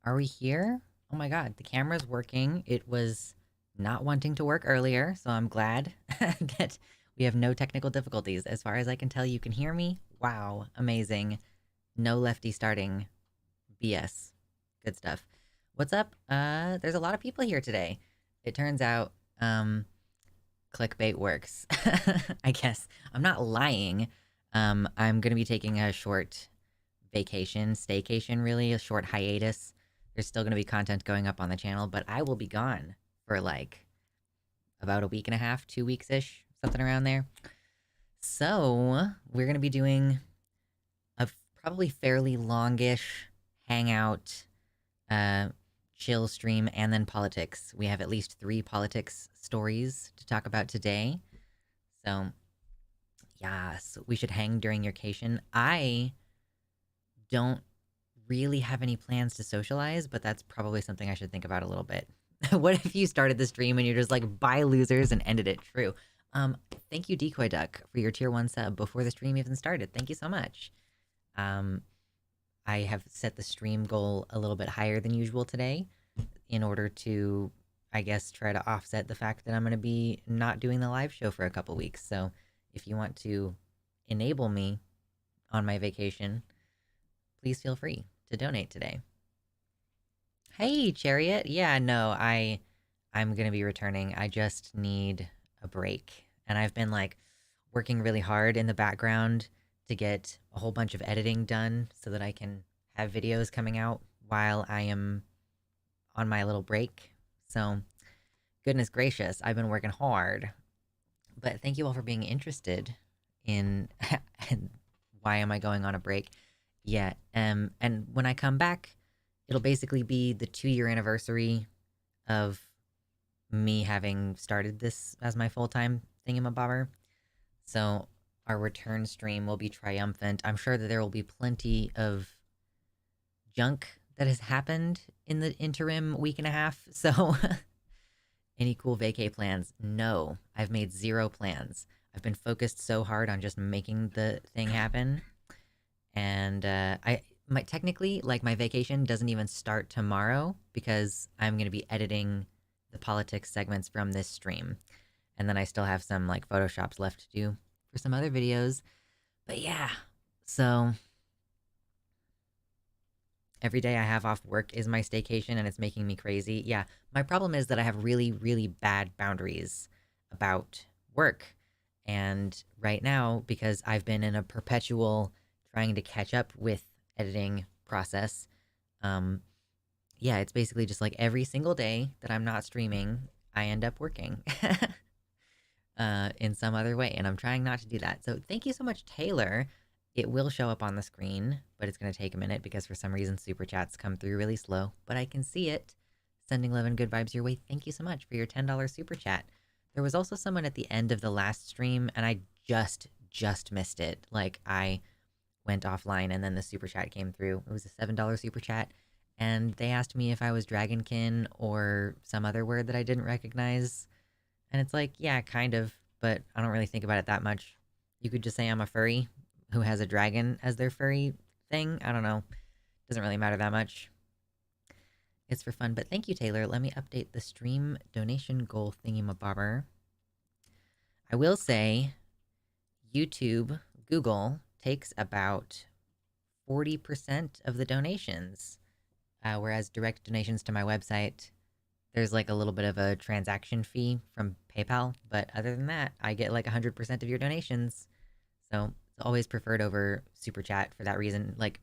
Are we here? Oh my god, the camera's working. It was not wanting to work earlier, so I'm glad that we have no technical difficulties. As far as I can tell, you can hear me. Wow, amazing. No lefty starting. BS. Good stuff. What's up? There's a lot of people here today. It turns out, clickbait works. I guess. I'm not lying. I'm gonna be taking a short vacation, staycation, really, a short hiatus. There's still going to be content going up on the channel, but I will be gone for like about a week and a half, 2 weeks ish, something around there. So we're going to be doing a probably fairly longish hangout, uh, chill stream, and then politics. We have at least 3 politics stories to talk about today. So, yes, we should hang during your cation. I don't really have any plans to socialize, but that's probably something I should think about a little bit. What if you started the stream and you're just like, bye losers, and ended it? True. Um, Thank you, Decoy Duck, for your tier 1 sub before the stream even started. Thank you so much. Um, I have set the stream goal a little bit higher than usual today in order to, I guess, try to offset the fact that I'm going to be not doing the live show for a couple weeks. So if you want to enable me on my vacation, please feel free to donate today. Hey, Chariot. Yeah, no, I'm gonna be returning. I just need a break. And I've been like working really hard in the background to get a whole bunch of editing done so that I can have videos coming out while I am on my little break. So, goodness gracious, I've been working hard. But thank you all for being interested in why am I going on a break. Yeah, and when I come back, it'll basically be the 2-year anniversary of me having started this as my full-time thingamabobber. So our return stream will be triumphant. I'm sure that there will be plenty of junk that has happened in the interim week and a half. So any cool vacay plans? No, I've made 0 plans. I've been focused so hard on just making the thing happen. And technically, like, my vacation doesn't even start tomorrow because I'm going to be editing the politics segments from this stream. And then I still have some like photoshops left to do for some other videos. But yeah, so every day I have off work is my staycation and it's making me crazy. Yeah, my problem is that I have really, really bad boundaries about work. And right now, because I've been in a perpetual trying to catch up with editing process, yeah, it's basically just like every single day that I'm not streaming, I end up working in some other way. And I'm trying not to do that. So thank you so much, Taylor. It will show up on the screen, but it's going to take a minute because for some reason super chats come through really slow, but I can see it. Sending love and good vibes your way. Thank you so much for your $10 super chat. There was also someone at the end of the last stream and I just missed it. Like, I went offline and then the super chat came through. It was a $7 super chat and they asked me if I was dragonkin or some other word that I didn't recognize. And it's like, yeah, kind of, but I don't really think about it that much. You could just say I'm a furry who has a dragon as their furry thing. I don't know. Doesn't really matter that much. It's for fun, but thank you, Taylor. Let me update the stream donation goal thingy-mabobber. I will say YouTube, Google, takes about 40% of the donations, whereas direct donations to my website, there's like a little bit of a transaction fee from PayPal, but other than that, I get like 100% of your donations. So it's always preferred over Super Chat for that reason. Like,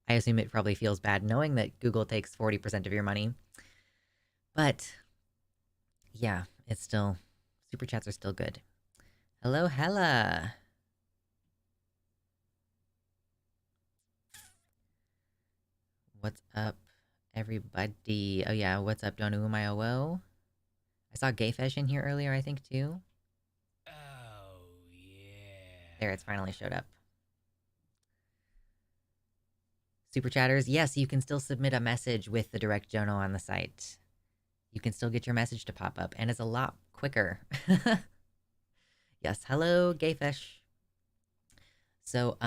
I assume it probably feels bad knowing that Google takes 40% of your money. But yeah, it's still, Super Chats are still good. Hello, Hella. What's up, everybody? Oh yeah, what's up, Donu Umayowo? I saw Gayfish in here earlier, I think, too. Oh, yeah. There, it's finally showed up. Super chatters, yes, you can still submit a message with the direct Jono on the site. You can still get your message to pop up, and it's a lot quicker. Yes, hello, Gayfish. So,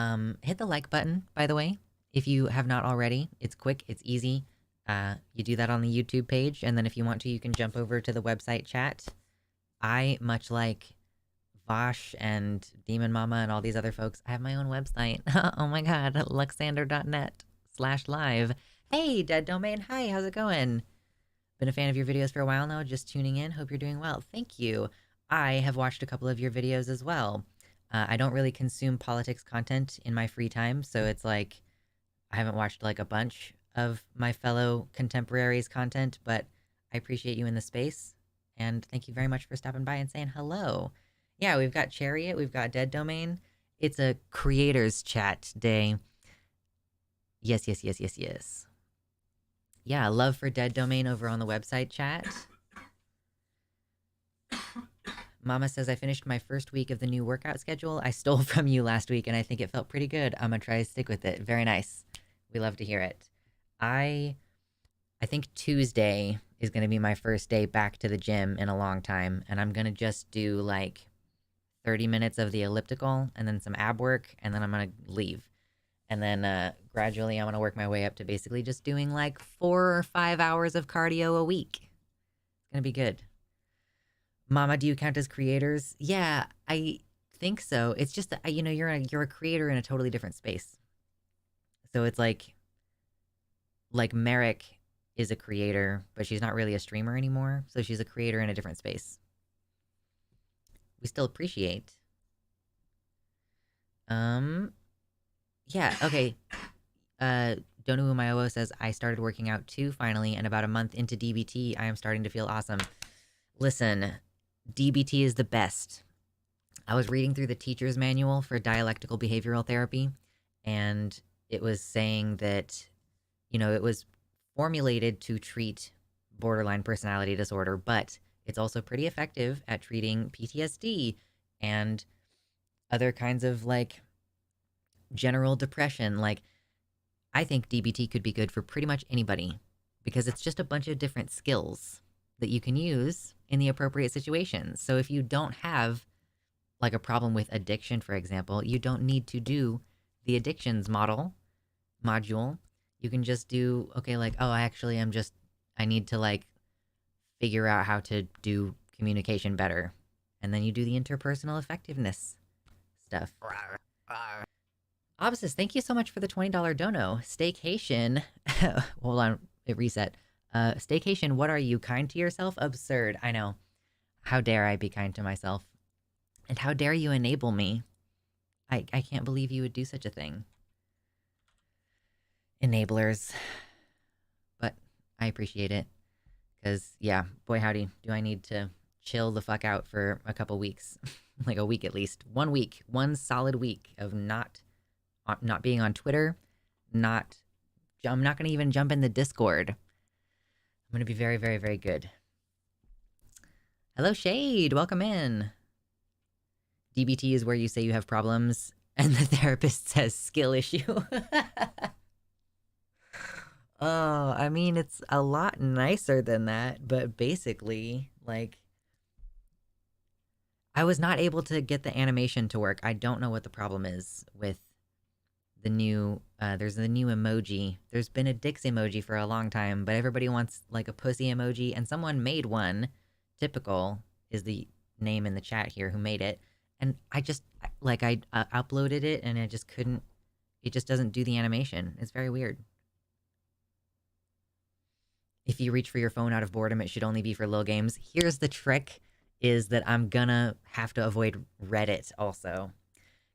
hit the like button, by the way, if you have not already. It's quick, it's easy. You do that on the YouTube page, and then if you want to, you can jump over to the website chat. I, much like Vosh and Demon Mama and all these other folks, I have my own website. Oh my god, luxander.net/live. Hey, Dead Domain, hi, how's it going? Been a fan of your videos for a while now, just tuning in. Hope you're doing well. Thank you. I have watched a couple of your videos as well. I don't really consume politics content in my free time, so it's like I haven't watched like a bunch of my fellow contemporaries' content, but I appreciate you in the space. And thank you very much for stopping by and saying hello. Yeah, we've got Chariot, we've got Dead Domain. It's a creators chat day. Yes, yes, yes, yes, yes. Yeah, love for Dead Domain over on the website chat. Mama says I finished my first week of the new workout schedule I stole from you last week, and I think it felt pretty good. I'm gonna try to stick with it. Very nice. We love to hear it. I think Tuesday is gonna be my first day back to the gym in a long time, and I'm gonna just do like 30 minutes of the elliptical and then some ab work, and then I'm gonna leave. And then gradually I'm gonna work my way up to basically just doing like 4 or 5 hours of cardio a week. It's gonna be good. Mama, do you count as creators? Yeah, I think so. It's just that you know you're a creator in a totally different space. So it's like Merrick is a creator, but she's not really a streamer anymore. So she's a creator in a different space. We still appreciate. Yeah, okay. Donu Umayo says, I started working out too, finally, and about a month into DBT, I am starting to feel awesome. Listen, DBT is the best. I was reading through the teacher's manual for dialectical behavioral therapy, and it was saying that, you know, it was formulated to treat borderline personality disorder, but it's also pretty effective at treating PTSD and other kinds of like general depression. Like, I think DBT could be good for pretty much anybody because it's just a bunch of different skills that you can use in the appropriate situations. So if you don't have like a problem with addiction, for example, you don't need to do the addictions module. You can just do, okay, like, oh, I need to like figure out how to do communication better. And then you do the interpersonal effectiveness stuff. Opsis, thank you so much for the $20 dono. Staycation. Hold on, it reset. Staycation, what are you? Kind to yourself? Absurd. I know. How dare I be kind to myself? And how dare you enable me? I can't believe you would do such a thing. Enablers. But I appreciate it. Because, yeah, boy howdy, do I need to chill the fuck out for a couple weeks. Like a week at least. 1 week. 1 solid week of not being on Twitter. I'm not going to even jump in the Discord. I'm going to be very, very, very good. Hello, Shade. Welcome in. DBT is where you say you have problems and the therapist says skill issue. Oh, I mean, it's a lot nicer than that, but basically, like, I was not able to get the animation to work. I don't know what the problem is with the new, there's the new emoji. There's been a dicks emoji for a long time, but everybody wants, like, a pussy emoji, and someone made one. Typical is the name in the chat here who made it. And I just, like, I uploaded it, and I just couldn't, it just doesn't do the animation. It's very weird. If you reach for your phone out of boredom, it should only be for lil games. Here's the trick, is that I'm gonna have to avoid Reddit also.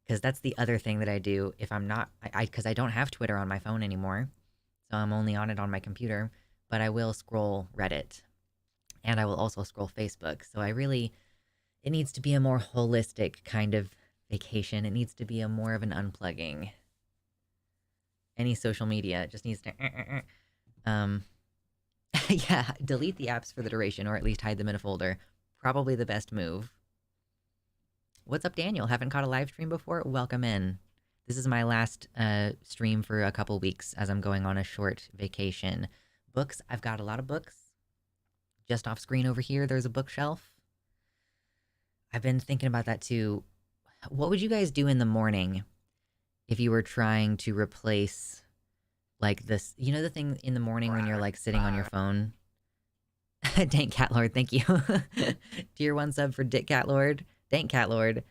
Because that's the other thing that I do if I'm not, because I don't have Twitter on my phone anymore. So I'm only on it on my computer. But I will scroll Reddit. And I will also scroll Facebook. So it needs to be a more holistic kind of vacation. It needs to be a more of an unplugging. Any social media, it just needs to, yeah, delete the apps for the duration, or at least hide them in a folder. Probably the best move. What's up, Daniel? Haven't caught a live stream before? Welcome in. This is my last stream for a couple weeks as I'm going on a short vacation. Books, I've got a lot of books. Just off screen over here, there's a bookshelf. I've been thinking about that too. What would you guys do in the morning if you were trying to replace like this, you know, the thing in the morning when you're like sitting on your phone. Dank Cat Lord, thank you. Tier 1 sub for Dick Cat Lord. Dank Cat Lord.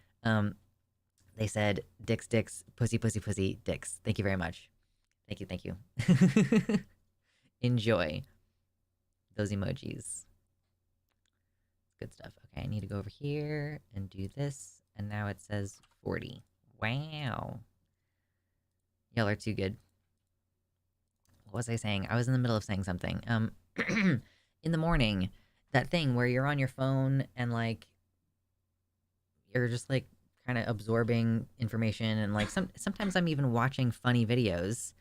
They said dicks, dicks, pussy, pussy, pussy, dicks. Thank you very much. Thank you, thank you. Enjoy those emojis. Good stuff. Okay, I need to go over here and do this. And now it says 40. Wow. Y'all are too good. What was I saying? I was in the middle of saying something. In the morning, that thing where you're on your phone and like you're just like kind of absorbing information and like sometimes I'm even watching funny videos.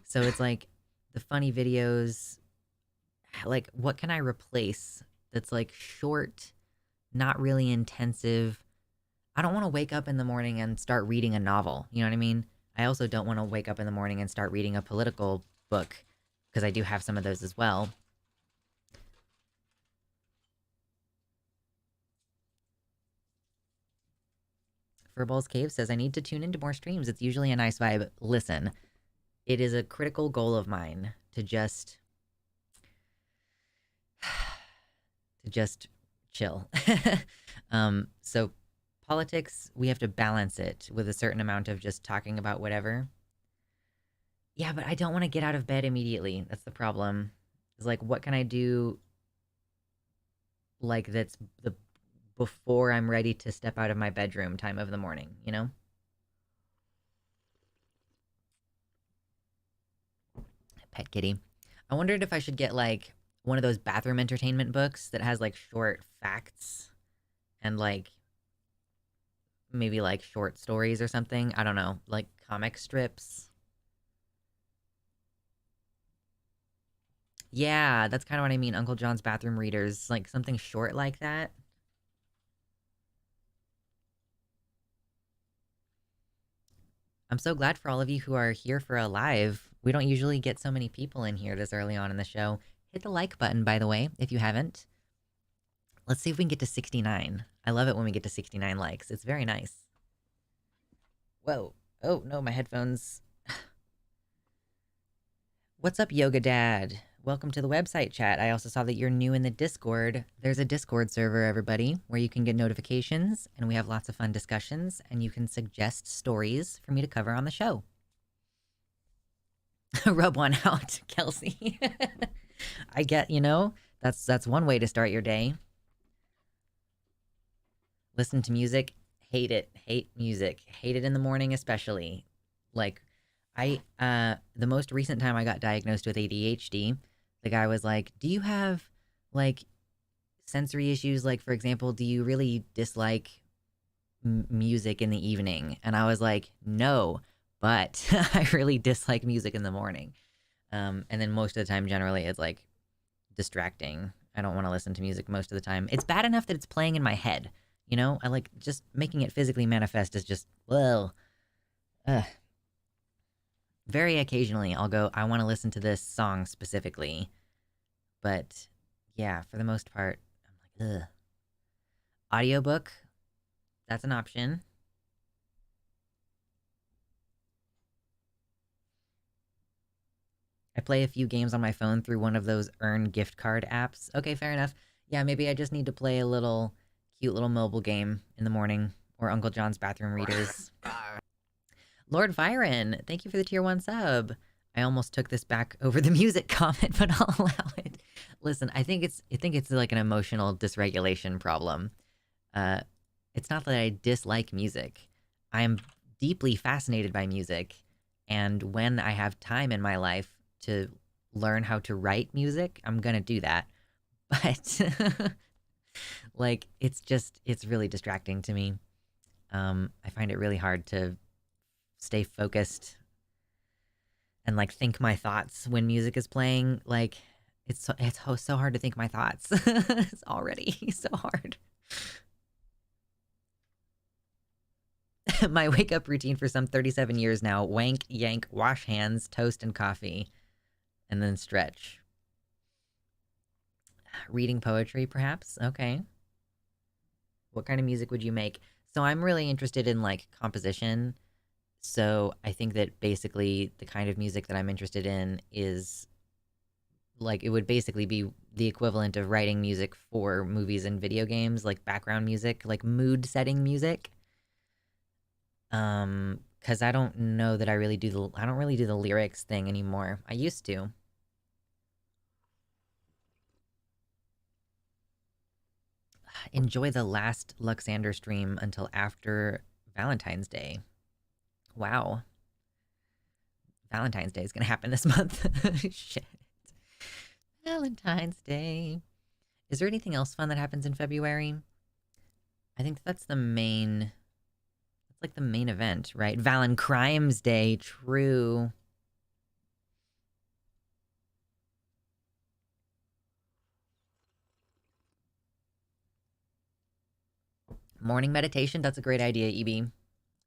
So it's like the funny videos, like what can I replace that's like short, not really intensive. I don't want to wake up in the morning and start reading a novel. You know what I mean? I also don't want to wake up in the morning and start reading a political book because I do have some of those as well. Furballs Cave says, I need to tune into more streams. It's usually a nice vibe. Listen, it is a critical goal of mine to just chill. So politics, we have to balance it with a certain amount of just talking about whatever. Yeah, but I don't want to get out of bed immediately. That's the problem. It's like, what can I do like that's the before I'm ready to step out of my bedroom time of the morning, you know? Pet kitty. I wondered if I should get like one of those bathroom entertainment books that has like short facts and like maybe like short stories or something. I don't know, like comic strips. Yeah, that's kind of what I mean. Uncle John's bathroom readers, like something short like that. I'm so glad for all of you who are here for a live. We don't usually get so many people in here this early on in the show. Hit the like button, by the way, if you haven't. Let's see if we can get to 69. I love it when we get to 69 likes. It's very nice. Whoa. Oh, no, my headphones. What's up, Yoga Dad? Welcome to the website chat. I also saw that you're new in the Discord. There's a Discord server, everybody, where you can get notifications, and we have lots of fun discussions, and you can suggest stories for me to cover on the show. Rub one out, Kelsey. I get, you know, that's one way to start your day. Listen to music, hate it, hate music, hate it in the morning especially. Like, the most recent time I got diagnosed with ADHD, the guy was like, do you have, like, sensory issues? Like, for example, do you really dislike music in the evening? And I was like, no, but I really dislike music in the morning. And then most of the time, generally, it's, like, distracting. I don't want to listen to music most of the time. It's bad enough that it's playing in my head, you know? I like, just making it physically manifest is just, well, very occasionally I'll go, I want to listen to this song specifically. But yeah, for the most part, I'm like, ugh. Audiobook, that's an option. I play a few games on my phone through one of those earn gift card apps. Okay, fair enough. Yeah, maybe I just need to play a little cute little mobile game in the morning, or Uncle John's bathroom readers. Lord Byron, thank you for the tier 1 sub. I almost took this back over the music comment, but I'll allow it. Listen, I think it's like an emotional dysregulation problem. It's not that I dislike music. I'm deeply fascinated by music, and when I have time in my life to learn how to write music, I'm gonna do that. But like, it's really distracting to me. I find it really hard to stay focused and like think my thoughts when music is playing. Like, it's so hard to think my thoughts. It's already so hard. My wake up routine for some 37 years now: wank, yank, wash hands, toast, and coffee, and then stretch. Reading poetry, perhaps? Okay. What kind of music would you make? So I'm really interested in like composition. So I think that basically the kind of music that I'm interested in is like it would basically be the equivalent of writing music for movies and video games, like background music, like mood setting music. Cuz I don't know that I don't really do the lyrics thing anymore. I used to. Enjoy the last Luxander stream until after Valentine's Day. Wow. Valentine's Day is gonna happen this month. Shit. Valentine's Day. Is there anything else fun that happens in February? I think that's the main. That's like the main event, right? Valentine's Day. True. Morning meditation. That's a great idea, EB.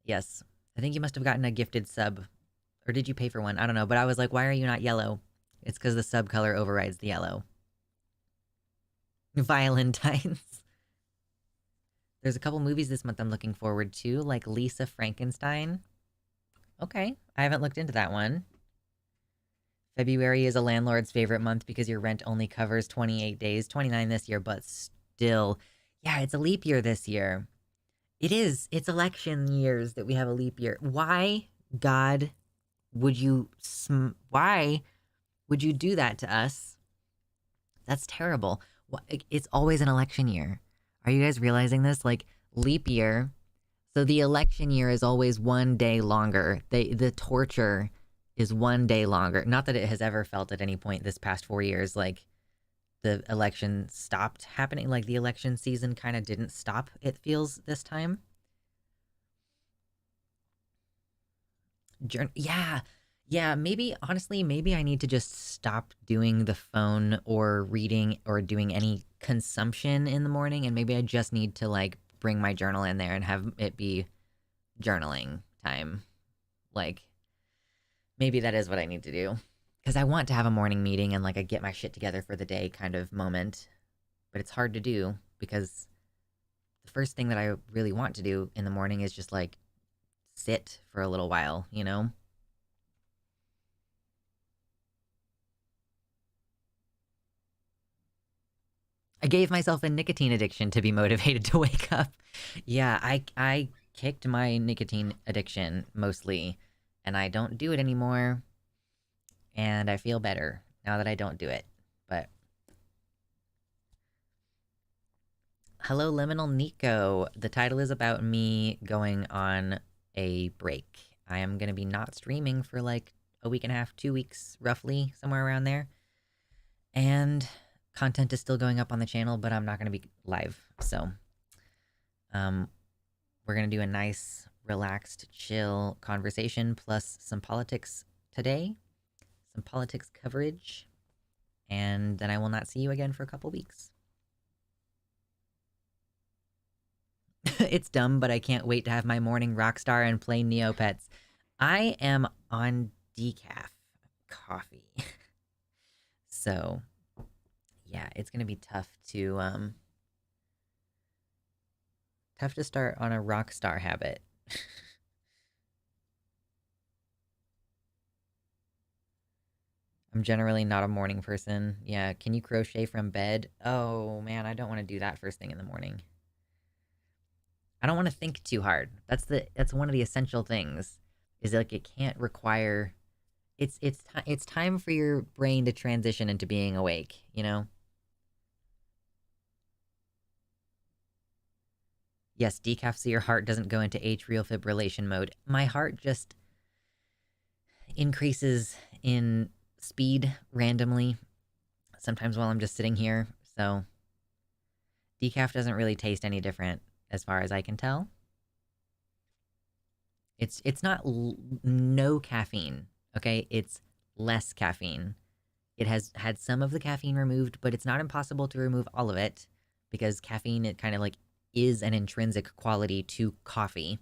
Yes. I think you must have gotten a gifted sub. Or did you pay for one? I don't know. But I was like, why are you not yellow? It's because the sub color overrides the yellow. Valentines. There's a couple movies this month I'm looking forward to, like Lisa Frankenstein. Okay, I haven't looked into that one. February is a landlord's favorite month because your rent only covers 28 days, 29 this year, but still. Yeah, it's a leap year this year. It is. It's election years that we have a leap year. Why, God, would you why would you do that to us? That's terrible. It's always an election year. Are you guys realizing this? Like leap year. So the election year is always one day longer. The torture is one day longer. Not that it has ever felt at any point this past 4 years like the election stopped happening. Like the election season kind of didn't stop, it feels, this time. Yeah. Yeah, maybe, honestly, maybe I need to just stop doing the phone or reading or doing any consumption in the morning. And maybe I just need to, like, bring my journal in there and have it be journaling time. Like, maybe that is what I need to do. Because I want to have a morning meeting and, like, a get my shit together for the day kind of moment. But it's hard to do because the first thing that I really want to do in the morning is just, like, sit for a little while, you know? I gave myself a nicotine addiction to be motivated to wake up. Yeah, I kicked my nicotine addiction mostly, and I don't do it anymore. And I feel better now that I don't do it. But hello, Liminal Nico. The title is about me going on a break. I am gonna be not streaming for like a week and a half, 2 weeks, roughly, somewhere around there. And content is still going up on the channel, but I'm not gonna be live. So, um, we're gonna do a nice, relaxed, chill conversation plus some politics today, some politics coverage, and then I will not see you again for a couple weeks. It's dumb, but I can't wait to have my morning rockstar and play Neopets. I am on decaf coffee. So, yeah, it's gonna be tough to start on a rockstar habit. I'm generally not a morning person. Yeah, can you crochet from bed? Oh man, I don't want to do that first thing in the morning. I don't want to think too hard. That's one of the essential things. Is like it can't require. It's time for your brain to transition into being awake. You know. Yes, decaf so your heart doesn't go into atrial fibrillation mode. My heart just increases in speed randomly. Sometimes while I'm just sitting here. So decaf doesn't really taste any different as far as I can tell. It's not no caffeine, okay? It's less caffeine. It has had some of the caffeine removed, but it's not impossible to remove all of it because caffeine, it kind of like is an intrinsic quality to coffee.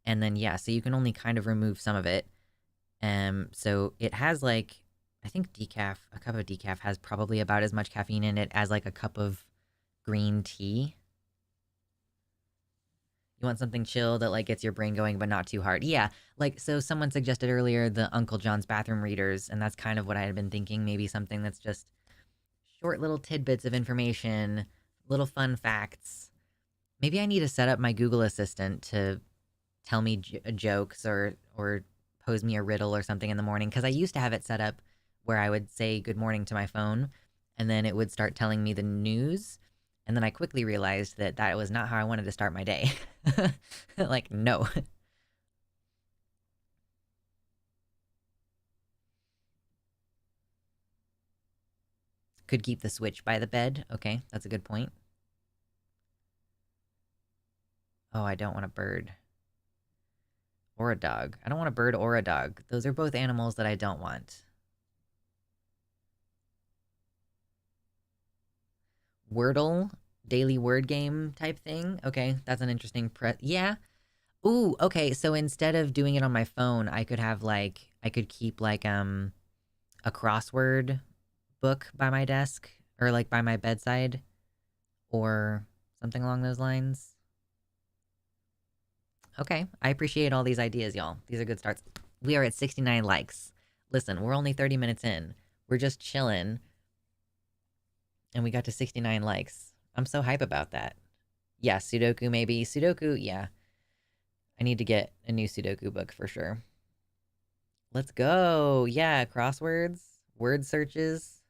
And then yeah, so you can only kind of remove some of it. So it has like, I think a cup of decaf has probably about as much caffeine in it as like a cup of green tea. You want something chill that like gets your brain going but not too hard. Yeah, like so someone suggested earlier the Uncle John's bathroom readers, and that's kind of what I had been thinking. Maybe something that's just short little tidbits of information, little fun facts. Maybe I need to set up my Google Assistant to tell me jokes or pose me a riddle or something in the morning, because I used to have it set up where I would say good morning to my phone and then it would start telling me the news, and then I quickly realized that that was not how I wanted to start my day. Like, no. Could keep the Switch by the bed. Okay, that's a good point. Oh, I don't want a bird or a dog. I don't want a bird or a dog. Those are both animals that I don't want. Wordle, daily word game type thing. Okay, that's an interesting yeah. Ooh, okay. So instead of doing it on my phone, I could have like I could keep like a crossword book by my desk or like by my bedside or something along those lines. Okay, I appreciate all these ideas, y'all. These are good starts. We are at 69 likes. Listen, we're only 30 minutes in. We're just chilling and we got to 69 likes. I'm so hype about that. Yeah, Sudoku maybe. Sudoku, yeah. I need to get a new Sudoku book for sure. Let's go. Yeah, crosswords, word searches.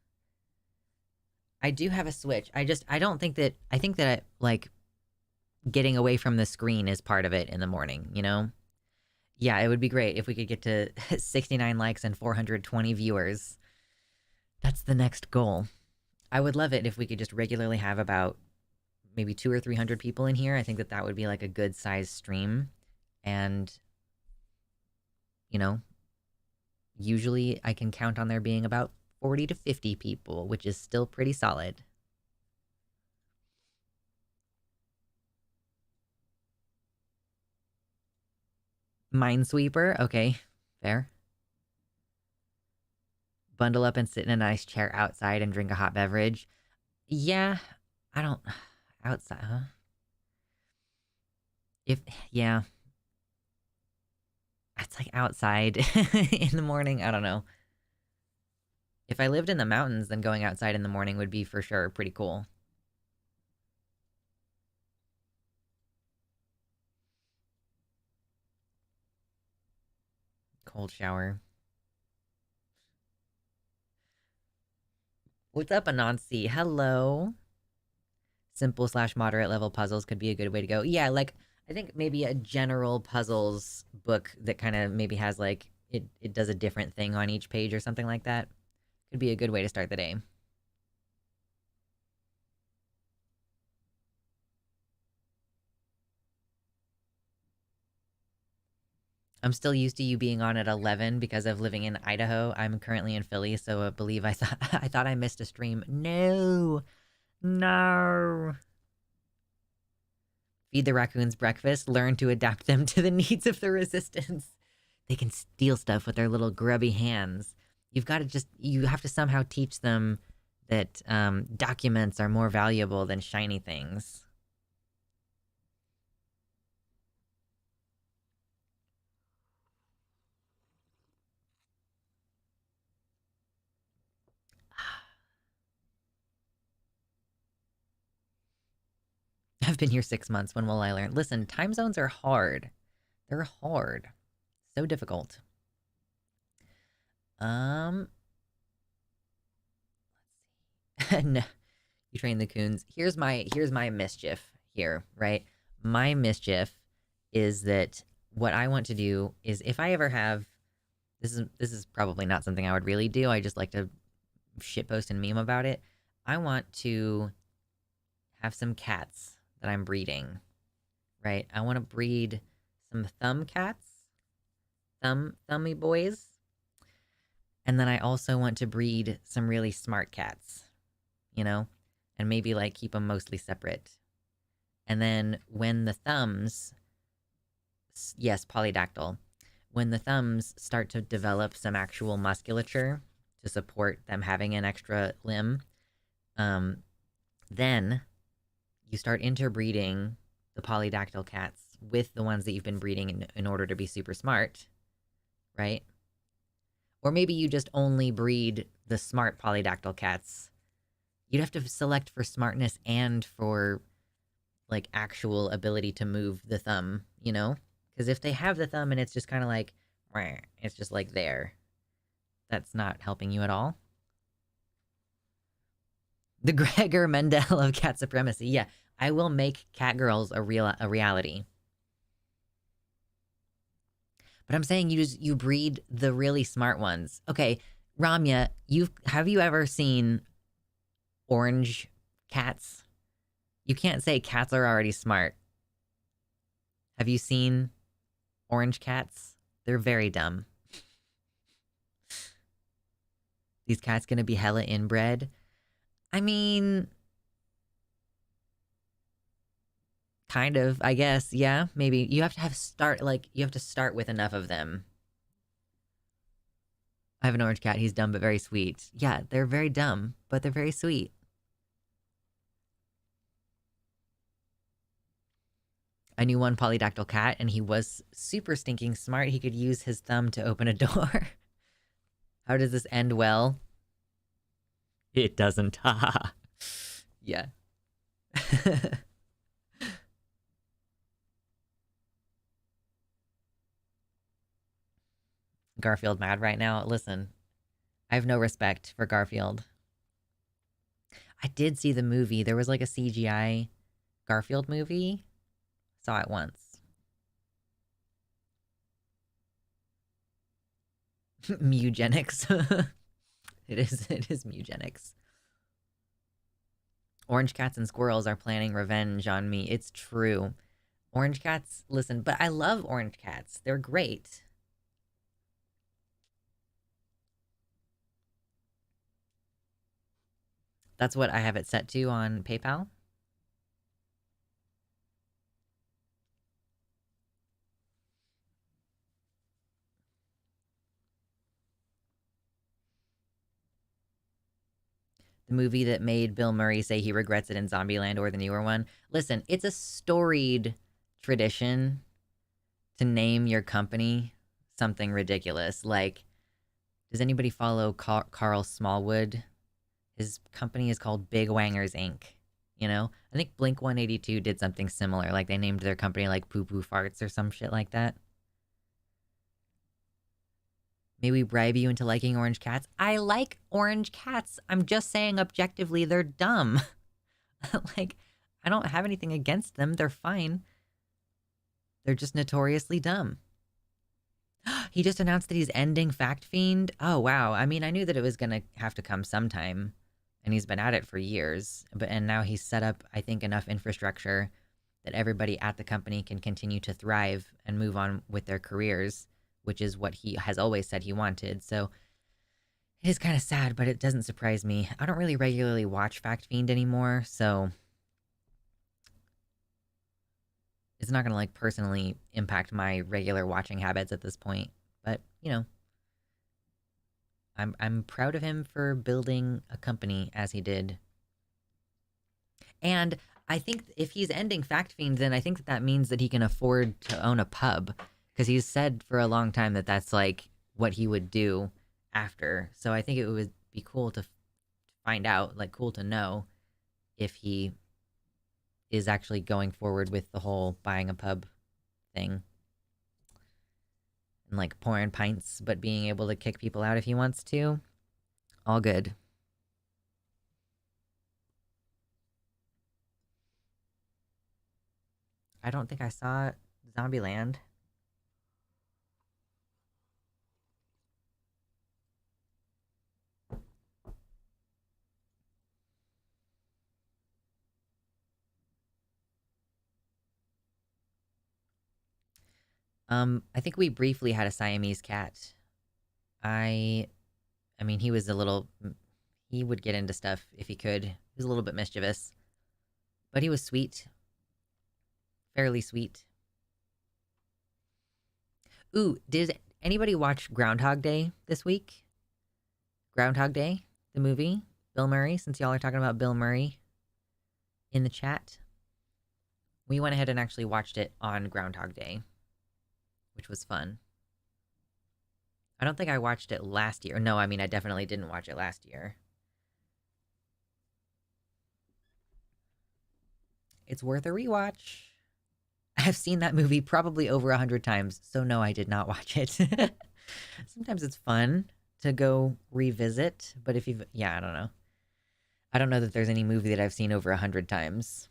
I do have a Switch. I don't think that, I think that like getting away from the screen is part of it in the morning, you know? Yeah, it would be great if we could get to 69 likes and 420 viewers. That's the next goal. I would love it if we could just regularly have about maybe 2 or 300 people in here. I think that that would be like a good size stream. And, you know, usually I can count on there being about 40 to 50 people, which is still pretty solid. Minesweeper, okay, fair. Bundle up and sit in a nice chair outside and drink a hot beverage. Yeah, I don't. Outside, huh? If, yeah, it's like outside in the morning. I don't know. If I lived in the mountains, then going outside in the morning would be for sure pretty cool. Cold shower. What's up, Anansi? Hello. Simple slash moderate level puzzles could be a good way to go. Yeah, like I think maybe a general puzzles book that kind of maybe has like it does a different thing on each page or something like that could be a good way to start the day. I'm still used to you being on at 11 because of living in Idaho. I'm currently in Philly, so I believe I thought I thought I missed a stream. No. No. Feed the raccoons breakfast, learn to adapt them to the needs of the resistance. They can steal stuff with their little grubby hands. You've got to just, you have to somehow teach them that documents are more valuable than shiny things. I've been here 6 months. When will I learn? Listen, time zones are hard. They're hard. So difficult. Um, no, you train the coons. Here's my mischief here, right? My mischief is that what I want to do is if I ever have this is probably not something I would really do. I just like to shitpost and meme about it. I want to have some cats that I'm breeding, right? I want to breed some thumb cats, thummy boys, and then I also want to breed some really smart cats, you know, and maybe like keep them mostly separate. And then when the thumbs, yes, polydactyl, when the thumbs start to develop some actual musculature to support them having an extra limb, then you start interbreeding the polydactyl cats with the ones that you've been breeding in order to be super smart, right? Or maybe you just only breed the smart polydactyl cats. You'd have to select for smartness and for like actual ability to move the thumb, you know? Because if they have the thumb and it's just kind of like, it's just like there, that's not helping you at all. The Gregor Mendel of cat supremacy. Yeah, I will make cat girls a reality. But I'm saying you breed the really smart ones. Okay, Ramya, have you ever seen orange cats? You can't say cats are already smart. Have you seen orange cats? They're very dumb. These cats gonna be hella inbred. I mean, kind of, I guess. Yeah, maybe. You have to start with enough of them. I have an orange cat. He's dumb but very sweet. Yeah, they're very dumb, but they're very sweet. I knew one polydactyl cat, and he was super stinking smart. He could use his thumb to open a door. How does this end well? It doesn't. Haha. Yeah. Garfield mad right now. Listen, I have no respect for Garfield. I did see the movie. There was like a CGI Garfield movie. Saw it once. Mugenics. It is mugenics. Orange cats and squirrels are planning revenge on me. It's true. Orange cats, listen, but I love orange cats. They're great. That's what I have it set to on PayPal. The movie that made Bill Murray say he regrets it in Zombieland, or the newer one. Listen, it's a storied tradition to name your company something ridiculous. Like, does anybody follow Carl Smallwood? His company is called Big Wangers Inc. You know? I think Blink 182 did something similar. Like, they named their company like Poo Poo Farts or some shit like that. May we bribe you into liking orange cats? I like orange cats. I'm just saying objectively they're dumb. Like, I don't have anything against them. They're fine. They're just notoriously dumb. He just announced that he's ending Fact Fiend. Oh, wow. I mean, I knew that it was going to have to come sometime. And he's been at it for years. And now he's set up, I think, enough infrastructure that everybody at the company can continue to thrive and move on with their careers, which is what he has always said he wanted. So it is kind of sad, but it doesn't surprise me. I don't really regularly watch Fact Fiend anymore, so it's not going to like personally impact my regular watching habits at this point. But, you know, I'm proud of him for building a company as he did. And I think if he's ending Fact Fiend, then I think that means that he can afford to own a pub, because he's said for a long time that that's like what he would do after. So I think it would be cool to find out, like cool to know if he is actually going forward with the whole buying a pub thing. And like pouring pints, but being able to kick people out if he wants to. All good. I don't think I saw Zombieland. I think we briefly had a Siamese cat. I mean, he was a little, he would get into stuff if he could. He was a little bit mischievous, but he was sweet. Fairly sweet. Ooh, did anybody watch Groundhog Day this week? Groundhog Day, the movie? Bill Murray, since y'all are talking about Bill Murray in the chat. We went ahead and actually watched it on Groundhog Day, which was fun. I don't think I watched it last year. No, I mean, I definitely didn't watch it last year. It's worth a rewatch. I've seen that movie probably over 100 times, so no, I did not watch it. Sometimes it's fun to go revisit, but if you've, yeah, I don't know. I don't know that there's any movie that I've seen over 100 times.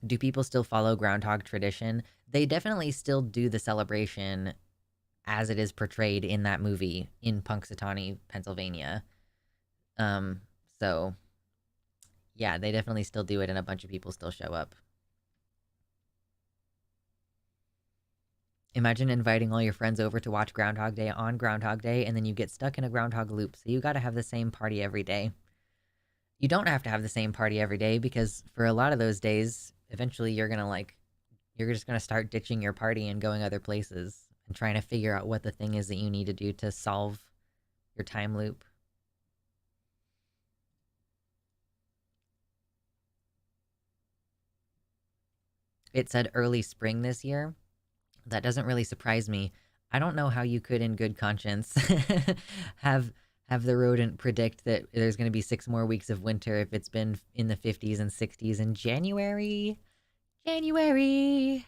Do people still follow Groundhog tradition? They definitely still do the celebration as it is portrayed in that movie in Punxsutawney, Pennsylvania. Um, so yeah, they definitely still do it, and a bunch of people still show up. Imagine inviting all your friends over to watch Groundhog Day on Groundhog Day, and then you get stuck in a groundhog loop, so you gotta have the same party every day. You don't have to have the same party every day, because for a lot of those days, eventually you're just gonna start ditching your party and going other places and trying to figure out what the thing is that you need to do to solve your time loop. It said early spring this year. That doesn't really surprise me. I don't know how you could, in good conscience, have have the rodent predict that there's going to be 6 more weeks of winter if it's been in the 50s and 60s in January. January.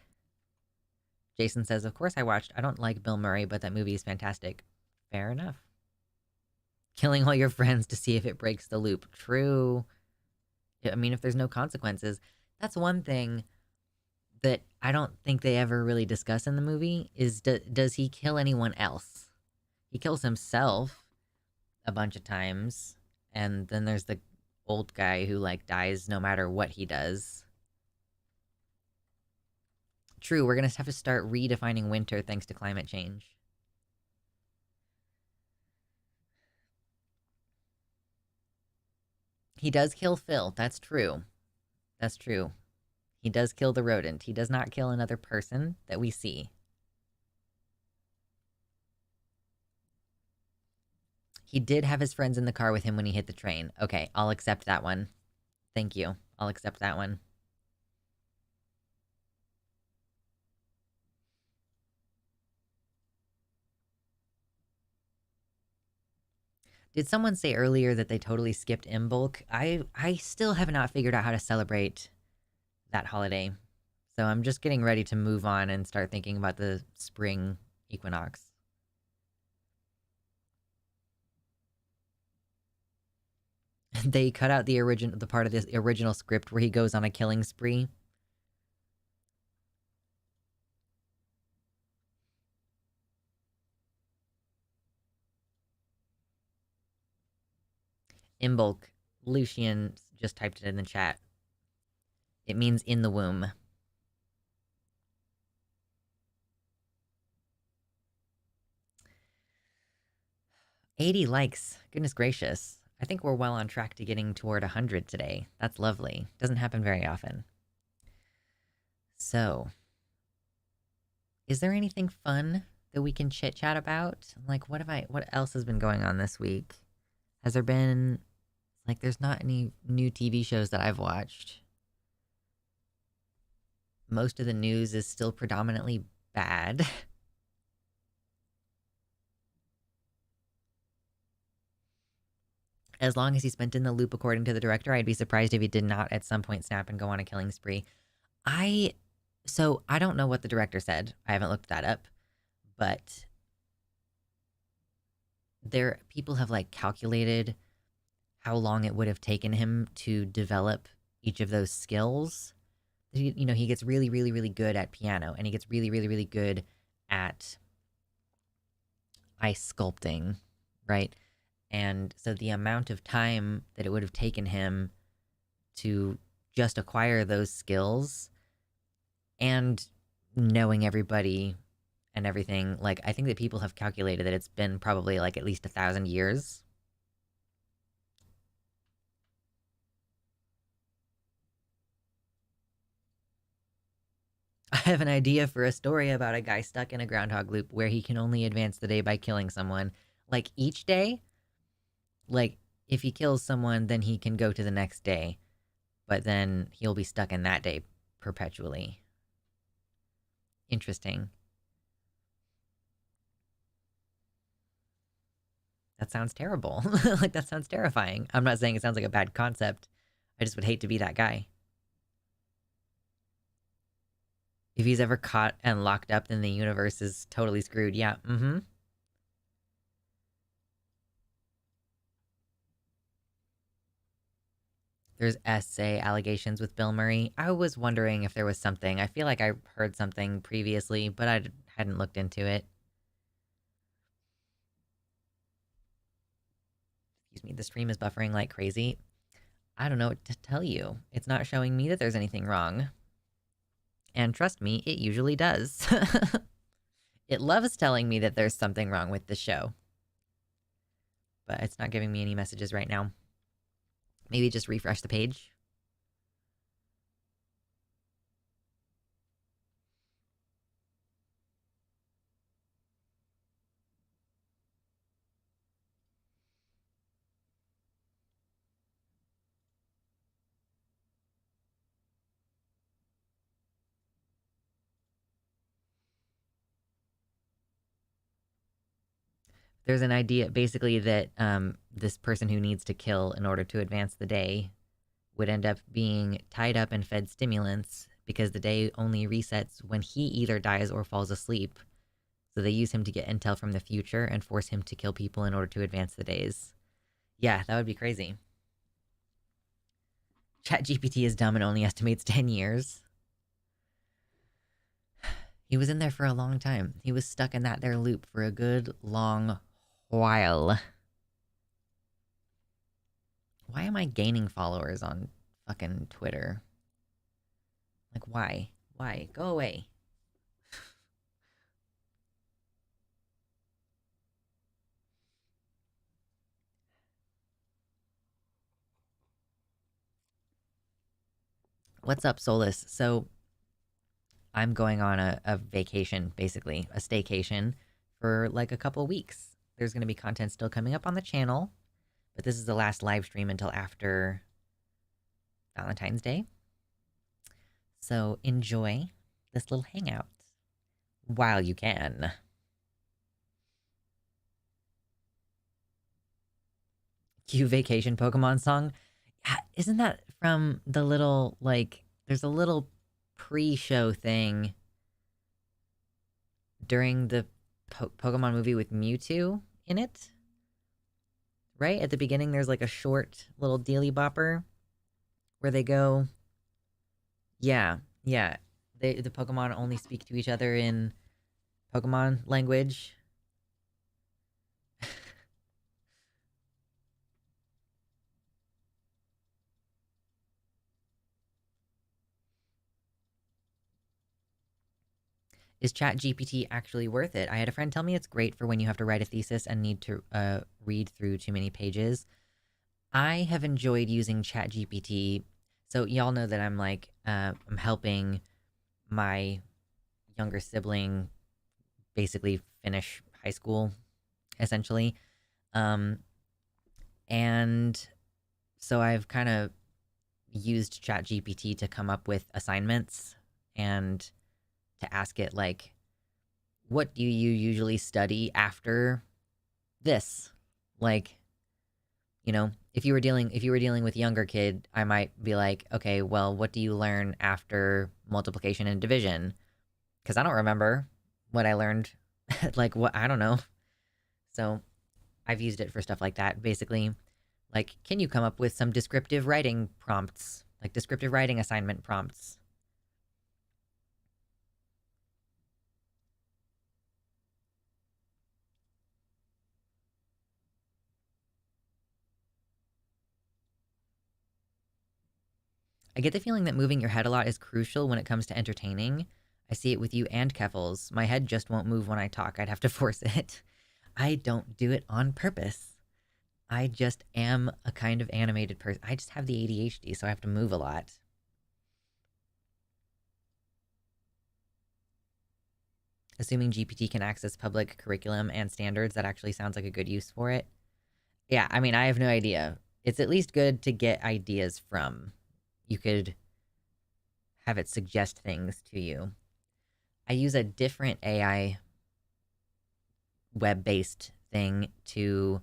Jason says, "Of course I watched. I don't like Bill Murray, but that movie is fantastic." Fair enough. Killing all your friends to see if it breaks the loop. True. I mean, if there's no consequences, that's one thing that I don't think they ever really discuss in the movie is does he kill anyone else? He kills himself a bunch of times, and then there's the old guy who like dies no matter what he does. True, we're gonna have to start redefining winter thanks to climate change. He does kill Phil. That's true. That's true. He does kill the rodent. He does not kill another person that we see. He did have his friends in the car with him when he hit the train. Okay, I'll accept that one. Thank you. I'll accept that one. Did someone say earlier that they totally skipped Imbolc? I still have not figured out how to celebrate that holiday. So I'm just getting ready to move on and start thinking about the spring equinox. They cut out the part of this original script where he goes on a killing spree. Imbolc. Lucian just typed it in the chat. It means in the womb. 80 likes. Goodness gracious. I think we're well on track to getting toward 100 today. That's lovely. Doesn't happen very often. So, is there anything fun that we can chit chat about? Like, what else has been going on this week? Has there been, like, there's not any new TV shows that I've watched. Most of the news is still predominantly bad. As long as he spent in the loop according to the director, I'd be surprised if he did not at some point snap and go on a killing spree. I don't know what the director said. I haven't looked that up, but people have like calculated how long it would have taken him to develop each of those skills. He gets really, really, really good at piano, and he gets really, really, really good at ice sculpting, right? And so the amount of time that it would have taken him to just acquire those skills and knowing everybody and everything, like, I think that people have calculated that it's been probably like at least 1,000 years. I have an idea for a story about a guy stuck in a groundhog loop where he can only advance the day by killing someone. Like, each day, like, if he kills someone, then he can go to the next day. but then he'll be stuck in that day perpetually. Interesting. That sounds terrible. Like, that sounds terrifying. I'm not saying it sounds like a bad concept. I just would hate to be that guy. If he's ever caught and locked up, then the universe is totally screwed. Yeah, There's essay allegations with Bill Murray. I was wondering if there was something. I feel like I heard something previously, but I hadn't looked into it. Excuse me, the stream is buffering like crazy. I don't know what to tell you. It's not showing me that there's anything wrong. And trust me, it usually does. It loves telling me that there's something wrong with the show. But it's not giving me any messages right now. Maybe just refresh the page. There's an idea, basically, that this person who needs to kill in order to advance the day would end up being tied up and fed stimulants because the day only resets when he either dies or falls asleep. So they use him to get intel from the future and force him to kill people in order to advance the days. Yeah, that would be crazy. ChatGPT is dumb and only estimates 10 years. He was in there for a long time. He was stuck in that there loop for a good long while. Why am I gaining followers on fucking Twitter? Like, why? Why? Go away. What's up, Solus? So, I'm going on a vacation, basically, a staycation, for like a couple weeks. There's going to be content still coming up on the channel, but this is the last live stream until after Valentine's Day. So enjoy this little hangout while you can. Cue vacation Pokemon song. Yeah, isn't that from the little, like, there's a little pre-show thing during the Pokemon movie with Mewtwo in it? Right? At the beginning, there's like a short little dealy bopper where they go, yeah, yeah. The Pokemon only speak to each other in Pokemon language. Is ChatGPT actually worth it? I had a friend tell me it's great for when you have to write a thesis and need to read through too many pages. I have enjoyed using ChatGPT. So y'all know that I'm like, I'm helping my younger sibling basically finish high school, essentially. Um, and so I've kind of used ChatGPT to come up with assignments and to ask it, like, what do you usually study after this? Like, you know, if you were dealing with a younger kid, I might be like, okay, well, what do you learn after multiplication and division? Because I don't remember what I learned. Like, what, I don't know. So I've used it for stuff like that. Basically, like, can you come up with some descriptive writing prompts, like descriptive writing assignment prompts? I get the feeling that moving your head a lot is crucial when it comes to entertaining. I see it with you and Keffels. My head just won't move when I talk. I'd have to force it. I don't do it on purpose. I just am a kind of animated person. I just have the ADHD, so I have to move a lot. Assuming GPT can access public curriculum and standards, that actually sounds like a good use for it. Yeah, I mean, I have no idea. It's at least good to get ideas from. you could have it suggest things to you. I use a different AI web-based thing to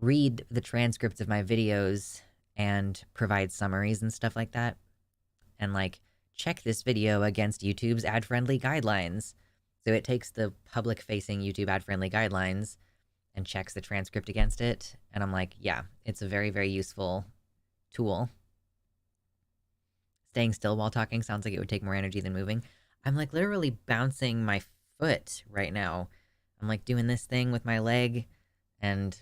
read the transcripts of my videos and provide summaries and stuff like that. And like, check this video against YouTube's ad-friendly guidelines. So it takes the public-facing YouTube ad-friendly guidelines and checks the transcript against it. And I'm like, yeah, it's a very, very useful tool. Staying still while talking sounds like it would take more energy than moving. I'm like literally bouncing my foot right now. I'm like doing this thing with my leg, and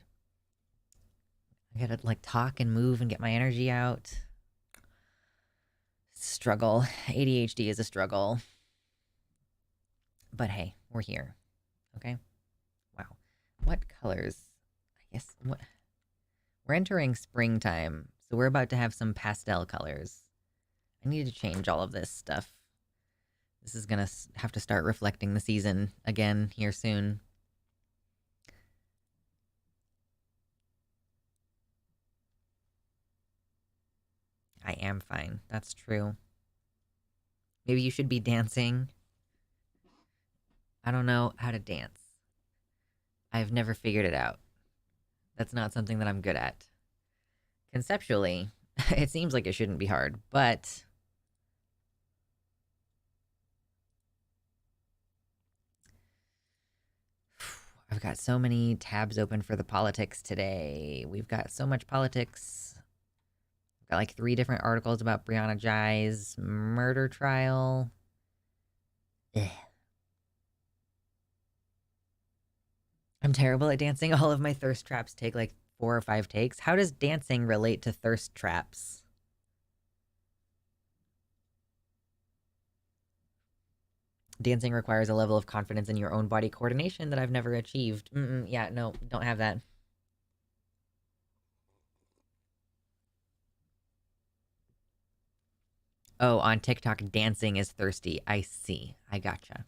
I gotta like talk and move and get my energy out. Struggle. ADHD is a struggle. But hey, we're here. Okay? Wow. What colors? I guess what we're entering springtime, so we're about to have some pastel colors. I need to change all of this stuff. This is gonna have to start reflecting the season again here soon. I am fine. That's true. Maybe you should be dancing. I don't know how to dance. I've never figured it out. That's not something that I'm good at. Conceptually, it seems like it shouldn't be hard, but I've got so many tabs open for the politics today. We've got so much politics. We've got like 3 different articles about Brianna Ghey's murder trial. Ugh. I'm terrible at dancing. All of my thirst traps take like 4 or 5 takes. How does dancing relate to thirst traps? Dancing requires a level of confidence in your own body coordination that I've never achieved. Yeah, no, don't have that. Oh, on TikTok, dancing is thirsty. I see. I gotcha.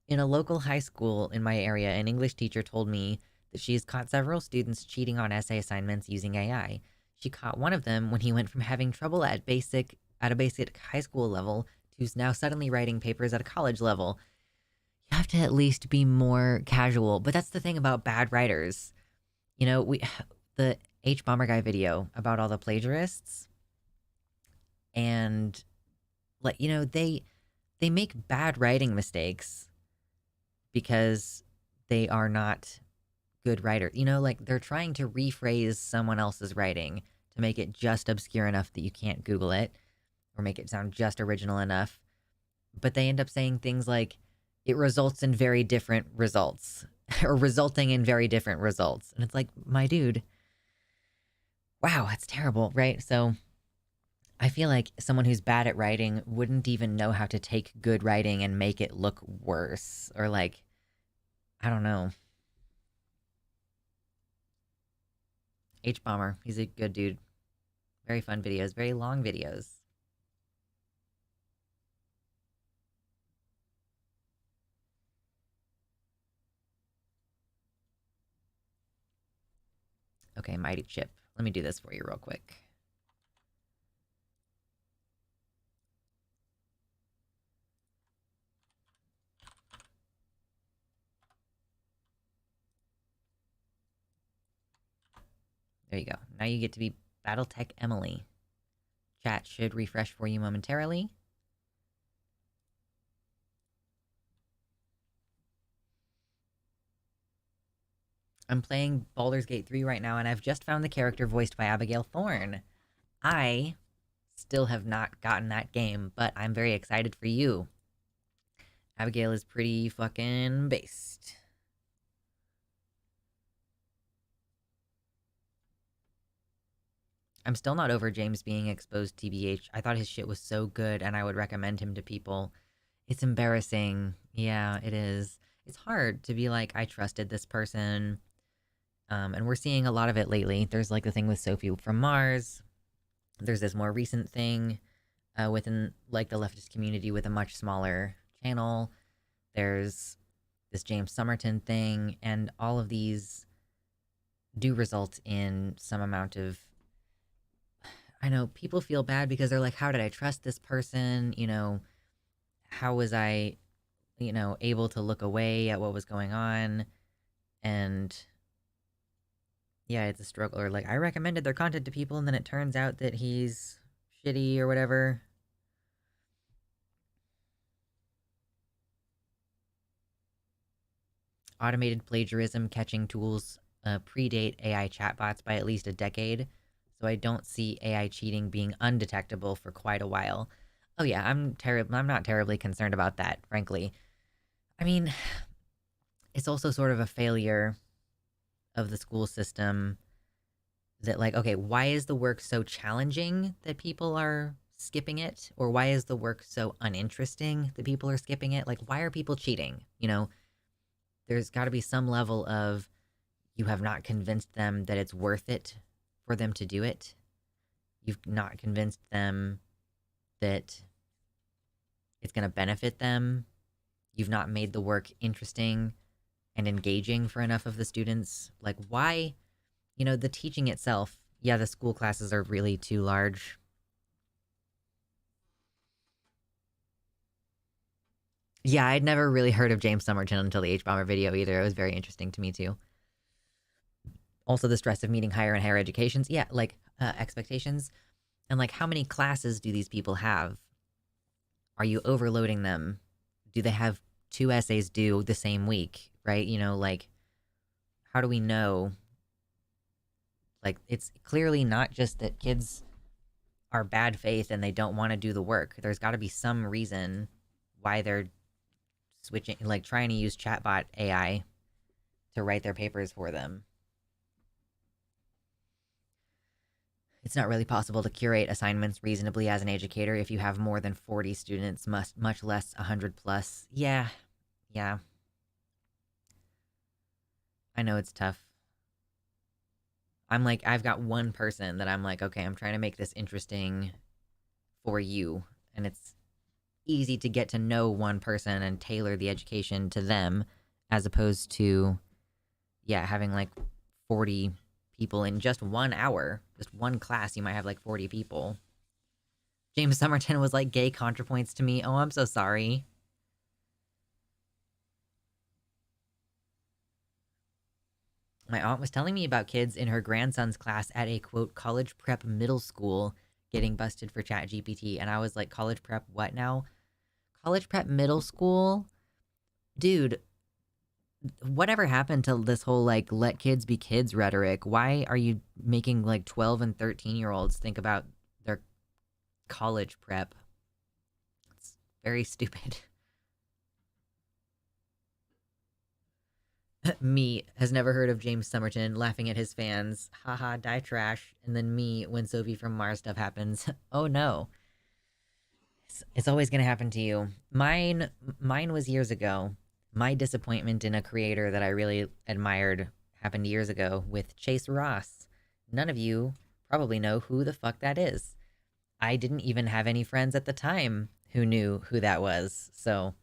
In a local high school in my area, an English teacher told me that she has caught several students cheating on essay assignments using AI. She caught one of them when he went from having trouble at a basic high school level to now suddenly writing papers at a college level. You have to at least be more casual, but that's the thing about bad writers. You know, we the H Bomber Guy video about all the plagiarists, and like, you know, they make bad writing mistakes because they are not good writers. You know, like they're trying to rephrase someone else's writing to make it just obscure enough that you can't Google it, or make it sound just original enough. But they end up saying things like, it results in very different results, or resulting in very different results. And it's like, my dude, wow, that's terrible, right? So I feel like someone who's bad at writing wouldn't even know how to take good writing and make it look worse. Or like, I don't know. H Bomber, he's a good dude. Very fun videos, very long videos. Okay, Mighty Chip. Let me do this for you real quick. There you go. Now you get to be Battletech Emily. Chat should refresh for you momentarily. I'm playing Baldur's Gate 3 right now, and I've just found the character voiced by Abigail Thorne. I still have not gotten that game, but I'm very excited for you. Abigail is pretty fucking based. I'm still not over James being exposed TBH. I thought his shit was so good, and I would recommend him to people. It's embarrassing. Yeah, it is. It's hard to be like, I trusted this person. And we're seeing a lot of it lately. There's like the thing with Sophie from Mars. There's this more recent thing within like the leftist community with a much smaller channel. There's this James Somerton thing, and all of these do result in some amount of, I know people feel bad because they're like, how did I trust this person? How was I, able to look away at what was going on? And yeah, it's a struggle. Or like, I recommended their content to people, and then it turns out that he's shitty or whatever. Automated plagiarism catching tools predate AI chatbots by at least a decade, so I don't see AI cheating being undetectable for quite a while. Oh yeah, I'm not terribly concerned about that, frankly. I mean, it's also sort of a failure of the school system that, like, okay, why is the work so challenging that people are skipping it? Or why is the work so uninteresting that people are skipping it? Like, why are people cheating? There's got to be some level of, you have not convinced them that it's worth it for them to do it. You've not convinced them that it's going to benefit them. You've not made the work interesting and engaging for enough of the students. Like, why? The teaching itself, yeah, the school classes are really too large. Yeah, I'd never really heard of James Somerton until the H-Bomber video either. It was very interesting to me too. Also, the stress of meeting higher and higher educations. Yeah, like expectations. And like, how many classes do these people have? Are you overloading them? Do they have 2 essays due the same week, right? Like, how do we know? Like, it's clearly not just that kids are bad faith and they don't want to do the work. There's got to be some reason why they're switching, like trying to use chatbot AI to write their papers for them. It's not really possible to curate assignments reasonably as an educator if you have more than 40 students, much less 100 plus. Yeah, yeah. I know it's tough. I'm like, I've got one person that I'm like, okay, I'm trying to make this interesting for you. And it's easy to get to know one person and tailor the education to them, as opposed to, yeah, having like 40 people in just 1 hour. Just one class, you might have like 40 people. James Somerton was like, gay contrapoints to me. Oh, I'm so sorry. My aunt was telling me about kids in her grandson's class at a quote college prep middle school getting busted for chat GPT. And I was like, college prep what now? College prep middle school? Dude, whatever happened to this whole like let kids be kids rhetoric? Why are you making like 12 and 13-year-olds think about their college prep? It's very stupid. Me has never heard of James Somerton, laughing at his fans. Haha, die trash. And then me when Sophie from Mars stuff happens. Oh no. It's always gonna happen to you. Mine was years ago. My disappointment in a creator that I really admired happened years ago with Chase Ross. None of you probably know who the fuck that is. I didn't even have any friends at the time who knew who that was. So,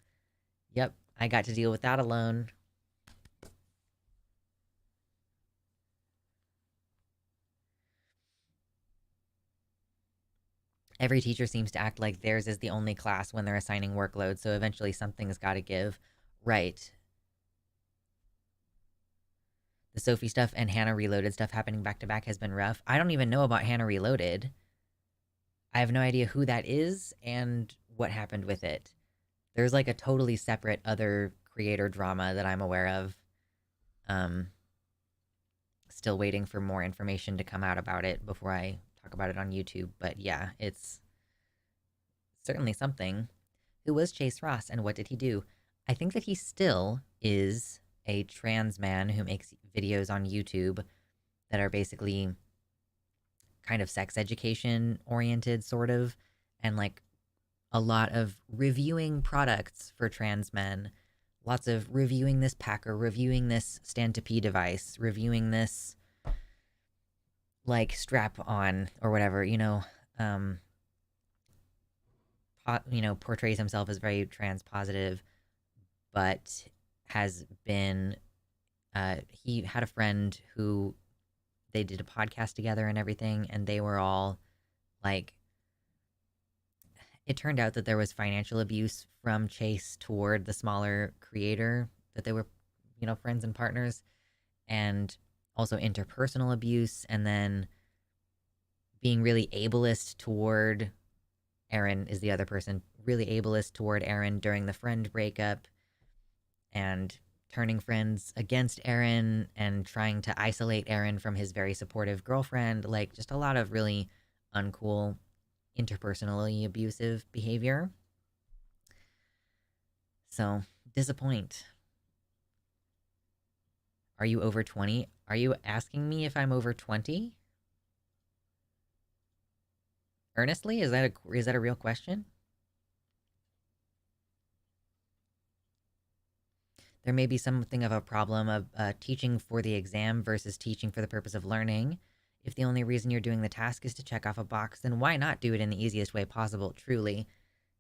yep, I got to deal with that alone. Every teacher seems to act like theirs is the only class when they're assigning workload, so eventually something's got to give. Right. The Sophie stuff and Hannah Reloaded stuff happening back to back has been rough. I don't even know about Hannah Reloaded. I have no idea who that is and what happened with it. There's like a totally separate other creator drama that I'm aware of. Um, Still waiting for more information to come out about it before I talk about it on YouTube. But yeah, it's certainly something. Who was Chase Ross and what did he do? I think that he still is a trans man who makes videos on YouTube that are basically kind of sex education oriented, sort of, and like a lot of reviewing products for trans men. Lots of reviewing this packer, reviewing this stand to pee device, reviewing this like strap on or whatever, portrays himself as very trans positive, but has been, he had a friend who they did a podcast together and everything, and they were all like, it turned out that there was financial abuse from Chase toward the smaller creator that they were, friends and partners, and also interpersonal abuse, and then being really ableist toward Aaron is the other person, really ableist toward Aaron during the friend breakup, and turning friends against Aaron and trying to isolate Aaron from his very supportive girlfriend. Like, just a lot of really uncool, interpersonally abusive behavior. So, disappoint. Are you over 20? Are you asking me if I'm over 20? Earnestly? Is that a real question? There may be something of a problem of teaching for the exam versus teaching for the purpose of learning. If the only reason you're doing the task is to check off a box, then why not do it in the easiest way possible, truly?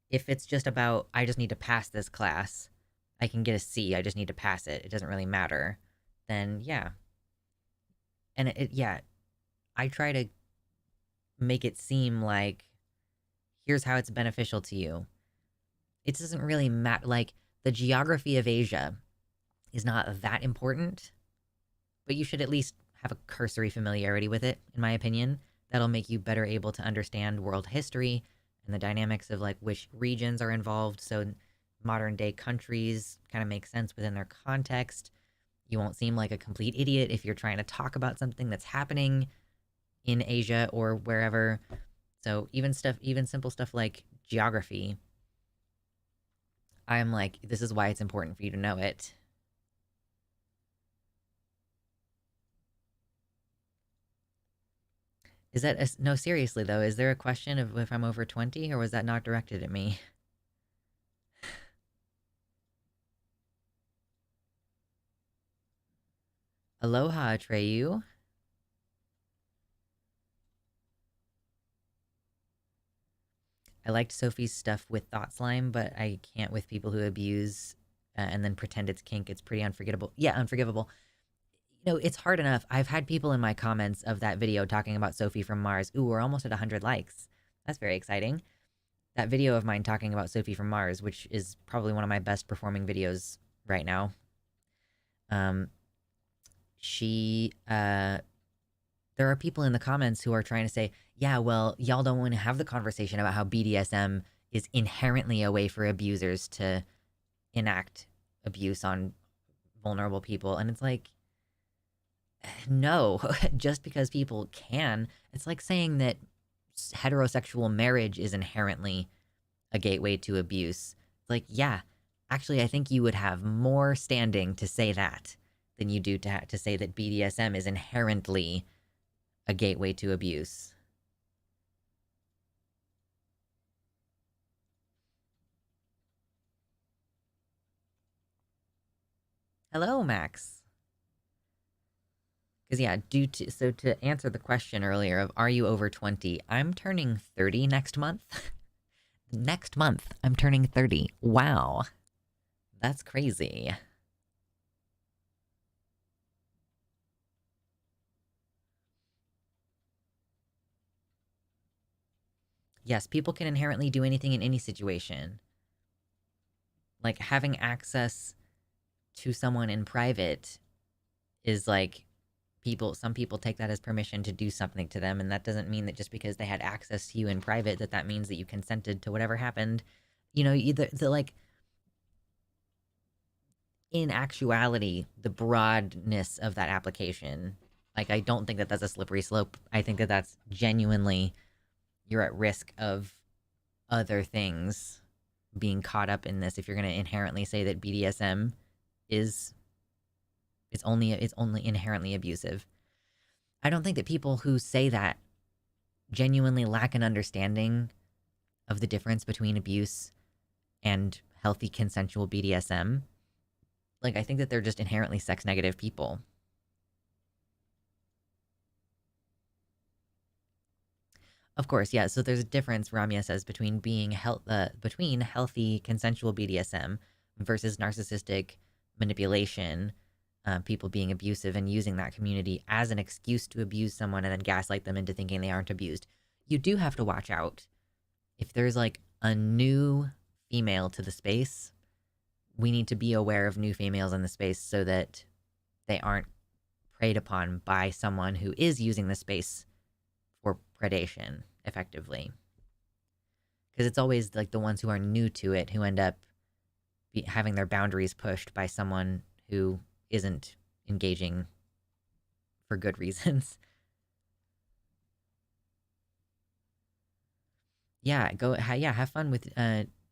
If it's just about, I just need to pass this class, I can get a C, I just need to pass it, it doesn't really matter, then yeah. And yeah, I try to make it seem like, here's how it's beneficial to you. It doesn't really matter. Like, the geography of Asia is not that important, but you should at least have a cursory familiarity with it, in my opinion. That'll make you better able to understand world history and the dynamics of like which regions are involved. So modern day countries kind of make sense within their context. You won't seem like a complete idiot if you're trying to talk about something that's happening in Asia or wherever. So even simple stuff like geography, I'm like, this is why it's important for you to know it. Is that no? Seriously though, is there a question of if I'm over 20, or was that not directed at me? Aloha, Atreyu. I liked Sophie's stuff with Thought Slime, but I can't with people who abuse and then pretend it's kink. It's pretty unforgettable. Yeah, unforgivable. It's hard enough. I've had people in my comments of that video talking about Sophie from Mars. Ooh, we're almost at 100 likes. That's very exciting. That video of mine talking about Sophie from Mars, which is probably one of my best performing videos right now. She there are people in the comments who are trying to say, yeah, well, y'all don't want to have the conversation about how BDSM is inherently a way for abusers to enact abuse on vulnerable people. And it's like, no, just because people can, it's like saying that heterosexual marriage is inherently a gateway to abuse. It's like, yeah, actually, I think you would have more standing to say that than you do to say that BDSM is inherently a gateway to abuse. Hello, Max. Because yeah, to answer the question earlier of are you over 20, I'm turning 30 next month. Next month, I'm turning 30. Wow, that's crazy. Yes, people can inherently do anything in any situation. Like having access to someone in private is like some people take that as permission to do something to them, and that doesn't mean that just because they had access to you in private that means that you consented to whatever happened. Either the like in actuality, the broadness of that application, like I don't think that that's a slippery slope. I think that that's genuinely you're at risk of other things being caught up in this if you're going to inherently say that BDSM is it's only inherently abusive. I don't think that people who say that genuinely lack an understanding of the difference between abuse and healthy consensual BDSM. Like I think that they're just inherently sex negative people. Of course, yeah. So there's a difference, Ramya says, between being between healthy consensual BDSM versus narcissistic manipulation, people being abusive and using that community as an excuse to abuse someone and then gaslight them into thinking they aren't abused. You do have to watch out. If there's like a new female to the space, we need to be aware of new females in the space so that they aren't preyed upon by someone who is using the space for predation effectively. Because it's always like the ones who are new to it who end up having their boundaries pushed by someone who isn't engaging for good reasons. Yeah, have fun with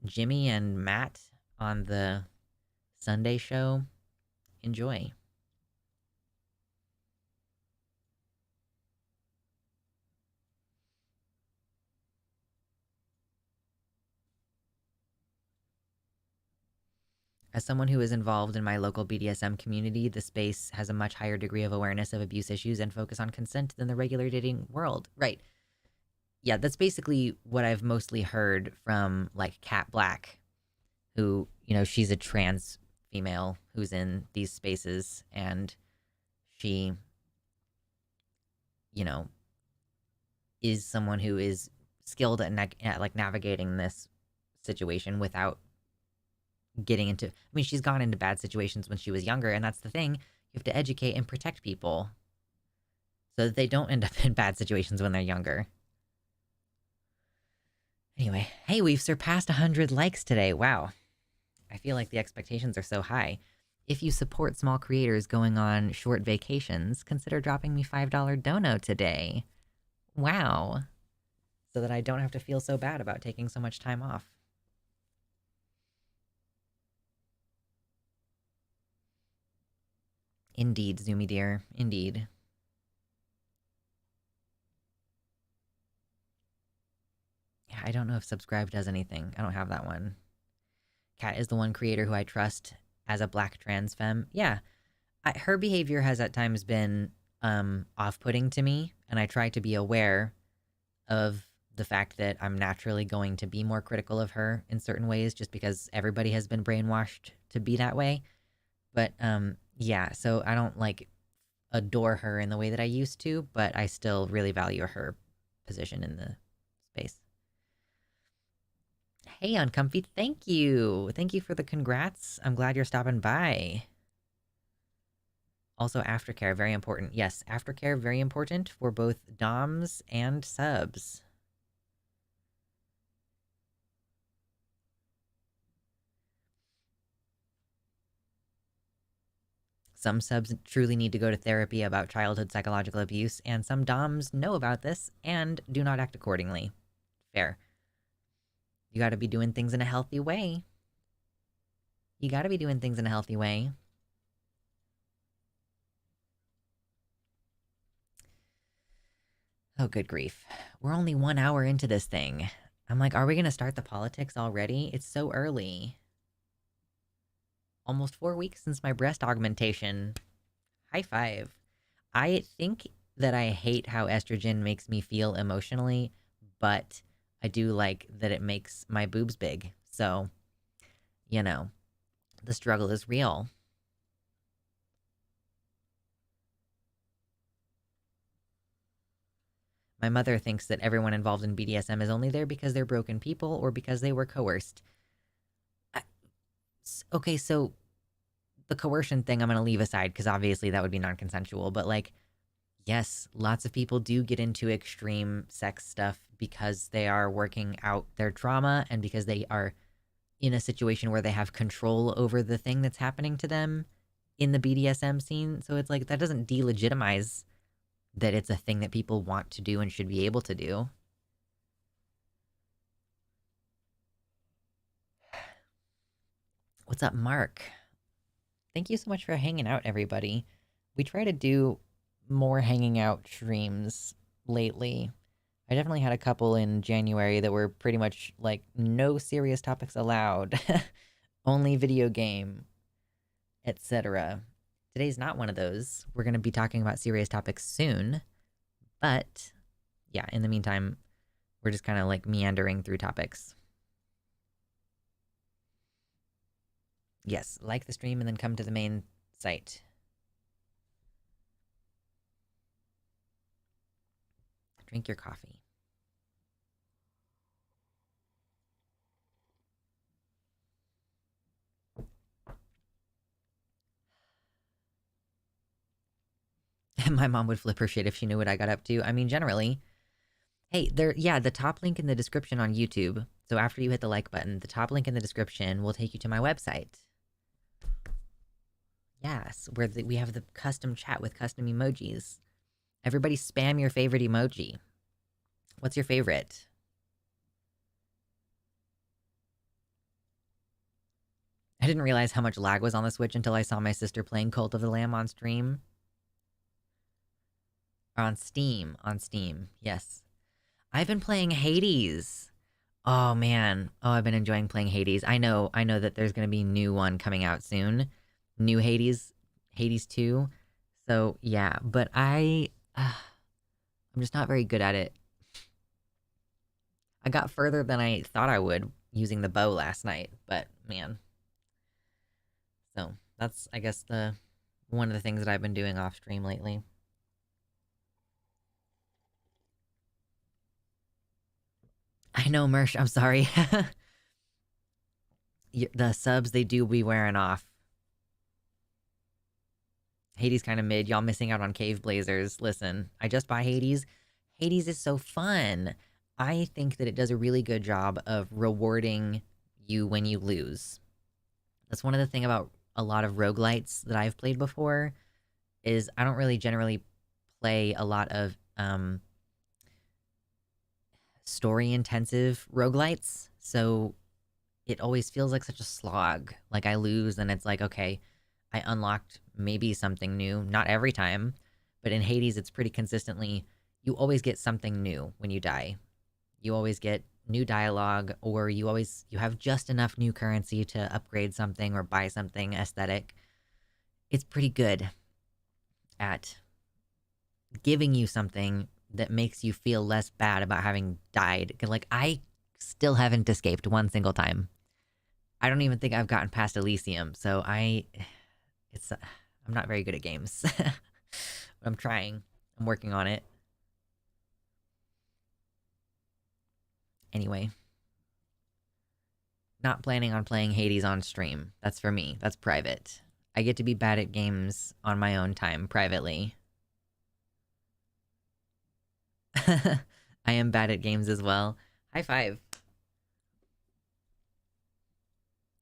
Jimmy and Matt on the Sunday show. Enjoy. As someone who is involved in my local BDSM community, the space has a much higher degree of awareness of abuse issues and focus on consent than the regular dating world. Right. Yeah, that's basically what I've mostly heard from like Kat Black, who, she's a trans female who's in these spaces, and she, you know, is someone who is skilled at like navigating this situation without getting into, I mean, she's gone into bad situations when she was younger, and that's the thing. You have to educate and protect people so that they don't end up in bad situations when they're younger. Anyway, hey, we've surpassed 100 likes today. Wow. I feel like the expectations are so high. If you support small creators going on short vacations, consider dropping me $5 dono today. Wow. So that I don't have to feel so bad about taking so much time off. Indeed, Zoomy dear. Indeed. Yeah, I don't know if subscribe does anything. I don't have that one. Kat is the one creator who I trust as a black trans femme. Yeah, her behavior has at times been off-putting to me, and I try to be aware of the fact that I'm naturally going to be more critical of her in certain ways just because everybody has been brainwashed to be that way. But yeah, so I don't like adore her in the way that I used to, but I still really value her position in the space. Hey, Uncomfy, thank you. Thank you for the congrats. I'm glad you're stopping by. Also, aftercare, very important. Yes, aftercare, very important for both DOMs and subs. Some subs truly need to go to therapy about childhood psychological abuse, and some DOMs know about this and do not act accordingly. Fair. You gotta be doing things in a healthy way. You gotta be doing things in a healthy way. Oh, good grief. We're only 1 hour into this thing. I'm like, are we gonna start the politics already? It's so early. Almost 4 weeks since my breast augmentation. High five. I think that I hate how estrogen makes me feel emotionally, but I do like that it makes my boobs big. So, the struggle is real. My mother thinks that everyone involved in BDSM is only there because they're broken people or because they were coerced. Okay, so the coercion thing I'm going to leave aside because obviously that would be non-consensual, but like, yes, lots of people do get into extreme sex stuff because they are working out their trauma and because they are in a situation where they have control over the thing that's happening to them in the BDSM scene. So it's like, that doesn't delegitimize that it's a thing that people want to do and should be able to do. What's up, Mark? Thank you so much for hanging out, everybody. We try to do more hanging out streams lately. I definitely had a couple in January that were pretty much like no serious topics allowed, only video game, etc. Today's not one of those. We're going to be talking about serious topics soon, but yeah, in the meantime, we're just kind of like meandering through topics. Yes, like the stream and then come to the main site. Drink your coffee. My mom would flip her shit if she knew what I got up to. I mean, generally. Hey, yeah, the top link in the description on YouTube. So after you hit the like button, the top link in the description will take you to my website. Yes, where we have the custom chat with custom emojis. Everybody spam your favorite emoji. What's your favorite? I didn't realize how much lag was on the Switch until I saw my sister playing Cult of the Lamb on stream. Or on Steam. On Steam, yes. I've been playing Hades. Oh man. Oh, I've been enjoying playing Hades. I know that there's gonna be a new one coming out soon. New Hades. Hades 2. So yeah, but I'm just not very good at it. I got further than I thought I would using the bow last night, but man. So that's, I guess, the one of the things that I've been doing off stream lately. I know, Mersh, I'm sorry. The subs, they do be wearing off. Hades kind of mid. Y'all missing out on Cave Blazers. Listen, I just buy Hades. Hades is so fun. I think that it does a really good job of rewarding you when you lose. That's one of the things about a lot of roguelites that I've played before, is I don't really generally play a lot of story-intensive roguelites, so it always feels like such a slog. Like, I lose, and it's like, okay, I unlocked maybe something new. Not every time, but in Hades, it's pretty consistently, you always get something new when you die. You always get new dialogue, or you have just enough new currency to upgrade something or buy something aesthetic. It's pretty good at giving you something that makes you feel less bad about having died. Like, I still haven't escaped one single time. I don't even think I've gotten past Elysium, so I'm not very good at games. But I'm trying. I'm working on it. Anyway. Not planning on playing Hades on stream. That's for me. That's private. I get to be bad at games on my own time, privately. I am bad at games as well. High five.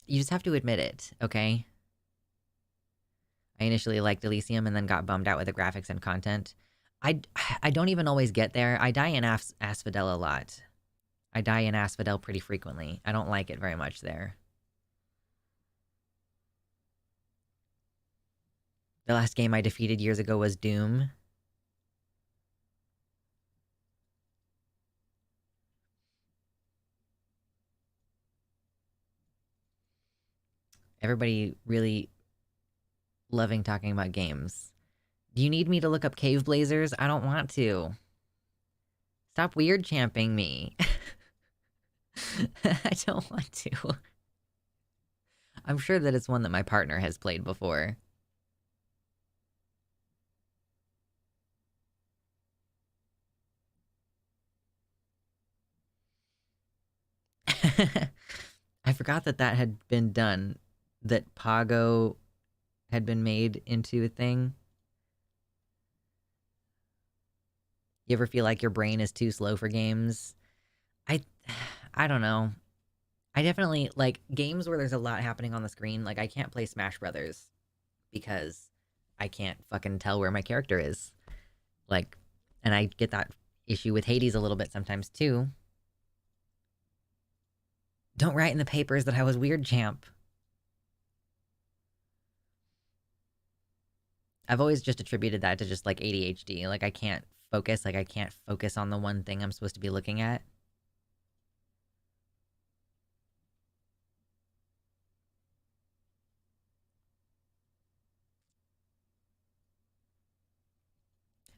You just have to admit it, okay? I initially liked Elysium and then got bummed out with the graphics and content. I don't even always get there. I die in Asphodel a lot. I die in Asphodel pretty frequently. I don't like it very much there. The last game I defeated years ago was Doom. Everybody really loving talking about games. Do you need me to look up Cave Blazers? I don't want to. Stop weird champing me. I don't want to. I'm sure that it's one that my partner has played before. I forgot that that had been done. That Pago had been made into a thing. You ever feel like your brain is too slow for games? I I don't know. I definitely like games where there's a lot happening on the screen. Like, I can't play Smash Brothers because I can't fucking tell where my character is. Like, and I get that issue with Hades a little bit sometimes too. Don't write in the papers that I was weird champ. I've always just attributed that to just like ADHD. Like, I can't focus. Like, I can't focus on the one thing I'm supposed to be looking at.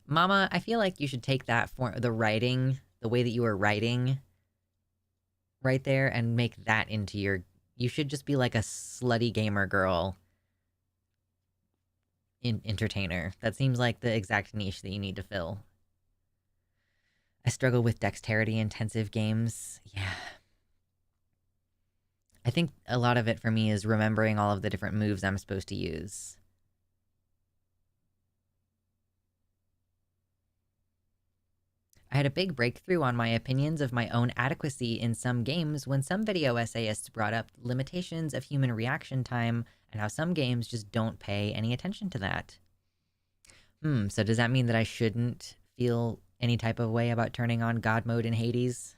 Mama, I feel like you should take that for the writing, the way that you were writing right there, and make that into your You should just be like a slutty gamer girl entertainer. That seems like the exact niche that you need to fill. I struggle with dexterity intensive games. Yeah. I think a lot of it for me is remembering all of the different moves I'm supposed to use. I had a big breakthrough on my opinions of my own adequacy in some games when some video essayists brought up limitations of human reaction time and how some games just don't pay any attention to that. So does that mean that I shouldn't feel any type of way about turning on God mode in Hades?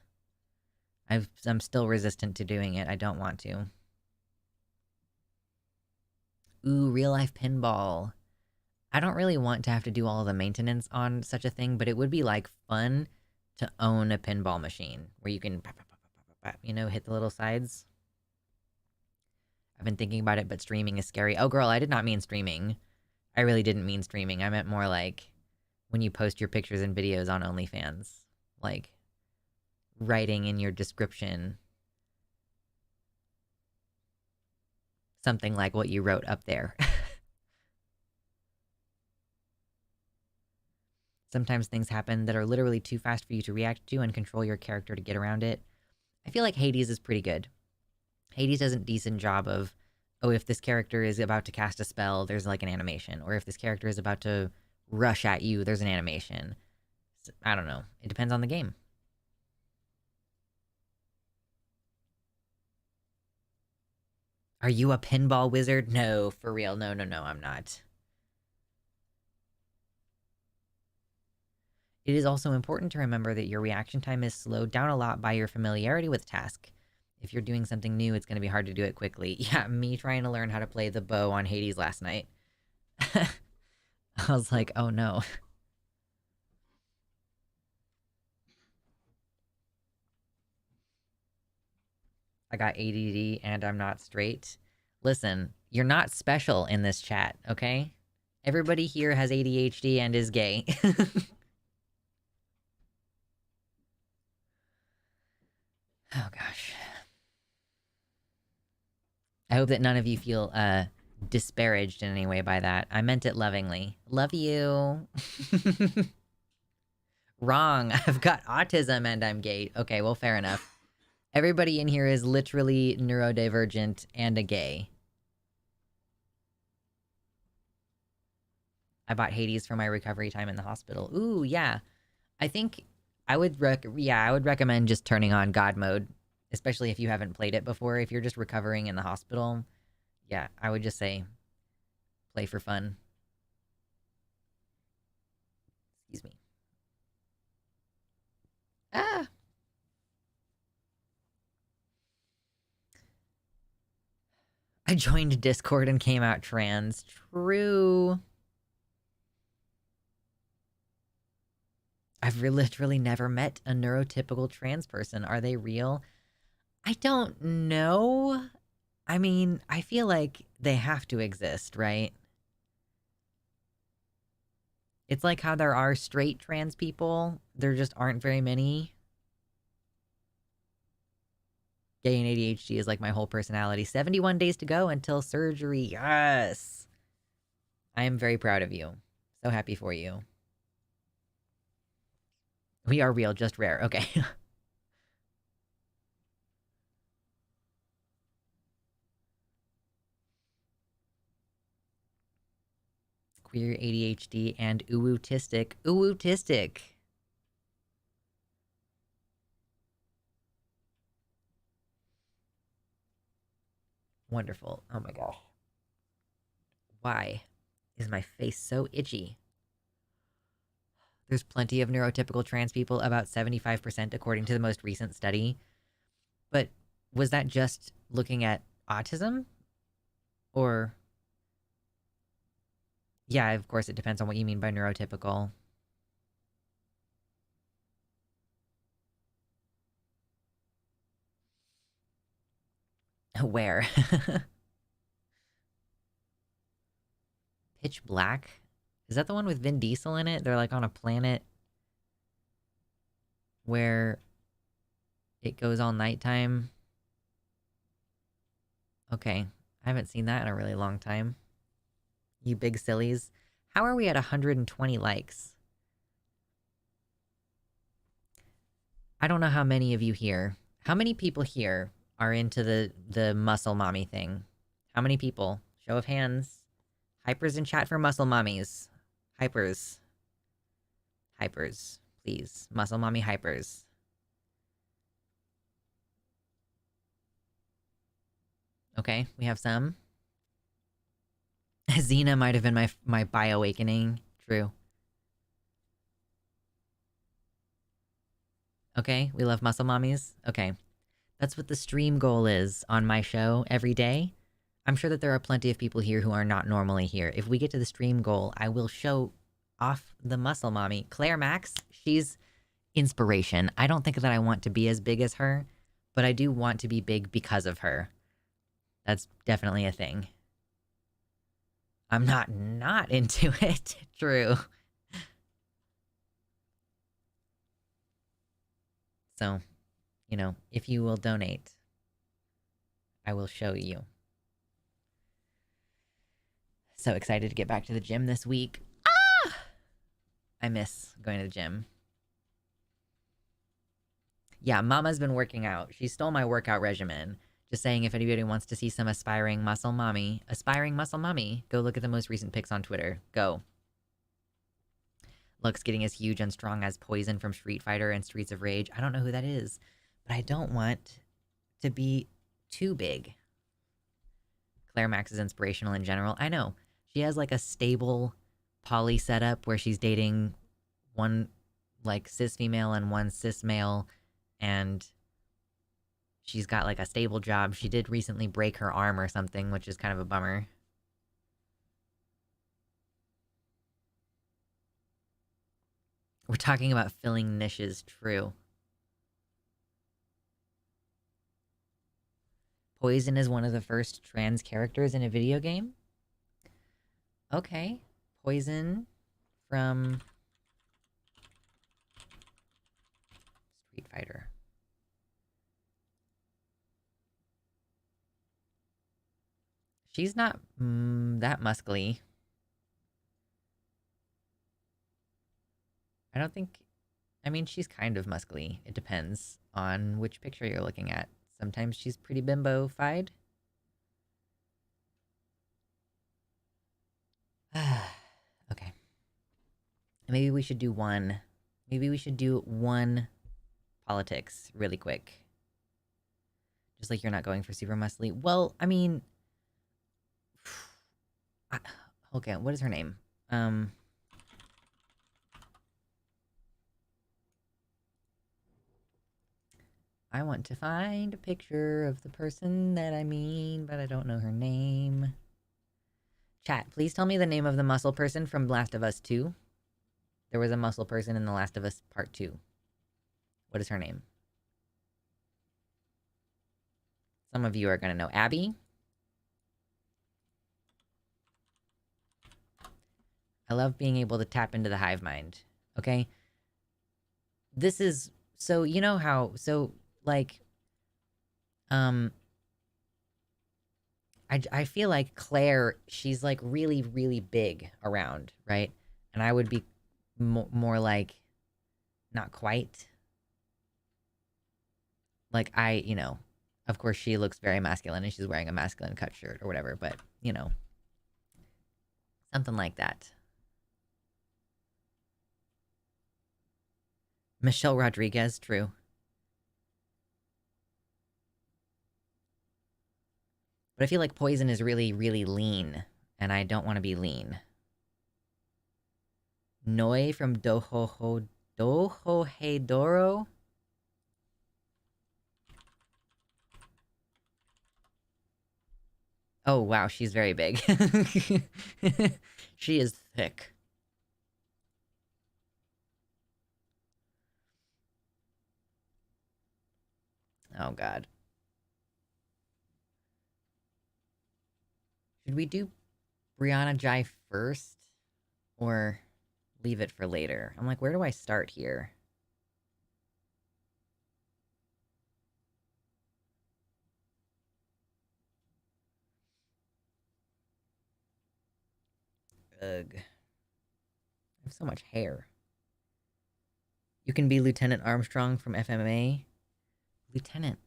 I'm still resistant to doing it. I don't want to. Ooh, real life pinball. I don't really want to have to do all of the maintenance on such a thing, but it would be like fun to own a pinball machine where you can, you know, hit the little sides. I've been thinking about it, but streaming is scary. Oh, girl, I did not mean streaming. I really didn't mean streaming. I meant more like when you post your pictures and videos on OnlyFans. Like, writing in your description something like what you wrote up there. Sometimes things happen that are literally too fast for you to react to and control your character to get around it. I feel like Hades is pretty good. Hades does a decent job of, oh, if this character is about to cast a spell, there's like an animation. Or if this character is about to rush at you, there's an animation. I don't know. It depends on the game. Are you a pinball wizard? No, for real. No, I'm not. It is also important to remember that your reaction time is slowed down a lot by your familiarity with the task. If you're doing something new, it's going to be hard to do it quickly. Yeah, me trying to learn how to play the bow on Hades last night. I was like, oh no. I got ADD and I'm not straight. Listen, you're not special in this chat, okay? Everybody here has ADHD and is gay. Oh gosh. I hope that none of you feel disparaged in any way by that. I meant it lovingly. Love you. Wrong. I've got autism and I'm gay. Okay, well, fair enough. Everybody in here is literally neurodivergent and a gay. I bought Hades for my recovery time in the hospital. Ooh, yeah. I think I would I would recommend just turning on God mode, especially if you haven't played it before. If you're just recovering in the hospital, yeah, I would just say play for fun. Excuse me. Ah. I joined Discord and came out trans. True. I've literally never met a neurotypical trans person. Are they real? I don't know. I mean, I feel like they have to exist, right? It's like how there are straight trans people. There just aren't very many. Gay and ADHD is like my whole personality. 71 days to go until surgery. Yes. I am very proud of you. So happy for you. We are real, just rare. Okay. Queer, ADHD, and ootistic. Ootistic. Wonderful. Oh my gosh. Why is my face so itchy? There's plenty of neurotypical trans people, about 75% according to the most recent study. But was that just looking at autism? Or, yeah, of course, it depends on what you mean by neurotypical. Where? Pitch Black? Is that the one with Vin Diesel in it? They're like on a planet where it goes all nighttime. Okay. I haven't seen that in a really long time. You big sillies. How are we at 120 likes? I don't know how many of you here. How many people here are into the muscle mommy thing? How many people? Show of hands. Hypers in chat for muscle mommies. Hypers. Hypers. Please. Muscle mommy hypers. Okay, we have some. Xena might have been my bi-awakening. True. Okay, we love muscle mommies. Okay. That's what the stream goal is on my show every day. I'm sure that there are plenty of people here who are not normally here. If we get to the stream goal, I will show off the muscle mommy. Claire Max, she's inspiration. I don't think that I want to be as big as her, but I do want to be big because of her. That's definitely a thing. I'm not into it. True. So, you know, if you will donate, I will show you. So excited to get back to the gym this week. Ah! I miss going to the gym. Yeah, Mama's been working out. She stole my workout regimen. Just saying, if anybody wants to see some aspiring muscle mommy, go look at the most recent pics on Twitter. Go. Lux getting as huge and strong as Poison from Street Fighter and Streets of Rage. I don't know who that is, but I don't want to be too big. Claire Max is inspirational in general. I know. She has like a stable poly setup where she's dating one like cis female and one cis male, and she's got like a stable job. She did recently break her arm or something, which is kind of a bummer. We're talking about filling niches, true. Poison is one of the first trans characters in a video game? Okay. Poison from Street Fighter. She's not that muscly. I don't think... I mean, she's kind of muscly. It depends on which picture you're looking at. Sometimes she's pretty bimbo-fied. Okay. Maybe we should do one. Maybe we should do one politics really quick. Just like you're not going for super muscly. Well, I mean... okay, what is her name? I want to find a picture of the person that I mean, but I don't know her name. Chat, please tell me the name of the muscle person from Last of Us 2. There was a muscle person in The Last of Us Part 2. What is her name? Some of you are going to know. Abby? I love being able to tap into the hive mind. Okay? This is... So, you know how... So, like... I feel like Claire, she's like really, really big around, right? And I would be more like, not quite. Like you know, of course she looks very masculine and she's wearing a masculine cut shirt or whatever, but, you know, something like that. Michelle Rodriguez, true. But I feel like Poison is really, really lean, and I don't want to be lean. Noi from Dohohedoro? Oh, wow, she's very big. She is thick. Oh, God. Should we do Brianna Ghey first? Or leave it for later? I'm like, where do I start here? Ugh. I have so much hair. You can be Lieutenant Armstrong from FMA. Lieutenant.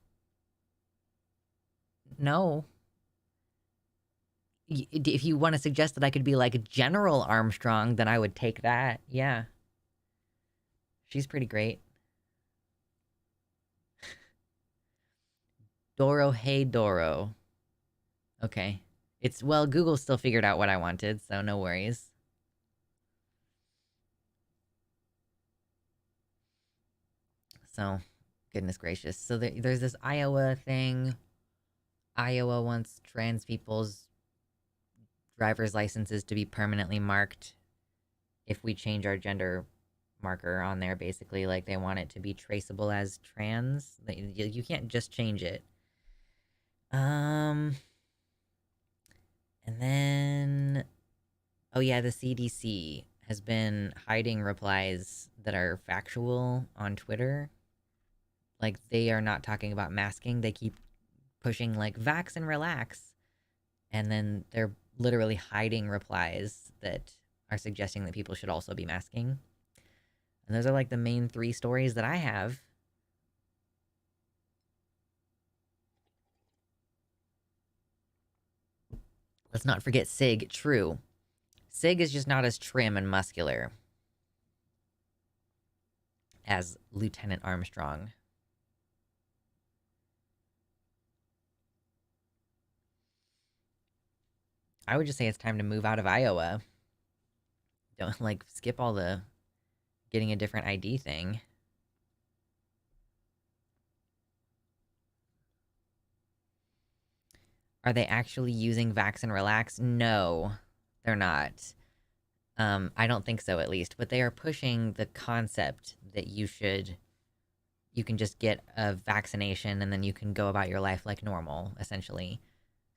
No. If you want to suggest that I could be like General Armstrong, then I would take that. Yeah. She's pretty great. Doro, hey Doro. Okay. Well, Google still figured out what I wanted, so no worries. So, goodness gracious. So there's this Iowa thing. Iowa wants trans people's driver's licenses to be permanently marked if we change our gender marker on there, basically. Like, they want it to be traceable as trans. You can't just change it. And then... Oh yeah, the CDC has been hiding replies that are factual on Twitter. Like, they are not talking about masking. They keep pushing, like, vax and relax. And then they're literally hiding replies that are suggesting that people should also be masking. And those are, like, the main 3 stories that I have. Let's not forget Sig. True. Sig is just not as trim and muscular as Lieutenant Armstrong. I would just say it's time to move out of Iowa. Don't, like, skip all the getting a different ID thing. Are they actually using Vax and Relax? No, they're not. I don't think so, at least. But they are pushing the concept that you can just get a vaccination and then you can go about your life like normal, essentially.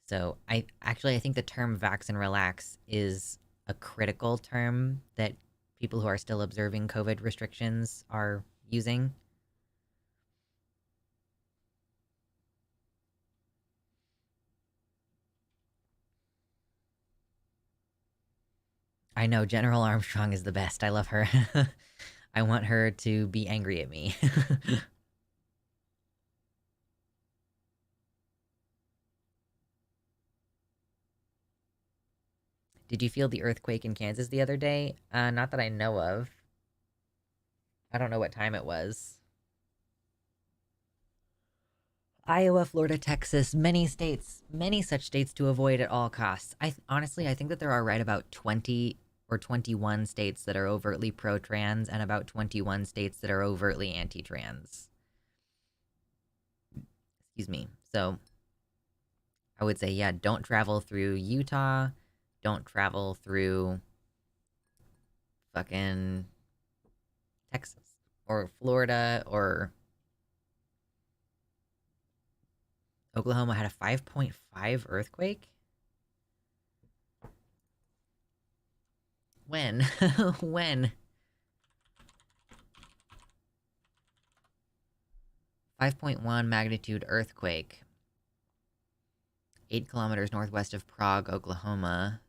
So I think the term Vax and Relax is a critical term that people who are still observing COVID restrictions are using. I know General Armstrong is the best. I love her. I want her to be angry at me. Did you feel the earthquake in Kansas the other day? Not that I know of. I don't know what time it was. Iowa, Florida, Texas, many states, many such states to avoid at all costs. Honestly, I think that there are right about 20 or 21 states that are overtly pro-trans and about 21 states that are overtly anti-trans. Excuse me. So I would say, yeah, don't travel through Utah. Don't travel through fucking Texas or Florida or Oklahoma had a 5.5 earthquake? When? When? 5.1 magnitude earthquake. 8 kilometers northwest of Prague, Oklahoma.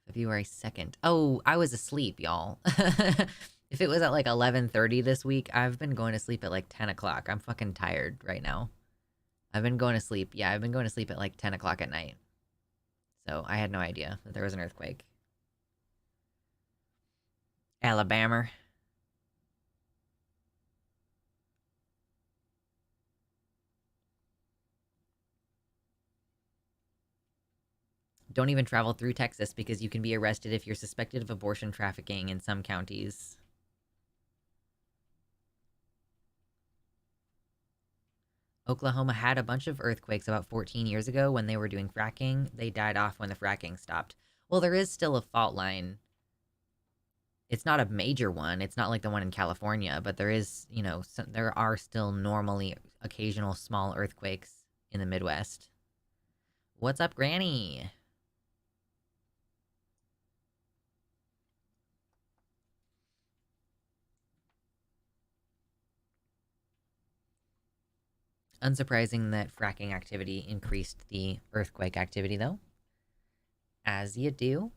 February 2nd. Oh, I was asleep, y'all. If it was at like 11:30 this week, I've been going to sleep at like 10 o'clock. I'm fucking tired right now. I've been going to sleep. Yeah, I've been going to sleep at like 10 o'clock at night. So I had no idea that there was an earthquake. Alabama. Don't even travel through Texas because you can be arrested if you're suspected of abortion trafficking in some counties. Oklahoma had a bunch of earthquakes about 14 years ago when they were doing fracking. They died off when the fracking stopped. Well, there is still a fault line. It's not a major one. It's not like the one in California, but there is, there are still normally occasional small earthquakes in the Midwest. What's up, Granny? Unsurprising that fracking activity increased the earthquake activity, though. As you do.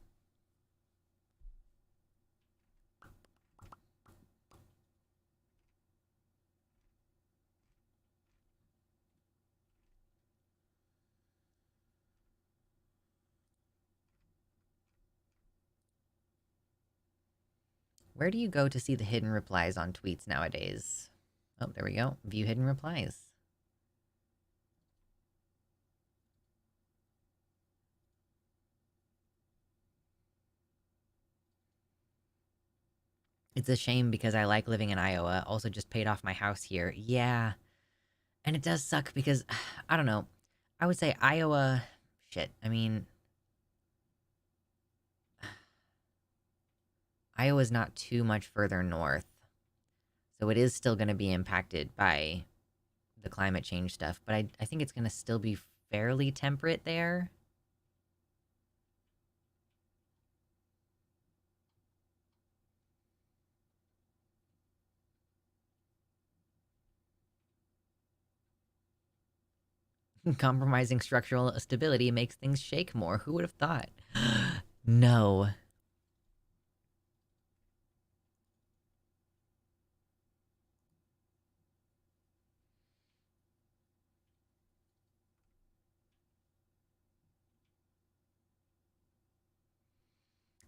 Where do you go to see the hidden replies on tweets nowadays? Oh, there we go. View hidden replies. It's a shame because I like living in Iowa. Also, just paid off my house here. Yeah. And it does suck because, I don't know. I would say Iowa. Shit. I mean, Iowa's not too much further north. So it is still going to be impacted by the climate change stuff. But I think it's going to still be fairly temperate there. Compromising structural stability makes things shake more. Who would have thought? No.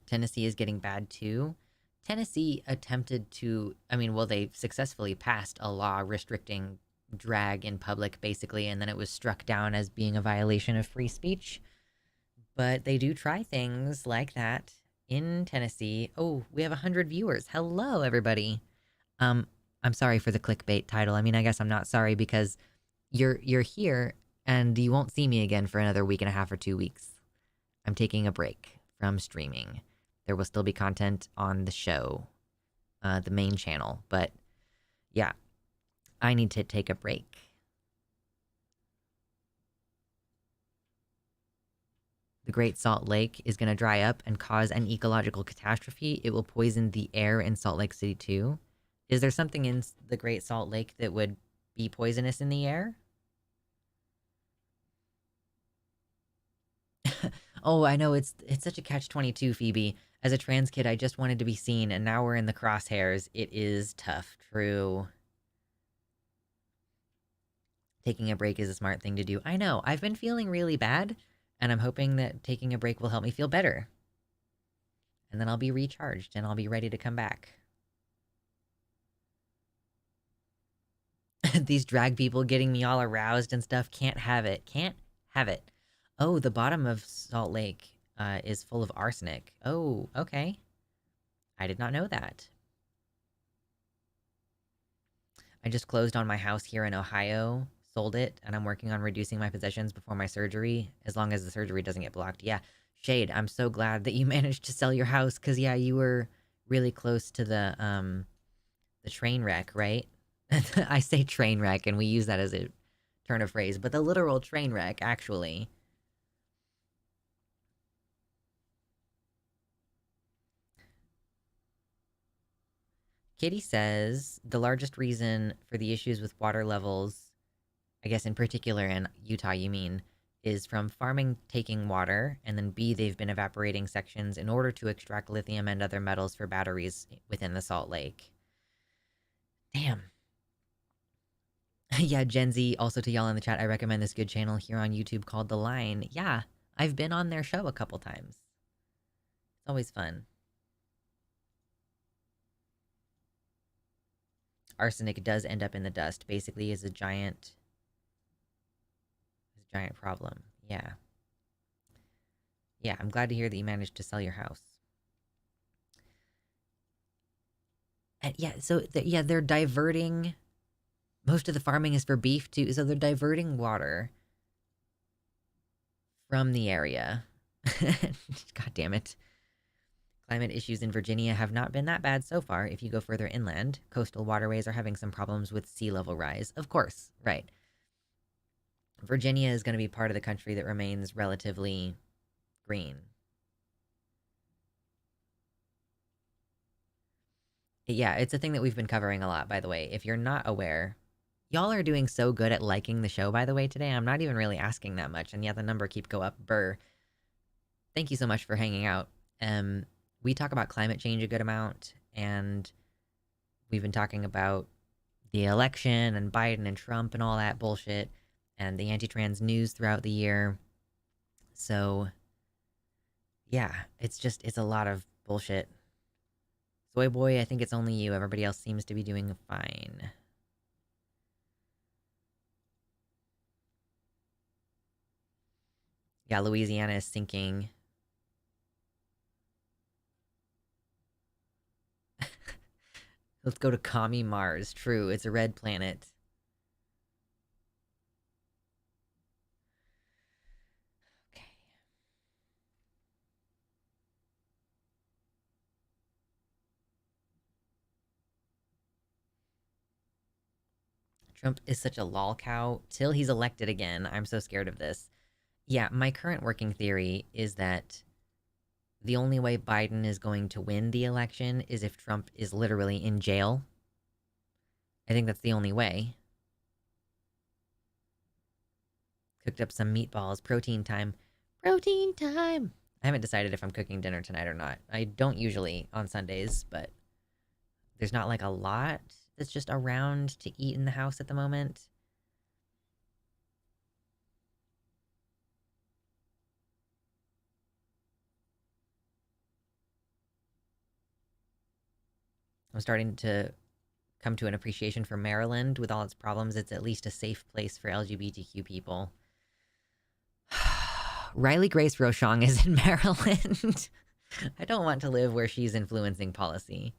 Tennessee is getting bad too. Tennessee attempted to, I mean, well, they successfully passed a law restricting drag in public, basically, and then it was struck down as being a violation of free speech. But they do try things like that in Tennessee. Oh, we have 100 viewers. Hello, everybody. Um, I'm sorry for the clickbait title. I mean, I guess I'm not sorry because you're here and you won't see me again for another week and a half or 2 weeks. I'm taking a break from streaming. There will still be content on the show, the main channel, but yeah, I need to take a break. The Great Salt Lake is going to dry up and cause an ecological catastrophe. It will poison the air in Salt Lake City too. Is there something in the Great Salt Lake that would be poisonous in the air? Oh, I know it's such a catch-22, Phoebe. As a trans kid, I just wanted to be seen, and now we're in the crosshairs. It is tough. True. Taking a break is a smart thing to do. I know. I've been feeling really bad, and I'm hoping that taking a break will help me feel better. And then I'll be recharged and I'll be ready to come back. These drag people getting me all aroused and stuff. Can't have it. Can't have it. Oh, the bottom of Salt Lake is full of arsenic. Oh, okay. I did not know that. I just closed on my house here in Ohio, sold it, and I'm working on reducing my possessions before my surgery, as long as the surgery doesn't get blocked. Yeah, Shade, I'm so glad that you managed to sell your house, because, yeah, you were really close to the train wreck, right? I say train wreck, and we use that as a turn of phrase, but the literal train wreck, actually. Katie says the largest reason for the issues with water levels, I guess in particular in Utah, you mean, is from farming taking water, and then B, they've been evaporating sections in order to extract lithium and other metals for batteries within the Salt Lake. Damn. Yeah, Gen Z, also to y'all in the chat, I recommend this good channel here on YouTube called The Line. Yeah, I've been on their show a couple times. It's always fun. Arsenic does end up in the dust, basically is a giant problem. Yeah. Yeah, I'm glad to hear that you managed to sell your house. And yeah, so yeah, they're diverting. Most of the farming is for beef too, so they're diverting water from the area. God damn it. Climate issues in Virginia have not been that bad so far. If you go further inland, coastal waterways are having some problems with sea level rise. Of course, right. Virginia is going to be part of the country that remains relatively green. Yeah, it's a thing that we've been covering a lot, by the way. If you're not aware, y'all are doing so good at liking the show, by the way, today. I'm not even really asking that much, and yet the number keep go up. Burr. thank you so much for hanging out. We talk about climate change a good amount, and we've been talking about the election and Biden and Trump and all that bullshit, and the anti-trans news throughout the year. So, yeah, it's a lot of bullshit. Soy boy, I think it's only you. Everybody else seems to be doing fine. Yeah, Louisiana is sinking. Let's go to commie Mars. True, it's a red planet. Okay. Trump is such a lol cow. Till he's elected again, I'm so scared of this. Yeah, my current working theory is that the only way Biden is going to win the election is if Trump is literally in jail. I think that's the only way. Cooked up some meatballs. Protein time. Protein time! I haven't decided if I'm cooking dinner tonight or not. I don't usually on Sundays, but there's not like a lot that's just around to eat in the house at the moment. I'm starting to come to an appreciation for Maryland. With all its problems, it's at least a safe place for LGBTQ people. Riley Grace Rochong is in Maryland. I don't want to live where she's influencing policy.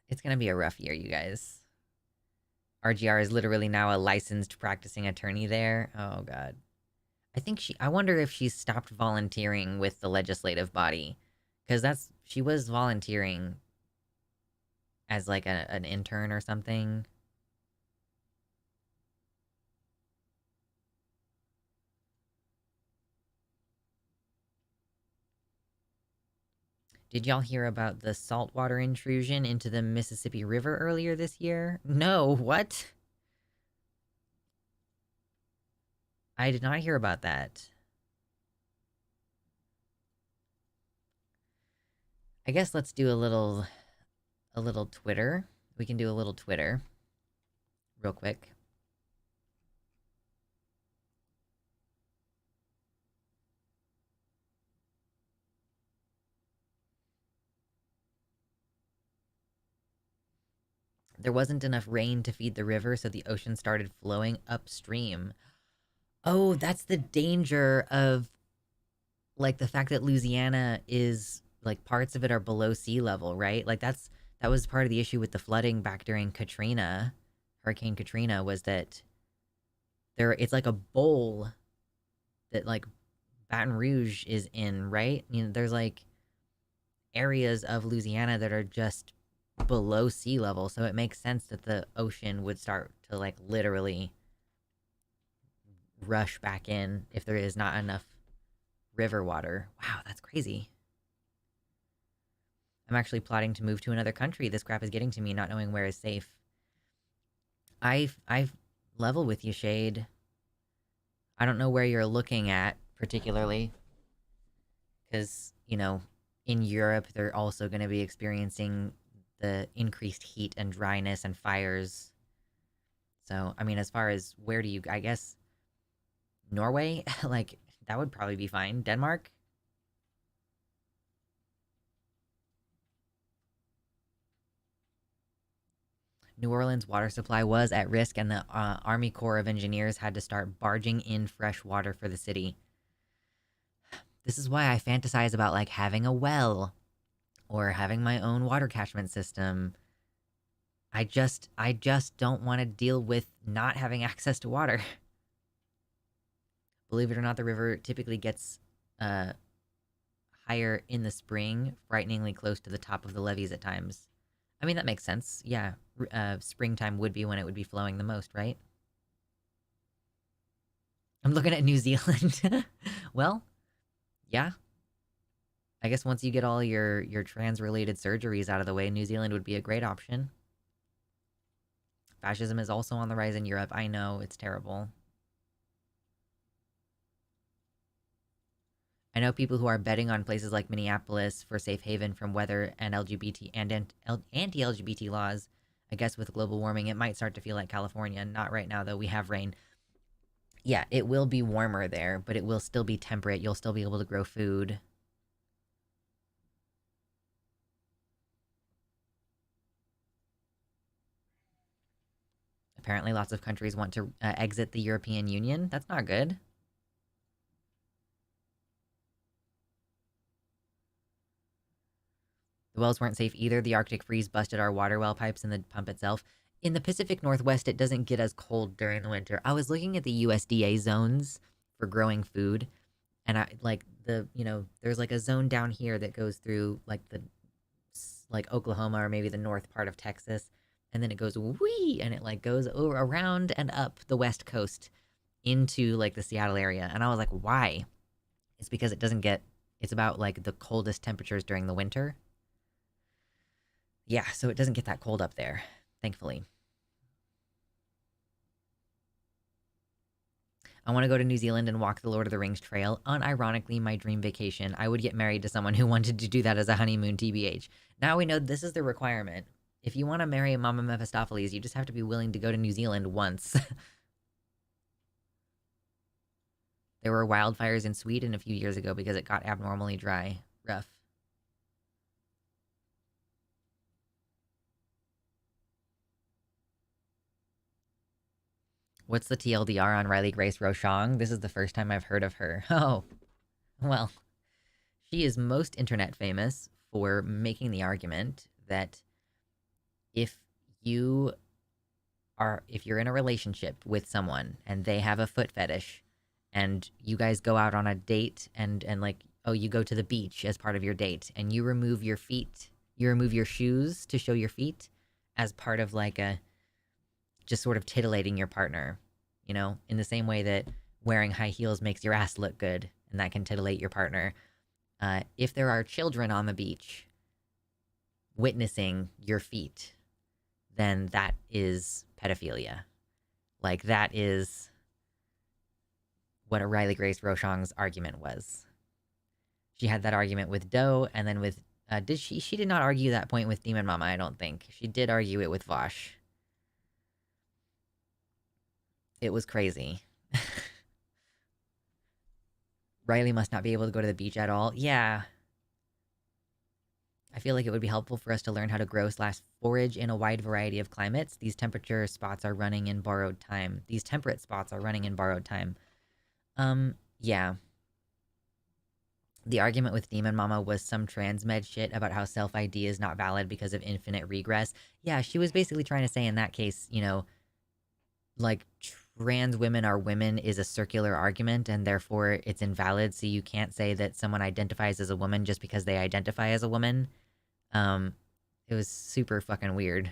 It's gonna be a rough year, you guys. RGR is literally now a licensed practicing attorney there. Oh god. I wonder if she's stopped volunteering with the legislative body. Because she was volunteering as like an intern or something. Did y'all hear about the saltwater intrusion into the Mississippi River earlier this year? No, what? I did not hear about that. I guess let's do a little Twitter. We can do a little Twitter real quick. There wasn't enough rain to feed the river, so the ocean started flowing upstream. Oh, that's the danger of like the fact that Louisiana is like parts of it are below sea level, right? Like that was part of the issue with the flooding back during Katrina, Hurricane Katrina, was that it's like a bowl that like Baton Rouge is in, right? You know, there's like areas of Louisiana that are just below sea level, so it makes sense that the ocean would start to like literally rush back in if there is not enough river water. Wow, that's crazy. I'm actually plotting to move to another country. This crap is getting to me, not knowing where is safe. I've level with you, Shade. I don't know where you're looking at particularly, because you know, in Europe they're also going to be experiencing the increased heat and dryness and fires. So, I mean, as far as where do you, I guess, Norway, like that would probably be fine. Denmark. New Orleans' water supply was at risk, and the Army Corps of Engineers had to start barging in fresh water for the city. This is why I fantasize about like having a well or having my own water catchment system. I just don't want to deal with not having access to water. Believe it or not, the river typically gets uh, higher in the spring, frighteningly close to the top of the levees at times. I mean, that makes sense. Yeah, springtime would be when it would be flowing the most, right? I'm looking at New Zealand. Well, Yeah. I guess once you get all your trans-related surgeries out of the way, New Zealand would be a great option. Fascism is also on the rise in Europe. I know, it's terrible. I know people who are betting on places like Minneapolis for safe haven from weather and LGBT and anti-LGBT laws. I guess with global warming, it might start to feel like California. Not right now, though. We have rain. Yeah, it will be warmer there, but it will still be temperate. You'll still be able to grow food. Apparently, lots of countries want to exit the European Union. That's not good. The wells weren't safe either. The Arctic freeze busted our water well pipes in the pump itself. In the Pacific Northwest, it doesn't get as cold during the winter. I was looking at the USDA zones for growing food, and I like there's like a zone down here that goes through like Oklahoma or maybe the north part of Texas, and then it goes wee and it like goes over around and up the west coast into like the Seattle area. And I was like, why? It's because it doesn't get it's about like the coldest temperatures during the winter. Yeah, so it doesn't get that cold up there, thankfully. I want to go to New Zealand and walk the Lord of the Rings trail. Unironically, my dream vacation. I would get married to someone who wanted to do that as a honeymoon, TBH. Now we know this is the requirement. If you want to marry Mama Mephistopheles, you just have to be willing to go to New Zealand once. There were wildfires in Sweden a few years ago because it got abnormally dry. Rough. What's the TLDR on Riley Grace Rochong? This is the first time I've heard of her. Oh, well, she is most internet famous for making the argument that if you if you're in a relationship with someone and they have a foot fetish and you guys go out on a date and like, oh, you go to the beach as part of your date and you remove your feet, you remove your shoes to show your feet as part of like a just sort of titillating your partner, in the same way that wearing high heels makes your ass look good and that can titillate your partner. If there are children on the beach witnessing your feet, then that is pedophilia. Like, that is what a Riley Grace Rochong's argument was. She had that argument with Doe, and then with she did not argue that point with Demon Mama, I don't think. She did argue it with Vosh. It was crazy. Riley must not be able to go to the beach at all. Yeah. I feel like it would be helpful for us to learn how to grow / forage in a wide variety of climates. These temperate spots are running in borrowed time. Yeah. The argument with Demon Mama was some transmed shit about how self-ID is not valid because of infinite regress. Yeah, she was basically trying to say in that case, like, trans women are women is a circular argument and therefore it's invalid, so you can't say that someone identifies as a woman just because they identify as a woman. It was super fucking weird.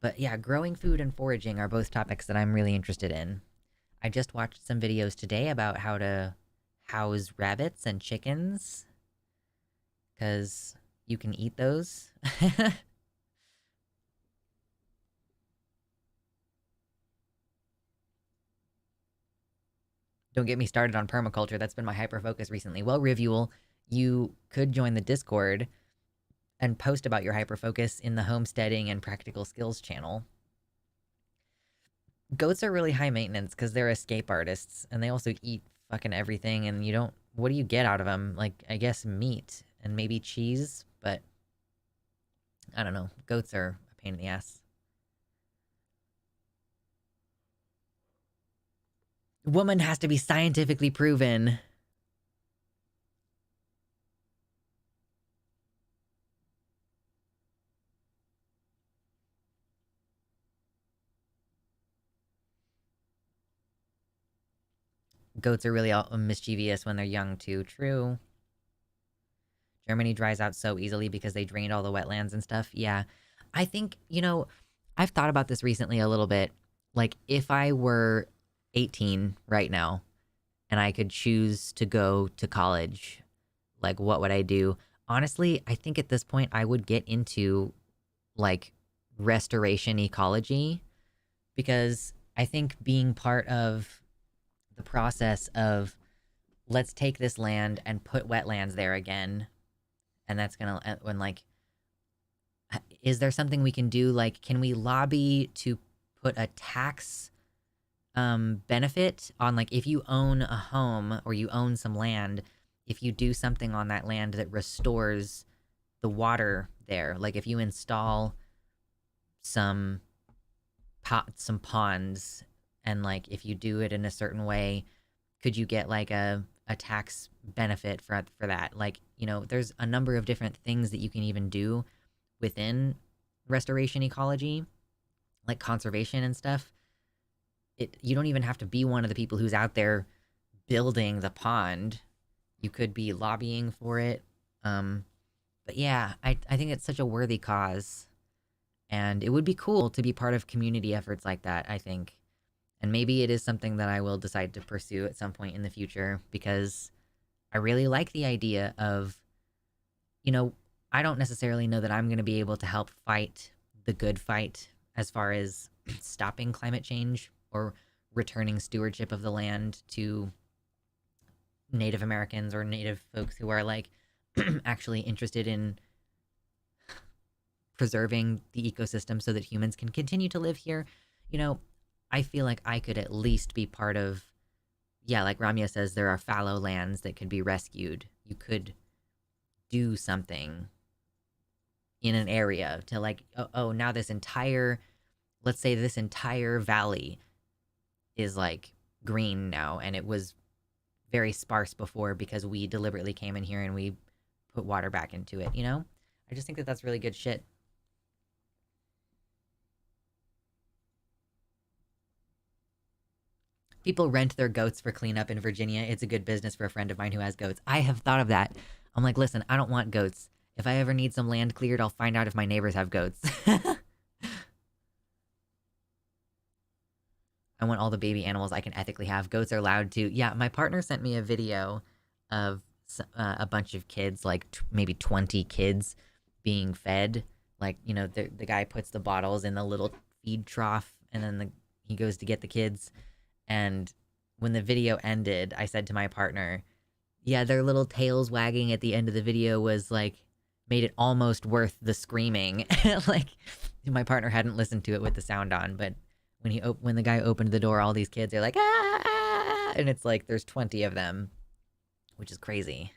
But yeah, growing food and foraging are both topics that I'm really interested in. I just watched some videos today about how to house rabbits and chickens, because you can eat those. Don't get me started on permaculture. That's been my hyper focus recently. Well, Rivuel, you could join the Discord and post about your hyper focus in the homesteading and practical skills channel. Goats are really high maintenance because they're escape artists and they also eat fucking everything, and you don't. What do you get out of them? Like, I guess meat and maybe cheese, but I don't know. Goats are a pain in the ass. Woman has to be scientifically proven. Goats are really mischievous when they're young, too. True. Germany dries out so easily because they drained all the wetlands and stuff. Yeah. I think, I've thought about this recently a little bit. Like, if I were 18 right now and I could choose to go to college, like what would I do? Honestly, I think at this point I would get into like restoration ecology, because I think being part of the process of, let's take this land and put wetlands there again, and that's gonna, when like, is there something we can do? Like, can we lobby to put a tax benefit on, like, if you own a home or you own some land, if you do something on that land that restores the water there, like if you install some some ponds, and like if you do it in a certain way, could you get like a tax benefit for that? Like, you know, there's a number of different things that you can even do within restoration ecology, like conservation and stuff. You don't even have to be one of the people who's out there building the pond. You could be lobbying for it. But yeah, I think it's such a worthy cause, and it would be cool to be part of community efforts like that, I think. And maybe it is something that I will decide to pursue at some point in the future, because I really like the idea of, you know, I don't necessarily know that I'm going to be able to help fight the good fight as far as stopping climate change or returning stewardship of the land to Native Americans or Native folks who are like actually interested in preserving the ecosystem so that humans can continue to live here. You know, I feel like I could at least be part of, yeah, like Ramya says, there are fallow lands that could be rescued. You could do something in an area to like, oh, now this entire, let's say this entire valley is like green now, and it was very sparse before because we deliberately came in here and we put water back into it, you know? I just think that that's really good shit. People rent their goats for cleanup in Virginia. It's a good business for a friend of mine who has goats. I have thought of that. I'm like, listen, I don't want goats. If I ever need some land cleared, I'll find out if my neighbors have goats. I want all the baby animals I can ethically have. Goats are allowed to. Yeah, my partner sent me a video of a bunch of kids, like maybe 20 kids being fed. Like, you know, the guy puts the bottles in the little feed trough, and then he goes to get the kids. And when the video ended, I said to my partner, yeah, their little tails wagging at the end of the video was like, made it almost worth the screaming. Like, my partner hadn't listened to it with the sound on, but when the guy opened the door, all these kids are like, ah, ah, and it's like there's 20 of them, which is crazy.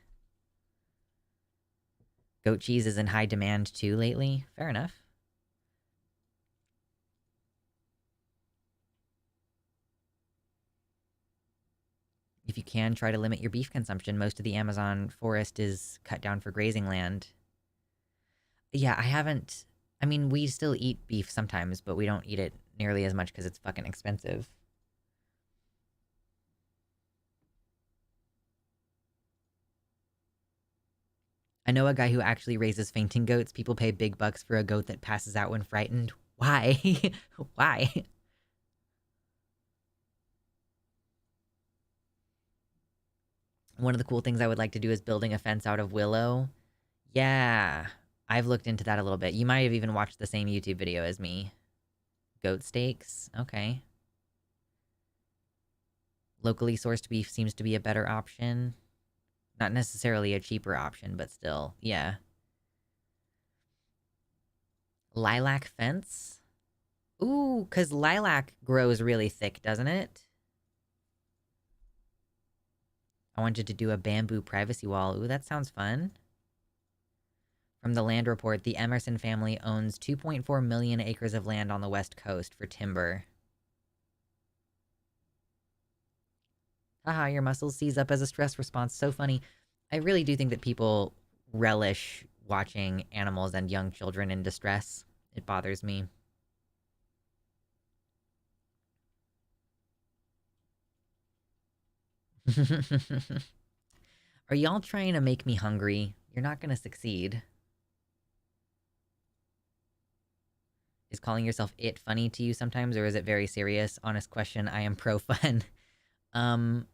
Goat cheese is in high demand too lately. Fair enough. If you can, try to limit your beef consumption. Most of the Amazon forest is cut down for grazing land. Yeah, I haven't. I mean, we still eat beef sometimes, but we don't eat it nearly as much because it's fucking expensive. I know a guy who actually raises fainting goats. People pay big bucks for a goat that passes out when frightened. Why? Why? One of the cool things I would like to do is building a fence out of willow. Yeah, I've looked into that a little bit. You might have even watched the same YouTube video as me. Goat steaks? Okay. Locally sourced beef seems to be a better option. Not necessarily a cheaper option, but still, yeah. Lilac fence? Ooh, because lilac grows really thick, doesn't it? I wanted to do a bamboo privacy wall. Ooh, that sounds fun. From the land report, the Emerson family owns 2.4 million acres of land on the west coast for timber. Haha, your muscles seize up as a stress response. So funny. I really do think that people relish watching animals and young children in distress. It bothers me. Are y'all trying to make me hungry? You're not gonna succeed. Is calling yourself it funny to you sometimes, or is it very serious? Honest question, I am pro fun. Um,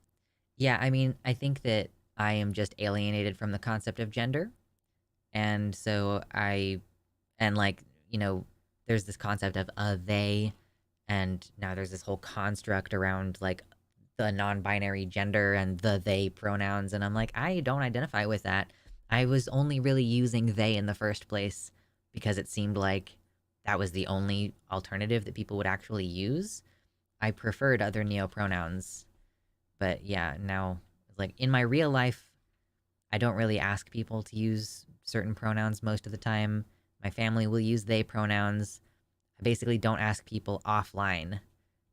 Yeah, I mean, I think that I am just alienated from the concept of gender. And so and like, you know, there's this concept of they, and now there's this whole construct around like the non-binary gender and the they pronouns, and I'm like, I don't identify with that. I was only really using they in the first place because it seemed like that was the only alternative that people would actually use. I preferred other neopronouns, but yeah, now like in my real life, I don't really ask people to use certain pronouns most of the time. My family will use they pronouns. I basically don't ask people offline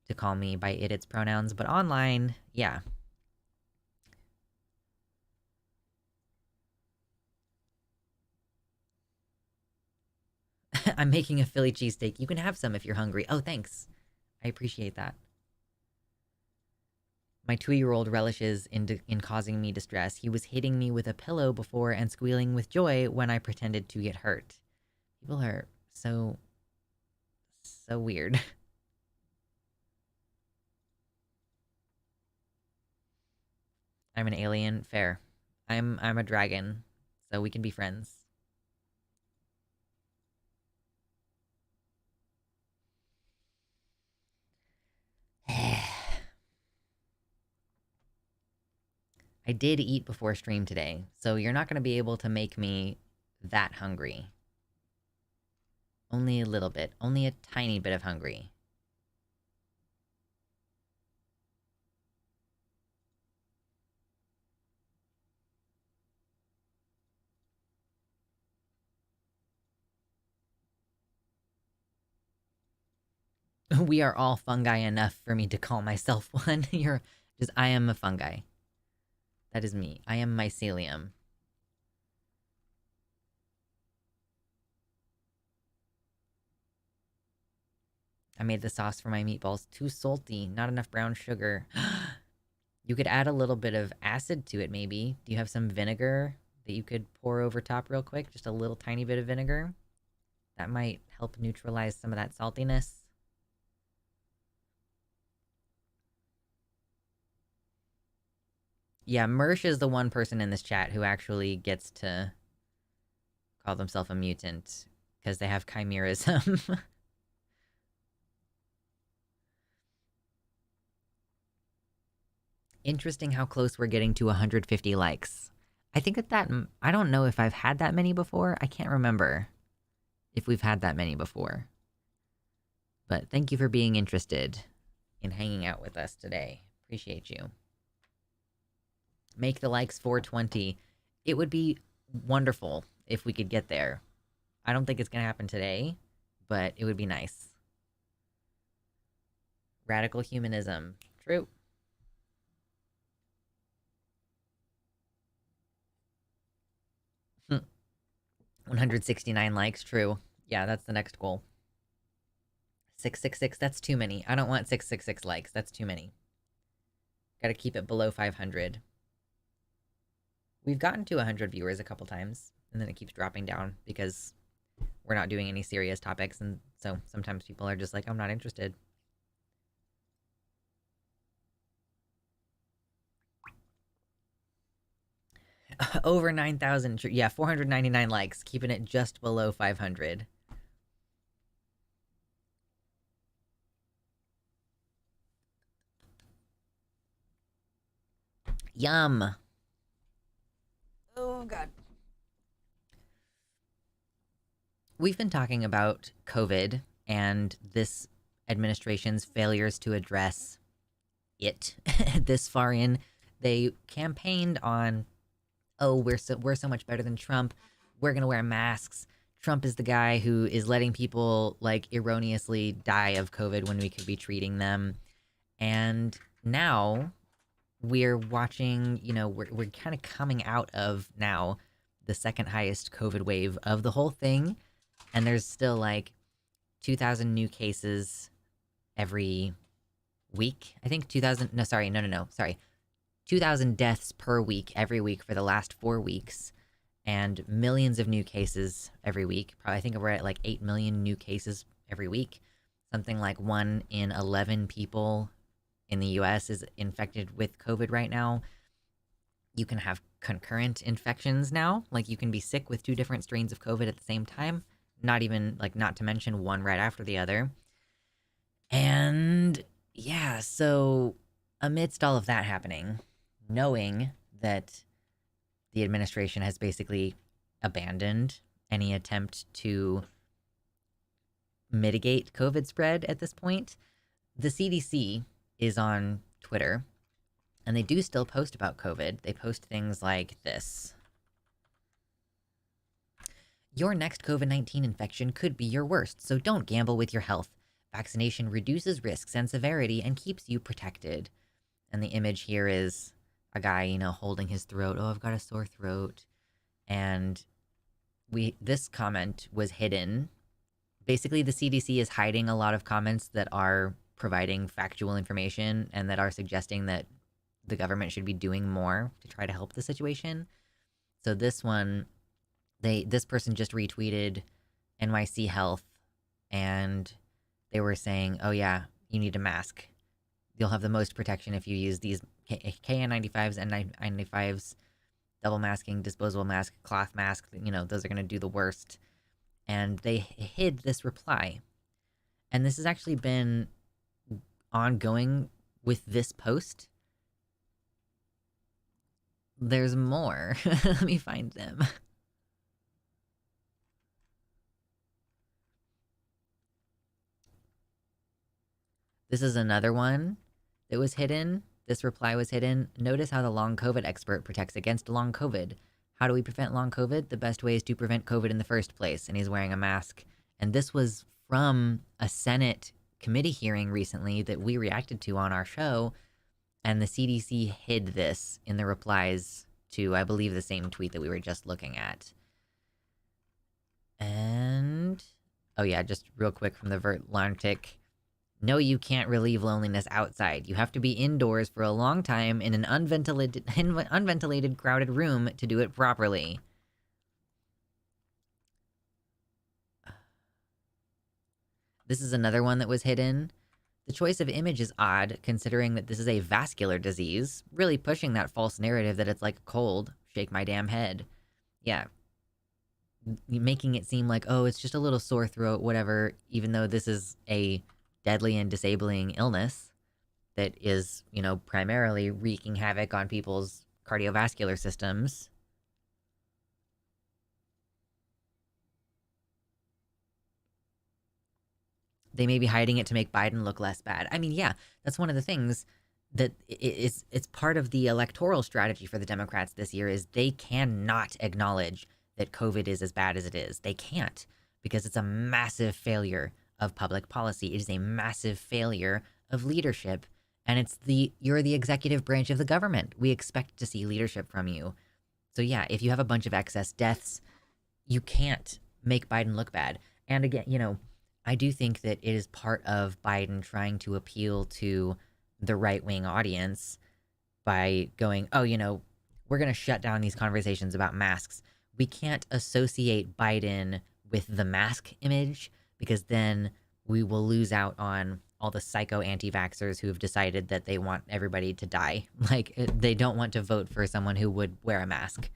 to call me by its pronouns, but online, yeah. I'm making a Philly cheesesteak. You can have some if you're hungry. Oh, thanks. I appreciate that. My 2-year-old relishes in causing me distress. He was hitting me with a pillow before and squealing with joy when I pretended to get hurt. People are so weird. I'm an alien. Fair. I'm a dragon, so we can be friends. I did eat before stream today, so you're not going to be able to make me that hungry. Only a little bit. Only a tiny bit of hungry. We are all fungi enough for me to call myself one. You're just, I am a fungi. That is me. I am mycelium. I made the sauce for my meatballs too salty, not enough brown sugar. You could add a little bit of acid to it, maybe. Do you have some vinegar that you could pour over top real quick? Just a little tiny bit of vinegar? That might help neutralize some of that saltiness. Yeah, Mersh is the one person in this chat who actually gets to call themselves a mutant because they have chimerism. Interesting how close we're getting to 150 likes. I think that I don't know if I've had that many before. I can't remember if we've had that many before. But thank you for being interested in hanging out with us today. Appreciate you. Make the likes 420. It would be wonderful if we could get there. I don't think it's going to happen today, but it would be nice. Radical humanism. True. 169 likes. True. Yeah, that's the next goal. 666. That's too many. I don't want 666 likes. That's too many. Gotta keep it below 500. We've gotten to 100 viewers a couple times, and then it keeps dropping down because we're not doing any serious topics, and so sometimes people are just like, I'm not interested. Over 9,000. Yeah, 499 likes, keeping it just below 500. Yum. Oh, God. We've been talking about COVID and this administration's failures to address it this far in. They campaigned on, oh, we're so much better than Trump. We're gonna wear masks. Trump is the guy who is letting people like erroneously die of COVID when we could be treating them. And now we're watching, we're kind of coming out of now the second highest COVID wave of the whole thing. And there's still like 2,000 new cases every week. I think 2,000, no, sorry, no, sorry. 2,000 deaths per week, every week for the last 4 weeks, and millions of new cases every week. Probably, I think we're at like 8 million new cases every week. Something like 1 in 11 people in the US is infected with COVID right now. You can have concurrent infections now. Like, you can be sick with 2 different strains of COVID at the same time. Not even, like, not to mention one right after the other. And yeah, so amidst all of that happening, knowing that the administration has basically abandoned any attempt to mitigate COVID spread at this point, the CDC is on Twitter, and they do still post about COVID. They post things like this: your next COVID-19 infection could be your worst, so don't gamble with your health. Vaccination reduces risks and severity and keeps you protected. And the image here is a guy, holding his throat. Oh, I've got a sore throat. And this comment was hidden. Basically, the CDC is hiding a lot of comments that are providing factual information and that are suggesting that the government should be doing more to try to help the situation. So this one, this person just retweeted NYC Health, and they were saying, oh yeah, you need a mask. You'll have the most protection if you use these KN95s, N95s, double masking, disposable mask, cloth mask. Those are going to do the worst. And they hid this reply. And this has actually been ongoing with this post. There's more. Let me find them. This is another one that was hidden. This reply was hidden. Notice how the long COVID expert protects against long COVID. How do we prevent long COVID? The best way is to prevent COVID in the first place. And he's wearing a mask. And this was from a Senate committee hearing recently that we reacted to on our show. And the CDC hid this in the replies to, I believe, the same tweet that we were just looking at. And, oh yeah, just real quick from the Vertlantic. No, you can't relieve loneliness outside. You have to be indoors for a long time in an unventilated crowded room to do it properly. This is another one that was hidden. The choice of image is odd, considering that this is a vascular disease, really pushing that false narrative that it's like a cold. Shake my damn head. Yeah. Making it seem like, oh, it's just a little sore throat, whatever, even though this is a deadly and disabling illness that is, primarily wreaking havoc on people's cardiovascular systems. They may be hiding it to make Biden look less bad. I mean, yeah, that's one of the things that it's part of the electoral strategy for the Democrats this year is they cannot acknowledge that COVID is as bad as it is. They can't, because it's a massive failure of public policy. It is a massive failure of leadership. And you're the executive branch of the government. We expect to see leadership from you. So yeah, if you have a bunch of excess deaths, you can't make Biden look bad. And again, I do think that it is part of Biden trying to appeal to the right-wing audience by going, oh, we're going to shut down these conversations about masks. We can't associate Biden with the mask image, because then we will lose out on all the psycho anti-vaxxers who have decided that they want everybody to die. Like, they don't want to vote for someone who would wear a mask.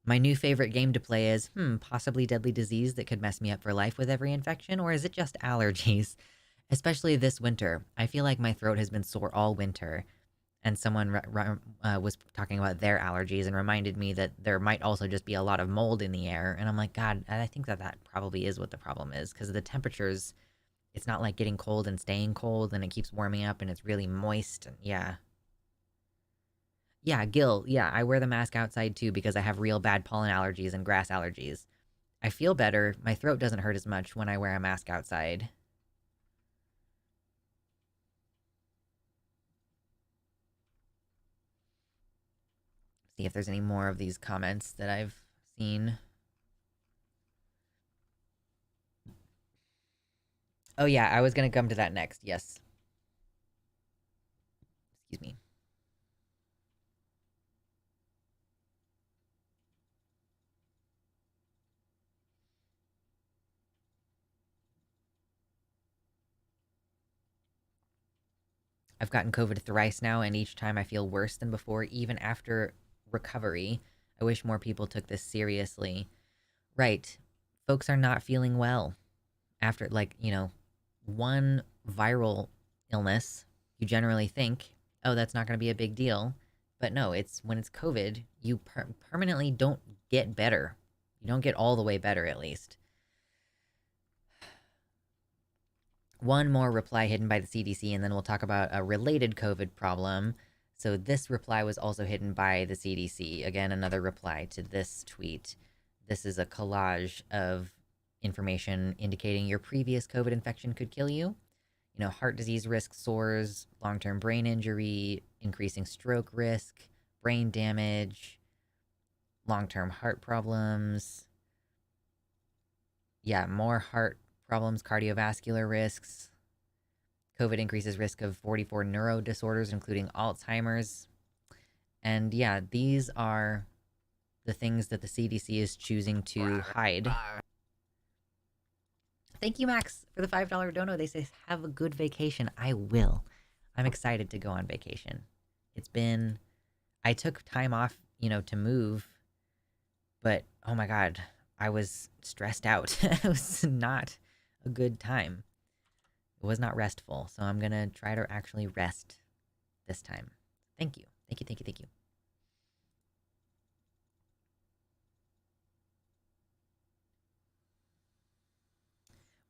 My new favorite game to play is, possibly deadly disease that could mess me up for life with every infection, or is it just allergies? Especially this winter. I feel like my throat has been sore all winter. And someone was talking about their allergies and reminded me that there might also just be a lot of mold in the air. And I'm like, God, I think that probably is what the problem is, because the temperatures, it's not like getting cold and staying cold, and it keeps warming up and it's really moist. And yeah. Yeah, Gil, yeah, I wear the mask outside too because I have real bad pollen allergies and grass allergies. I feel better. My throat doesn't hurt as much when I wear a mask outside. See if there's any more of these comments that I've seen. Oh yeah, I was gonna come to that next. Yes. Excuse me. I've gotten COVID thrice now, and each time I feel worse than before, even after recovery. I wish more people took this seriously. Right. Folks are not feeling well after, like, one viral illness. You generally think, oh, that's not going to be a big deal. But no, it's when it's COVID, you permanently don't get better. You don't get all the way better, at least. One more reply hidden by the CDC, and then we'll talk about a related COVID problem. So this reply was also hidden by the CDC. Again, another reply to this tweet. This is a collage of information indicating your previous COVID infection could kill you. Heart disease risk soars, long-term brain injury, increasing stroke risk, brain damage, long-term heart problems. Yeah, more heart problems, cardiovascular risks. COVID increases risk of 44 neuro disorders, including Alzheimer's. And yeah, these are the things that the CDC is choosing to hide. Thank you, Max, for the $5 dono. They say, have a good vacation. I will. I'm excited to go on vacation. I took time off, to move, but oh my God, I was stressed out. It was not a good time. It was not restful, so I'm gonna try to actually rest this time. Thank you. Thank you, thank you, thank you.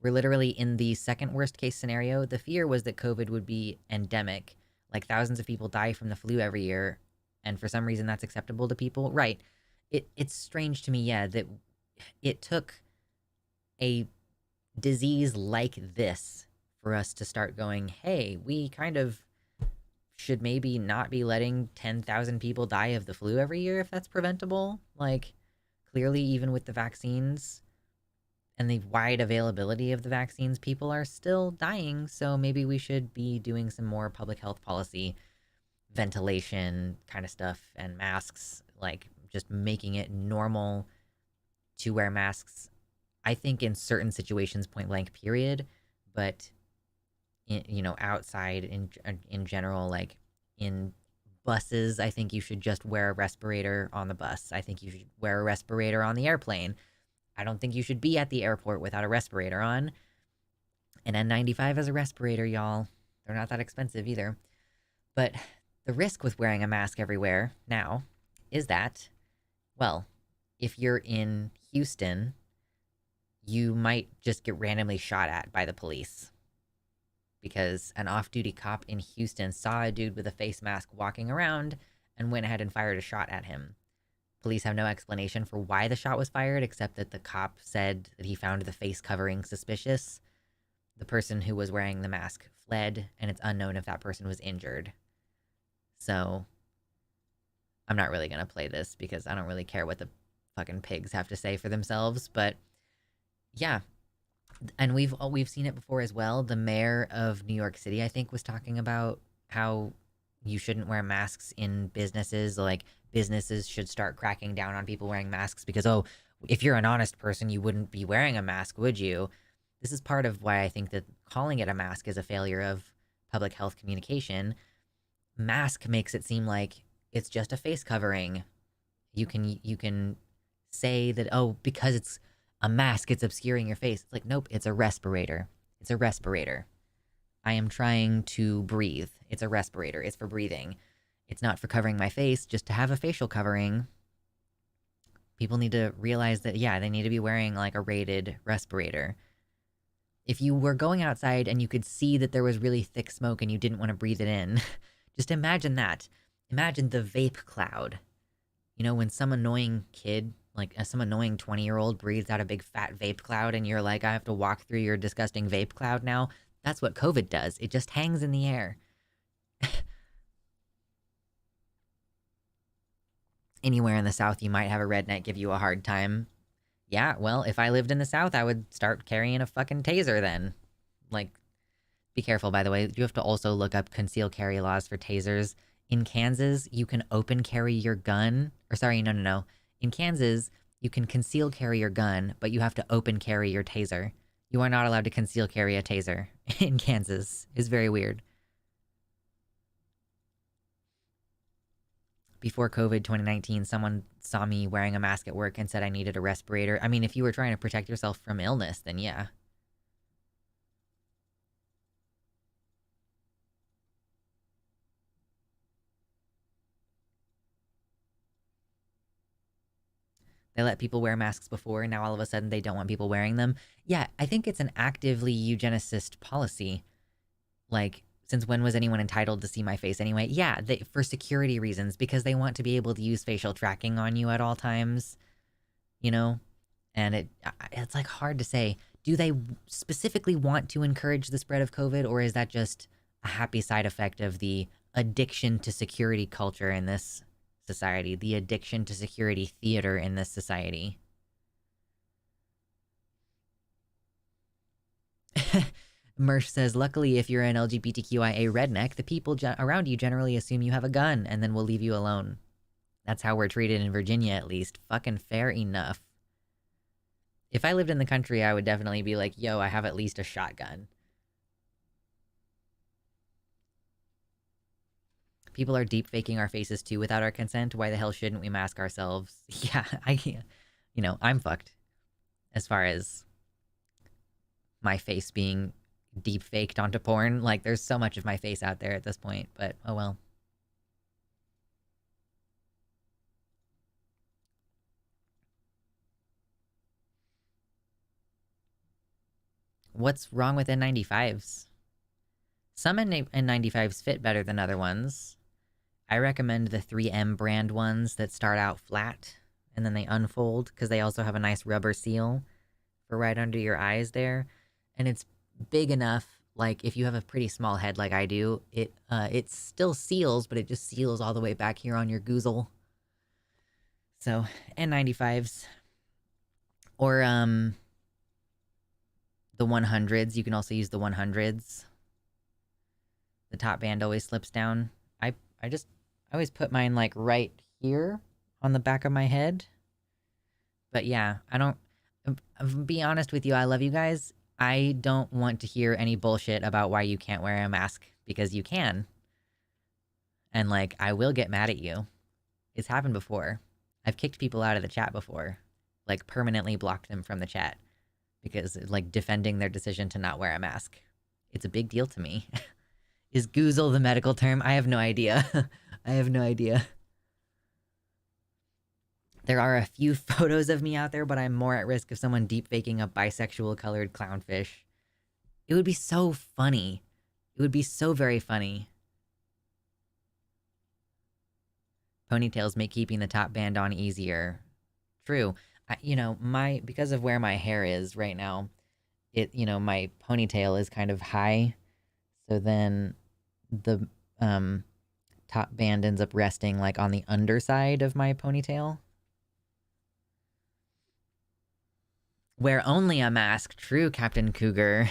We're literally in the second worst case scenario. The fear was that COVID would be endemic, like thousands of people die from the flu every year, and for some reason that's acceptable to people. Right. It's strange to me, yeah, that it took a disease like this for us to start going, hey, we kind of should maybe not be letting 10,000 people die of the flu every year if that's preventable. Like, clearly, even with the vaccines and the wide availability of the vaccines, people are still dying. So maybe we should be doing some more public health policy, ventilation kind of stuff, and masks, like just making it normal to wear masks. I think in certain situations, point blank, period. But outside in general, like in buses, I think you should just wear a respirator on the bus. I think you should wear a respirator on the airplane. I don't think you should be at the airport without a respirator on. An N95 has a respirator, y'all. They're not that expensive either. But the risk with wearing a mask everywhere now is that, well, if you're in Houston, you might just get randomly shot at by the police. Because an off-duty cop in Houston saw a dude with a face mask walking around and went ahead and fired a shot at him. Police have no explanation for why the shot was fired, except that the cop said that he found the face covering suspicious. The person who was wearing the mask fled, and it's unknown if that person was injured. So, I'm not really going to play this because I don't really care what the fucking pigs have to say for themselves, but yeah. And we've seen it before as well. The mayor of New York City, I think, was talking about how you shouldn't wear masks in businesses. Like, businesses should start cracking down on people wearing masks because, oh, if you're an honest person, you wouldn't be wearing a mask, would you? This is part of why I think that calling it a mask is a failure of public health communication. Mask makes it seem like it's just a face covering. You can say that, oh, because it's a mask, it's obscuring your face. It's like, nope, it's a respirator. It's a respirator. I am trying to breathe. It's a respirator. It's for breathing. It's not for covering my face, just to have a facial covering. People need to realize that, yeah, they need to be wearing like a rated respirator. If you were going outside and you could see that there was really thick smoke and you didn't want to breathe it in, just imagine that. Imagine the vape cloud. When some annoying kid, like some annoying 20-year-old breathes out a big fat vape cloud and you're like, I have to walk through your disgusting vape cloud now. That's what COVID does. It just hangs in the air. Anywhere in the South, you might have a redneck give you a hard time. Yeah, well, if I lived in the South, I would start carrying a fucking taser then. Like, be careful, by the way. You have to also look up concealed carry laws for tasers. In Kansas, you can open carry your gun. Or sorry, no. In Kansas, you can conceal carry your gun, but you have to open carry your taser. You are not allowed to conceal carry a taser in Kansas. It's very weird. before COVID 2019, someone saw me wearing a mask at work and said I needed a respirator. I mean, if you were trying to protect yourself from illness, then yeah. They let people wear masks before, and now all of a sudden they don't want people wearing them. Yeah, I think it's an actively eugenicist policy. Like, since when was anyone entitled to see my face anyway? Yeah, for security reasons, because they want to be able to use facial tracking on you at all times, you know? And it's like hard to say. Do they specifically want to encourage the spread of COVID, or is that just a happy side effect of the addiction to security culture in this society, the addiction to security theater in this society? Mersh says, luckily, if you're an LGBTQIA redneck, the people around you generally assume you have a gun and then will leave you alone. That's how we're treated in Virginia, at least. Fucking fair enough. If I lived in the country, I would definitely be like, yo, I have at least a shotgun. People are deep faking our faces too without our consent. Why the hell shouldn't we mask ourselves? Yeah, I can't. You know, I'm fucked as far as my face being deep faked onto porn. Like, there's so much of my face out there at this point, but oh well. What's wrong with N95s? Some N95s fit better than other ones. I recommend the 3M brand ones that start out flat and then they unfold because they also have a nice rubber seal for right under your eyes there. And it's big enough, like if you have a pretty small head like I do, it still seals, but it just seals all the way back here on your goozle. So N95s. Or the 100s. You can also use the 100s. The top band always slips down. I always put mine like right here on the back of my head. But yeah, I don't. Be honest with you, I love you guys. I don't want to hear any bullshit about why you can't wear a mask because you can. And like, I will get mad at you. It's happened before. I've kicked people out of the chat before, like permanently blocked them from the chat because like defending their decision to not wear a mask. It's a big deal to me. Is goozle the medical term? I have no idea. I have no idea. There are a few photos of me out there, but I'm more at risk of someone deep faking a bisexual colored clownfish. It would be so funny. It would be so very funny. Ponytails make keeping the top band on easier. True. Because of where my hair is right now, my ponytail is kind of high. So then the top band ends up resting like on the underside of my ponytail. Wear only a mask. True, Captain Cougar.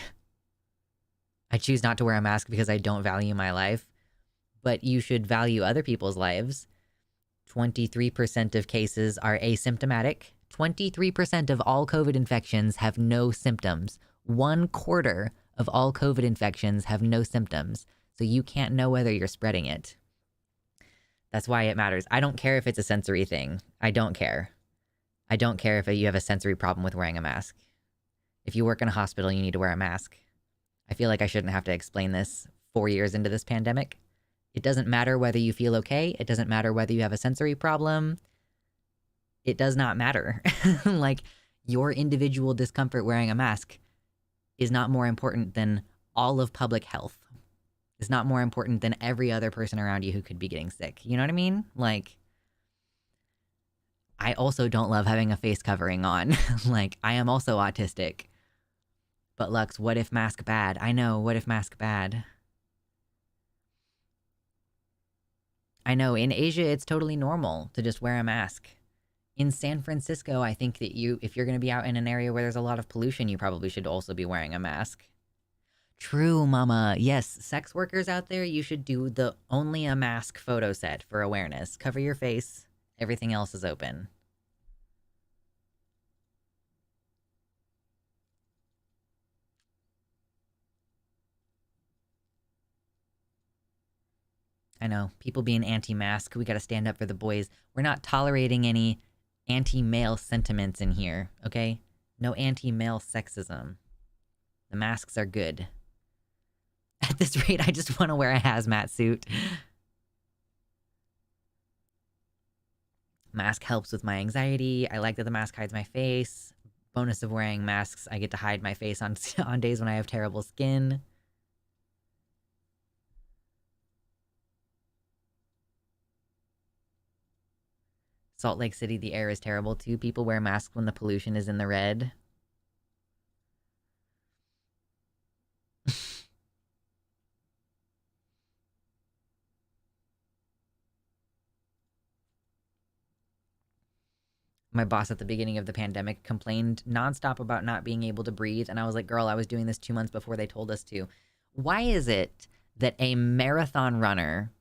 I choose not to wear a mask because I don't value my life. But you should value other people's lives. 23% of cases are asymptomatic. 23% of all COVID infections have no symptoms. 1/4 of all COVID infections have no symptoms. So you can't know whether you're spreading it. That's why it matters. I don't care if it's a sensory thing. I don't care. I don't care if you have a sensory problem with wearing a mask. If you work in a hospital, you need to wear a mask. I feel like I shouldn't have to explain this 4 years into this pandemic. It doesn't matter whether you feel okay. It doesn't matter whether you have a sensory problem. It does not matter. Like, your individual discomfort wearing a mask is not more important than all of public health. It's not more important than every other person around you who could be getting sick. You know what I mean? Like, I also don't love having a face covering on. Like, I am also autistic. But Lux, what if mask bad? I know, what if mask bad? I know, in Asia, it's totally normal to just wear a mask. In San Francisco, I think that if you're going to be out in an area where there's a lot of pollution, you probably should also be wearing a mask. True, mama. Yes, sex workers out there, you should do the only a mask photo set for awareness. Cover your face. Everything else is open. I know, people being anti-mask, we gotta stand up for the boys. We're not tolerating any anti-male sentiments in here, okay? No anti-male sexism. The masks are good. At this rate, I just want to wear a hazmat suit. Mask helps with my anxiety. I like that the mask hides my face. Bonus of wearing masks, I get to hide my face on on days when I have terrible skin. Salt Lake City, the air is terrible too. People wear masks when the pollution is in the red. My boss at the beginning of the pandemic complained nonstop about not being able to breathe. And I was like, girl, I was doing this 2 months before they told us to. Why is it that a marathon runner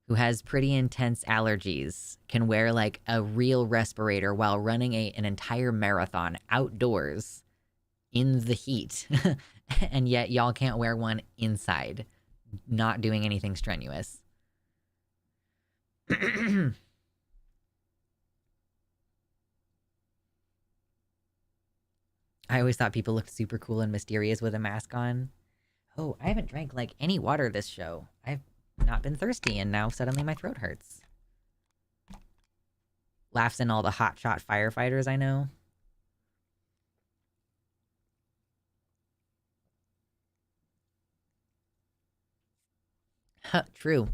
who has pretty intense allergies can wear like a real respirator while running an entire marathon outdoors in the heat? And yet y'all can't wear one inside, not doing anything strenuous. I always thought people looked super cool and mysterious with a mask on. Oh, I haven't drank like any water this show. I've not been thirsty and now suddenly my throat hurts. Laughs in all the hotshot firefighters I know. Huh, true.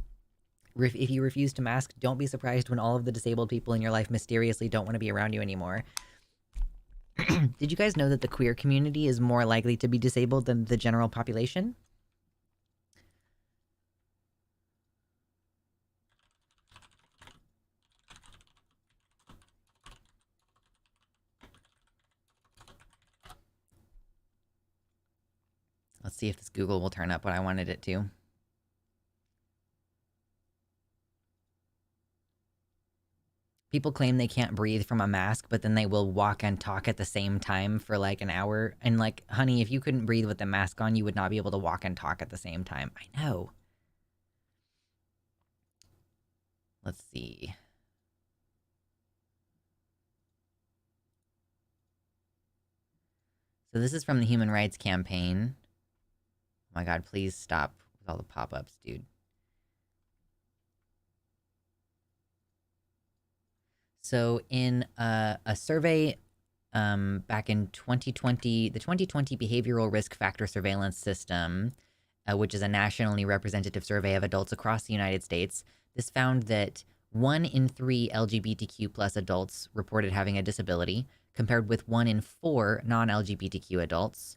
If you refuse to mask, don't be surprised when all of the disabled people in your life mysteriously don't want to be around you anymore. Did you guys know that the queer community is more likely to be disabled than the general population? Let's see if this Google will turn up what I wanted it to. People claim they can't breathe from a mask, but then they will walk and talk at the same time for like an hour. And like, honey, if you couldn't breathe with the mask on, you would not be able to walk and talk at the same time. I know. Let's see. So this is from the Human Rights Campaign. Oh my god, please stop with all the pop-ups, dude. So in a survey back in 2020, the 2020 Behavioral Risk Factor Surveillance System, which is a nationally representative survey of adults across the United States, this found that 1 in 3 LGBTQ plus adults reported having a disability, compared with 1 in 4 non-LGBTQ adults.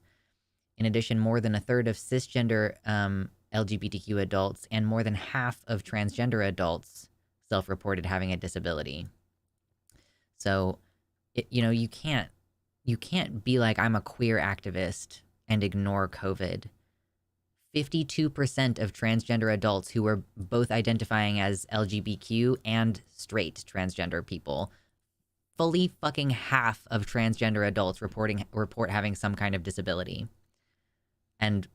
In addition, more than a third of cisgender LGBTQ adults and more than half of transgender adults self-reported having a disability. So, you can't be like, I'm a queer activist and ignore COVID. 52% of transgender adults who were both identifying as LGBTQ and straight transgender people, fully fucking half of transgender adults report having some kind of disability. And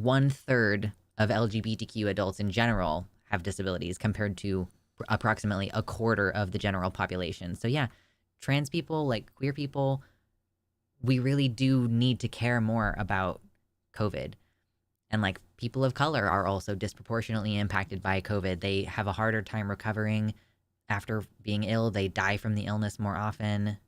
1/3 of LGBTQ adults in general have disabilities compared to approximately a quarter of the general population. So yeah, trans people, like queer people, we really do need to care more about COVID. And like people of color are also disproportionately impacted by COVID. They have a harder time recovering after being ill. They die from the illness more often.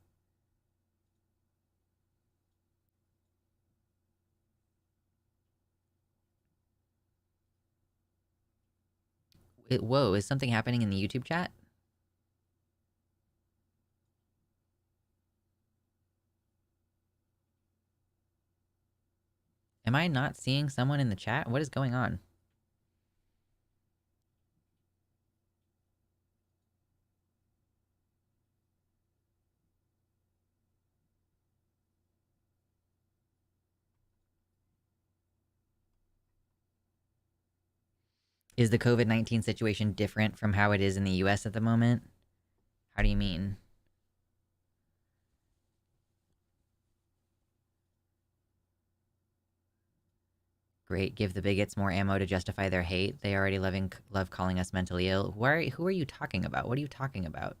Whoa, is something happening in the YouTube chat? Am I not seeing someone in the chat? What is going on? Is the COVID-19 situation different from how it is in the US at the moment? How do you mean? Great, give the bigots more ammo to justify their hate. They already love calling us mentally ill. Who are you talking about? What are you talking about?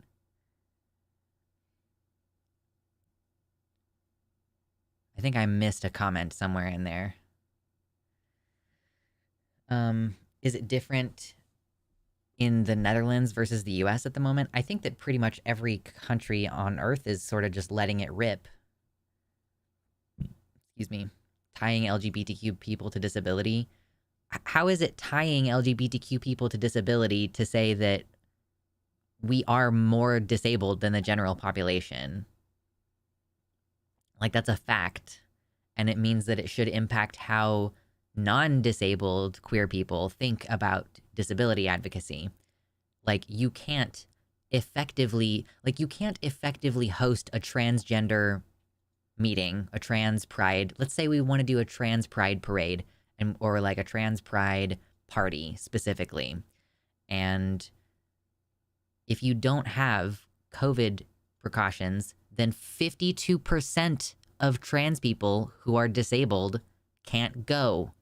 I think I missed a comment somewhere in there. Is it different in the Netherlands versus the US at the moment? I think that pretty much every country on Earth is sort of just letting it rip. Excuse me. Tying LGBTQ people to disability. How is it tying LGBTQ people to disability to say that we are more disabled than the general population? Like, that's a fact. And it means that it should impact how non-disabled queer people think about disability advocacy. Like, you can't effectively host a transgender meeting, a trans pride. Let's say we want to do a trans pride parade or like a trans pride party specifically. And if you don't have COVID precautions, then 52% of trans people who are disabled can't go.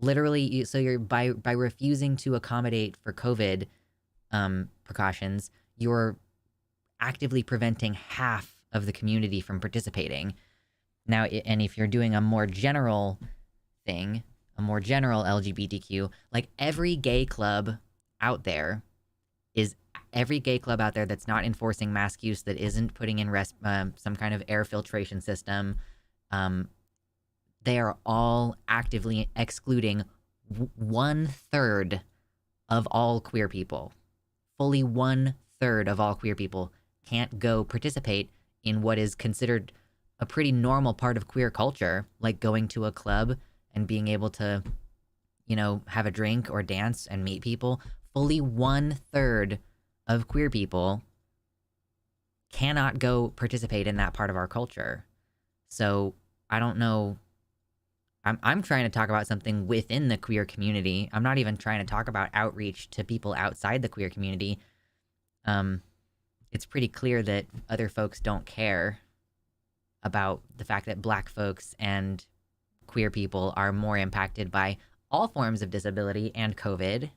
Literally, so you're by refusing to accommodate for COVID precautions, you're actively preventing half of the community from participating. Now, and if you're doing a more general thing, a more general LGBTQ, like every gay club out there that's not enforcing mask use, that isn't putting in some kind of air filtration system, they are all actively excluding 1/3 of all queer people. Fully 1/3 of all queer people can't go participate in what is considered a pretty normal part of queer culture, like going to a club and being able to, have a drink or dance and meet people. Fully 1/3 of queer people cannot go participate in that part of our culture. So I don't know. I'm trying to talk about something within the queer community. I'm not even trying to talk about outreach to people outside the queer community. It's pretty clear that other folks don't care about the fact that Black folks and queer people are more impacted by all forms of disability and COVID.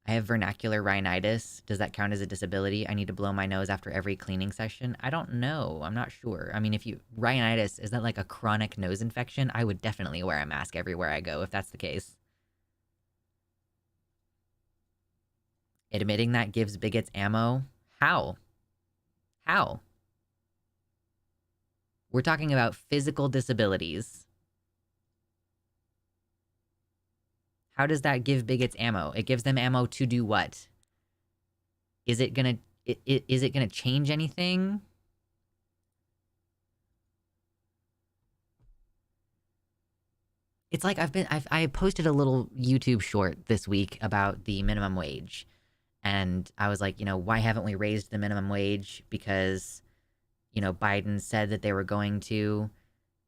I have vernacular rhinitis. Does that count as a disability? I need to blow my nose after every cleaning session. I don't know. I'm not sure. I mean, rhinitis, is that like a chronic nose infection? I would definitely wear a mask everywhere I go if that's the case. Admitting that gives bigots ammo? How? How? We're talking about physical disabilities. How does that give bigots ammo? It gives them ammo to do what? Is it gonna change anything? It's like I posted a little YouTube short this week about the minimum wage. And I was like, why haven't we raised the minimum wage? Because, Biden said that they were going to,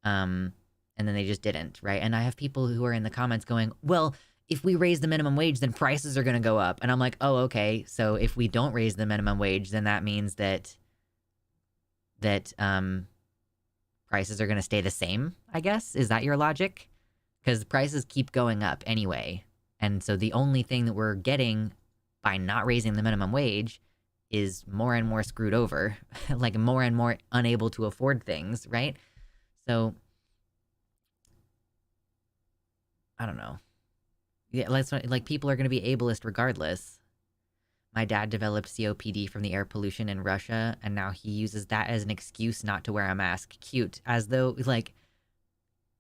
and then they just didn't, right? And I have people who are in the comments going, well, if we raise the minimum wage, then prices are going to go up. And I'm like, oh, okay. So if we don't raise the minimum wage, then that means that prices are going to stay the same, I guess. Is that your logic? Because prices keep going up anyway. And so the only thing that we're getting by not raising the minimum wage is more and more screwed over, like more and more unable to afford things, right? So I don't know. Yeah, like people are going to be ableist regardless. My dad developed COPD from the air pollution in Russia, and now he uses that as an excuse not to wear a mask. Cute. As though, like,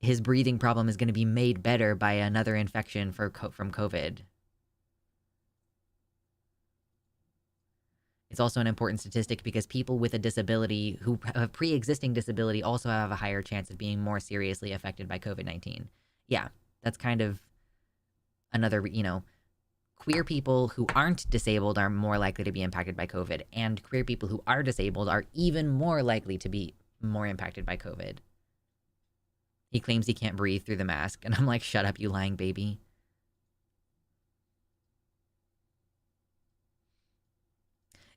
his breathing problem is going to be made better by another infection from COVID. It's also an important statistic because people with a disability who have pre-existing disability also have a higher chance of being more seriously affected by COVID-19. Yeah, that's kind of another, queer people who aren't disabled are more likely to be impacted by COVID, and queer people who are disabled are even more likely to be more impacted by COVID. He claims he can't breathe through the mask, and I'm like, shut up, you lying baby.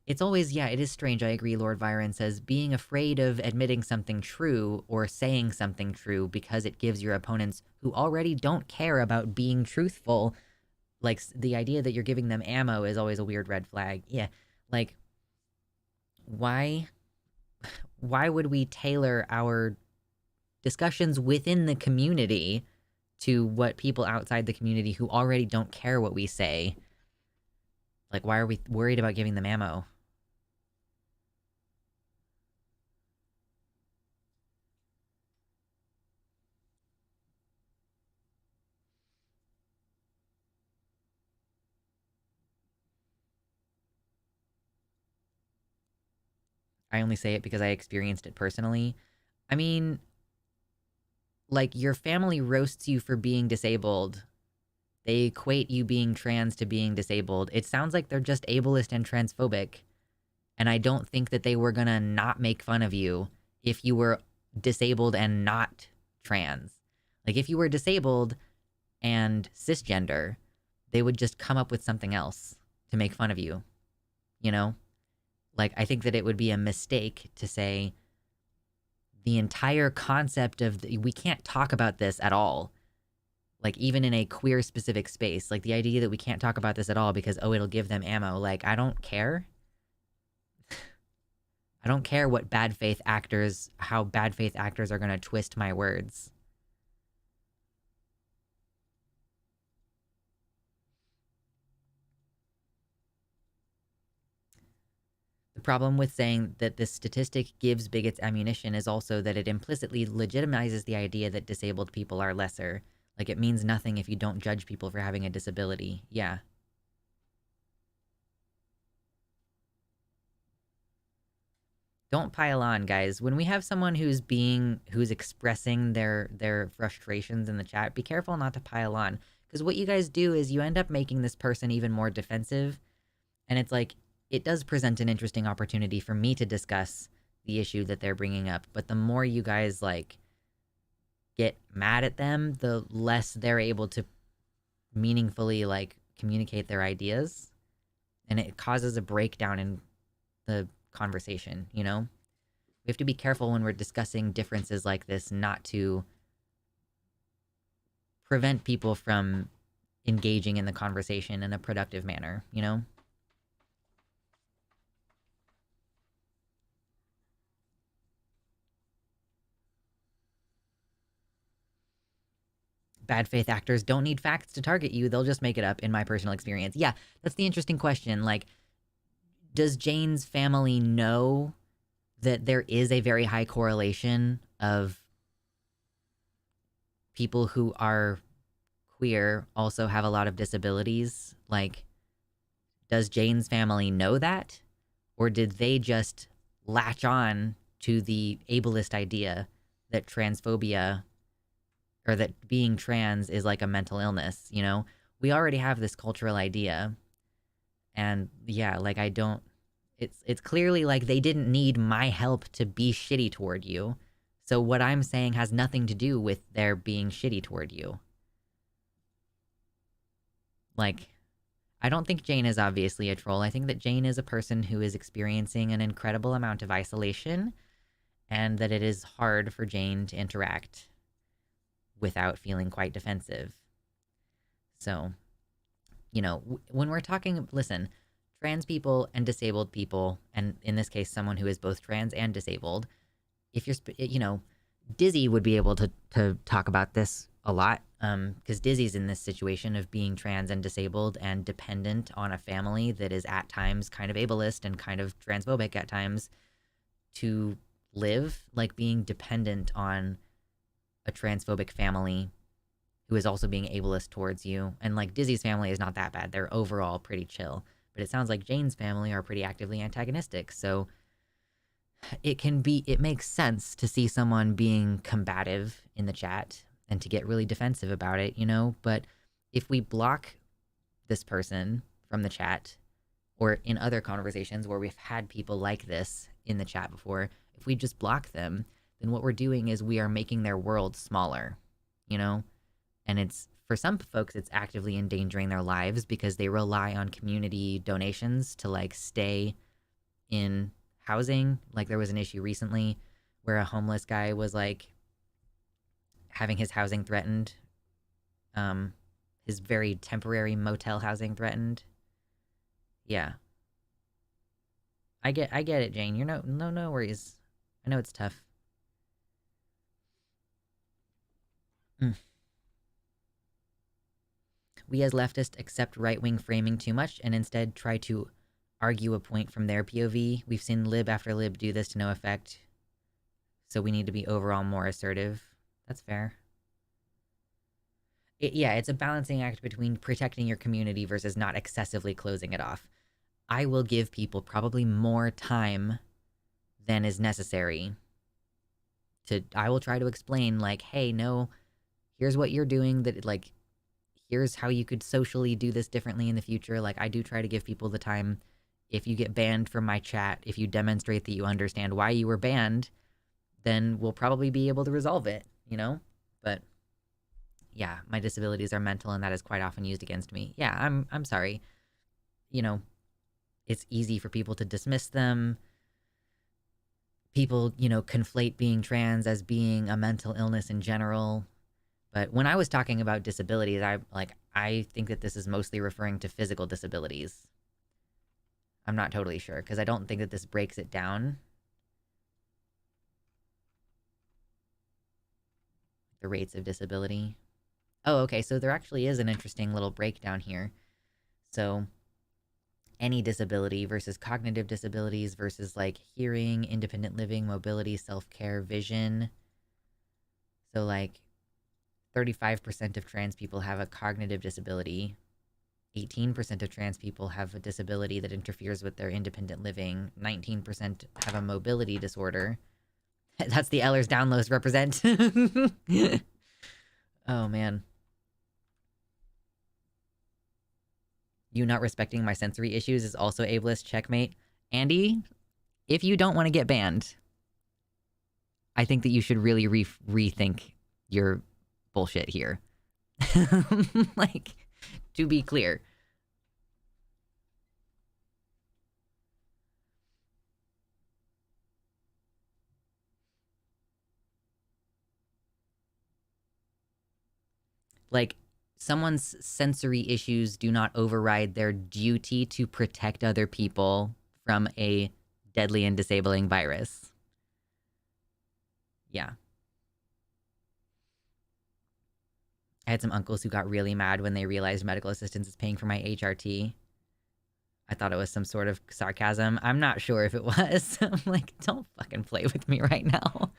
It's always, yeah, it is strange. I agree. Lord Byron says being afraid of admitting something true or saying something true because it gives your opponents who already don't care about being truthful, like the idea that you're giving them ammo is always a weird red flag. Yeah. Like, why would we tailor our discussions within the community to what people outside the community who already don't care what we say? Like, why are we worried about giving them ammo? I only say it because I experienced it personally. I mean, like, your family roasts you for being disabled. They equate you being trans to being disabled. It sounds like they're just ableist and transphobic. And I don't think that they were gonna not make fun of you if you were disabled and not trans. Like, if you were disabled and cisgender, they would just come up with something else to make fun of you, you know? Like, I think that it would be a mistake to say the entire concept of we can't talk about this at all. Like, even in a queer specific space, like the idea that we can't talk about this at all because, oh, it'll give them ammo. Like, I don't care. I don't care what how bad faith actors are going to twist my words. The problem with saying that this statistic gives bigots ammunition is also that it implicitly legitimizes the idea that disabled people are lesser. Like, it means nothing if you don't judge people for having a disability. Yeah. Don't pile on, guys. When we have someone who's expressing their frustrations in the chat, be careful not to pile on. Because what you guys do is you end up making this person even more defensive. And it's like, it does present an interesting opportunity for me to discuss the issue that they're bringing up. But the more you guys, like, get mad at them, the less they're able to meaningfully, like, communicate their ideas. And it causes a breakdown in the conversation, you know? We have to be careful when we're discussing differences like this not to prevent people from engaging in the conversation in a productive manner, you know? Bad faith actors don't need facts to target you. They'll just make it up, in my personal experience. Yeah, that's the interesting question. Like, does Jane's family know that there is a very high correlation of people who are queer also have a lot of disabilities? Like, does Jane's family know that? Or did they just latch on to the ableist idea that transphobia or that being trans is like a mental illness, you know? We already have this cultural idea. And yeah, like, I don't, it's clearly like they didn't need my help to be shitty toward you. So what I'm saying has nothing to do with their being shitty toward you. Like, I don't think Jane is obviously a troll. I think that Jane is a person who is experiencing an incredible amount of isolation and that it is hard for Jane to interact without feeling quite defensive. So, you know, when we're talking, listen, trans people and disabled people, and in this case, someone who is both trans and disabled, if you're, you know, Dizzy would be able to talk about this a lot, because Dizzy's in this situation of being trans and disabled and dependent on a family that is at times kind of ableist and kind of transphobic at times to live, like being dependent on a transphobic family who is also being ableist towards you. And like Dizzy's family is not that bad. They're overall pretty chill. But it sounds like Jane's family are pretty actively antagonistic. So it makes sense to see someone being combative in the chat and to get really defensive about it, you know? But if we block this person from the chat, or in other conversations where we've had people like this in the chat before, if we just block them, then what we're doing is we are making their world smaller, you know? And it's, for some folks, it's actively endangering their lives because they rely on community donations to like stay in housing. Like there was an issue recently where a homeless guy was like having his housing threatened, his very temporary motel housing threatened. Yeah, I get it, Jane. You're no worries. I know it's tough. Mm. We as leftists accept right-wing framing too much and instead try to argue a point from their POV. We've seen lib after lib do this to no effect. So we need to be overall more assertive. That's fair. Yeah, it's a balancing act between protecting your community versus not excessively closing it off. I will give people probably more time than is necessary I will try to explain, like, hey, no, here's what you're doing that, like, here's how you could socially do this differently in the future. Like, I do try to give people the time. If you get banned from my chat, if you demonstrate that you understand why you were banned, then we'll probably be able to resolve it, you know? But yeah, my disabilities are mental and that is quite often used against me. Yeah, I'm sorry. You know, it's easy for people to dismiss them. People, you know, conflate being trans as being a mental illness in general. But when I was talking about disabilities, I think that this is mostly referring to physical disabilities. I'm not totally sure because I don't think that this breaks it down. The rates of disability. Oh, okay, so there actually is an interesting little breakdown here. So any disability versus cognitive disabilities versus like hearing, independent living, mobility, self-care, vision. So like 35% of trans people have a cognitive disability. 18% of trans people have a disability that interferes with their independent living. 19% have a mobility disorder. That's the Ehlers Downloads represent. Oh, man. You not respecting my sensory issues is also ableist. Checkmate. Andy, if you don't want to get banned, I think that you should really rethink your bullshit here. Like, to be clear. Like, someone's sensory issues do not override their duty to protect other people from a deadly and disabling virus. Yeah. I had some uncles who got really mad when they realized medical assistance is paying for my HRT. I thought it was some sort of sarcasm. I'm not sure if it was. I'm like, don't fucking play with me right now.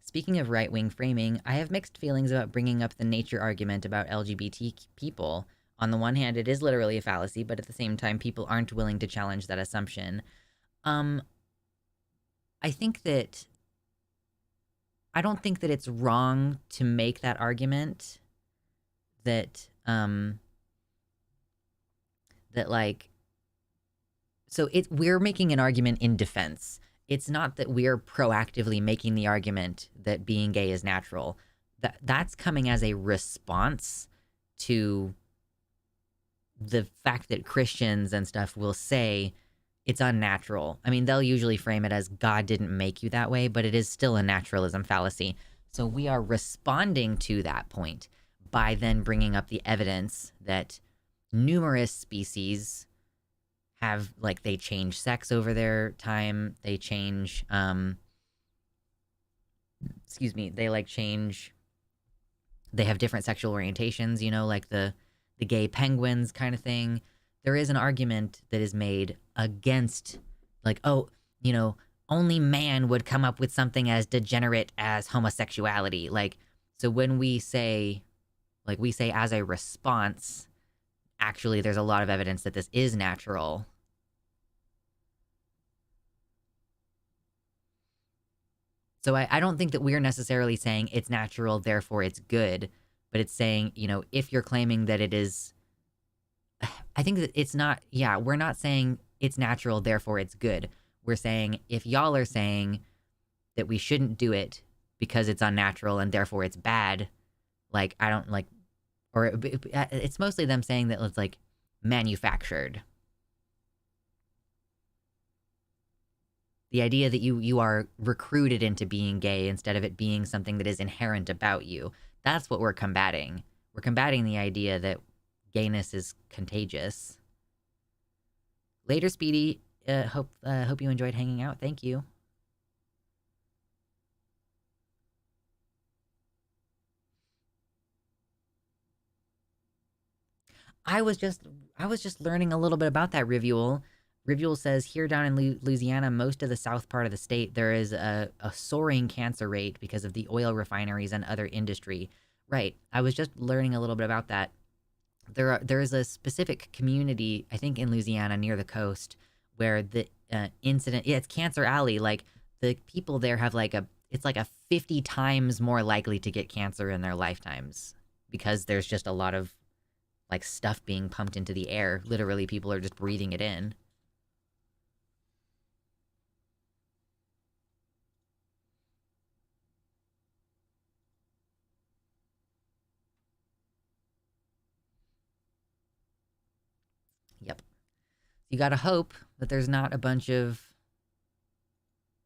Speaking of right-wing framing, I have mixed feelings about bringing up the nature argument about LGBT people. On the one hand, it is literally a fallacy, but at the same time, people aren't willing to challenge that assumption. Um, I think that I don't think that it's wrong to make that argument that that like we're making an argument in defense. It's not that we're proactively making the argument that being gay is natural. That's coming as a response to the fact that Christians and stuff will say it's unnatural. I mean, they'll usually frame it as God didn't make you that way, but it is still a naturalism fallacy. So we are responding to that point by then bringing up the evidence that numerous species have, like, they change sex over their time. They change, they like change, they have different sexual orientations, you know, like the gay penguins kind of thing. There is an argument that is made against, like, oh, you know, only man would come up with something as degenerate as homosexuality. Like, so when we say, like, we say as a response, actually, there's a lot of evidence that this is natural. So I don't think that we're necessarily saying it's natural, therefore it's good, but it's saying, you know, if you're claiming that it is, I think that it's not, yeah, we're not saying it's natural, therefore it's good. We're saying if y'all are saying that we shouldn't do it because it's unnatural and therefore it's bad. Like, I don't like, or it's mostly them saying that it's like manufactured. The idea that you are recruited into being gay instead of it being something that is inherent about you. That's what we're combating. We're combating the idea that gayness is contagious. Later, Speedy. Hope you enjoyed hanging out. Thank you. I was just learning a little bit about that, Rivuel. Rivuel says here down in Louisiana, most of the south part of the state, there is a soaring cancer rate because of the oil refineries and other industry. Right. I was just learning a little bit about that. There is a specific community, I think in Louisiana near the coast, where the incident, yeah, it's Cancer Alley. Like the people there have like it's like a 50 times more likely to get cancer in their lifetimes because there's just a lot of like stuff being pumped into the air. Literally, people are just breathing it in. Yep. You gotta hope that there's not a bunch of,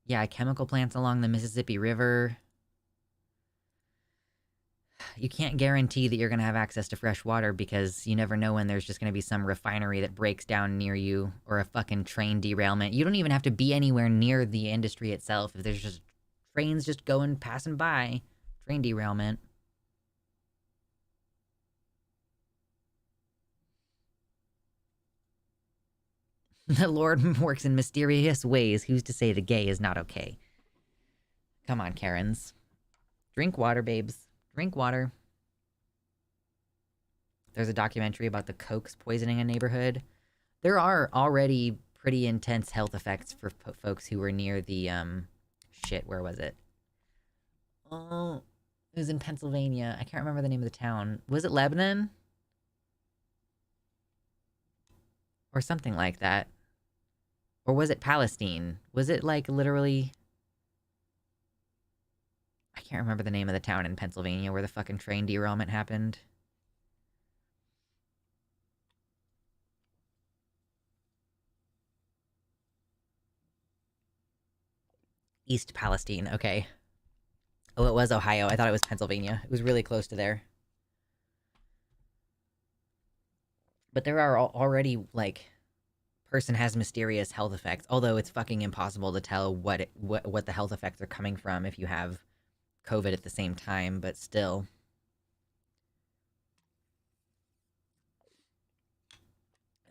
yeah, chemical plants along the Mississippi River. You can't guarantee that you're going to have access to fresh water because you never know when there's just going to be some refinery that breaks down near you or a fucking train derailment. You don't even have to be anywhere near the industry itself. If there's just trains just going, passing by, train derailment. The Lord works in mysterious ways. Who's to say the gay is not okay? Come on, Karens. Drink water, babes. Drink water. There's a documentary about the Cokes poisoning a neighborhood. There are already pretty intense health effects for folks who were near the, shit, where was it? Oh, it was in Pennsylvania. I can't remember the name of the town. Was it Lebanon? Or something like that. Or was it Palestine? Was it like literally... I can't remember the name of the town in Pennsylvania where the fucking train derailment happened. East Palestine, okay. Oh, it was Ohio. I thought it was Pennsylvania. It was really close to there. But there are already, like, person has mysterious health effects, although it's fucking impossible to tell what the health effects are coming from if you have COVID at the same time, but still.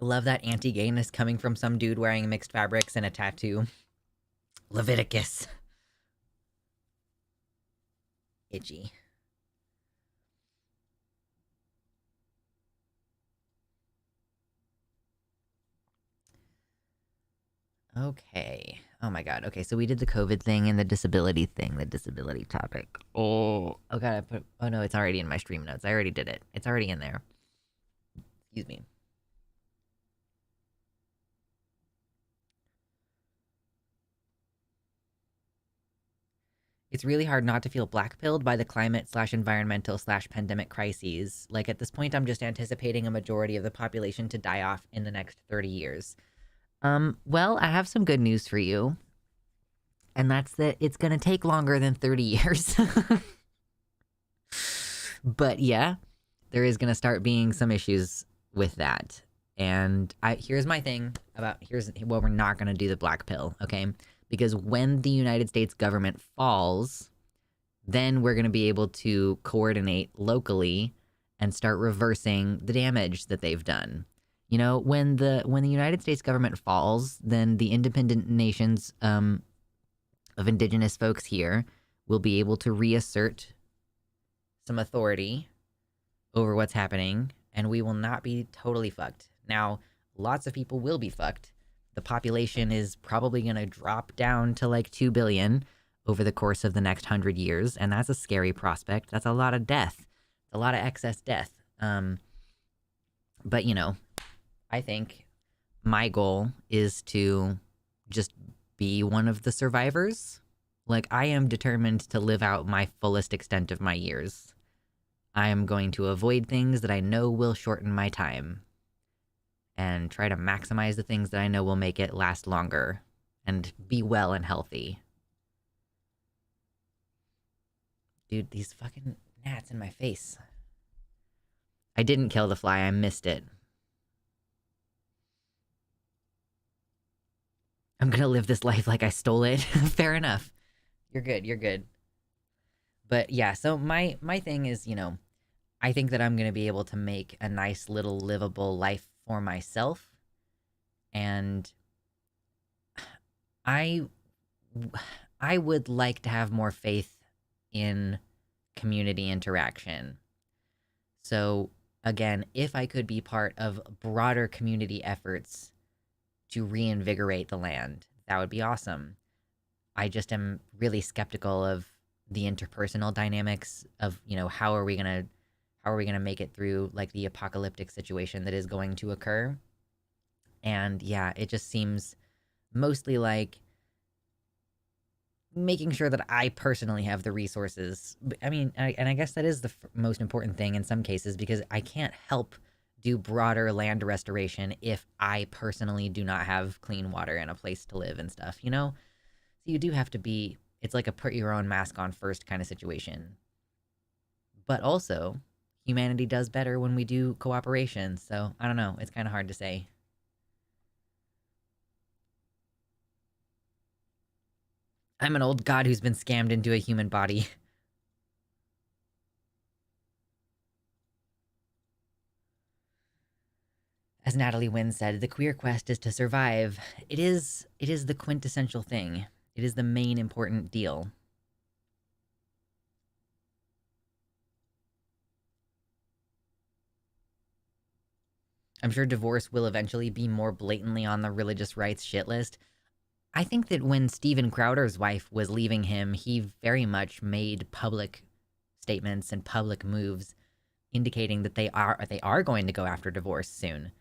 I love that anti-gayness coming from some dude wearing mixed fabrics and a tattoo. Leviticus. Itchy. Okay. Oh my god. Okay, so we did the COVID thing and the disability thing, the disability topic. Oh god, oh no, it's already in my stream notes. I already did it. It's already in there. Excuse me. It's really hard not to feel blackpilled by the climate/environmental/pandemic crises. Like at this point, I'm just anticipating a majority of the population to die off in the next 30 years. Well, I have some good news for you. And that's that it's going to take longer than 30 years. But yeah, there is going to start being some issues with that. And here's my thing about here's what we're not going to do the black pill, okay? Because when the United States government falls, then we're going to be able to coordinate locally and start reversing the damage that they've done. You know, when the United States government falls, then the independent nations of indigenous folks here will be able to reassert some authority over what's happening, and we will not be totally fucked. Now, lots of people will be fucked. The population is probably going to drop down to like 2 billion over the course of the next 100 years, and that's a scary prospect. That's a lot of death, a lot of excess death. But, you know, I think my goal is to just be one of the survivors. Like, I am determined to live out my fullest extent of my years. I am going to avoid things that I know will shorten my time and try to maximize the things that I know will make it last longer and be well and healthy. Dude, these fucking gnats in my face. I didn't kill the fly, I missed it. I'm gonna live this life like I stole it. Fair enough. You're good, you're good. But yeah, so my thing is, I think that I'm gonna be able to make a nice little livable life for myself. And I I would like to have more faith in community interaction. So again, if I could be part of broader community efforts to reinvigorate the land, that would be awesome. I just am really skeptical of the interpersonal dynamics of, how are we gonna make it through like the apocalyptic situation that is going to occur. And yeah, it just seems mostly like making sure that I personally have the resources. I mean, and I guess that is the most important thing in some cases, because I can't help do broader land restoration if I personally do not have clean water and a place to live and stuff, you know? So you do have to be, it's like a put your own mask on first kind of situation. But also, humanity does better when we do cooperation. So I don't know. It's kind of hard to say. I'm an old god who's been scammed into a human body. As Natalie Wynn said, the queer quest is to survive. It is the quintessential thing. It is the main important deal. I'm sure divorce will eventually be more blatantly on the religious rights shit list. I think that when Steven Crowder's wife was leaving him, he very much made public statements and public moves indicating that they are going to go after divorce soon.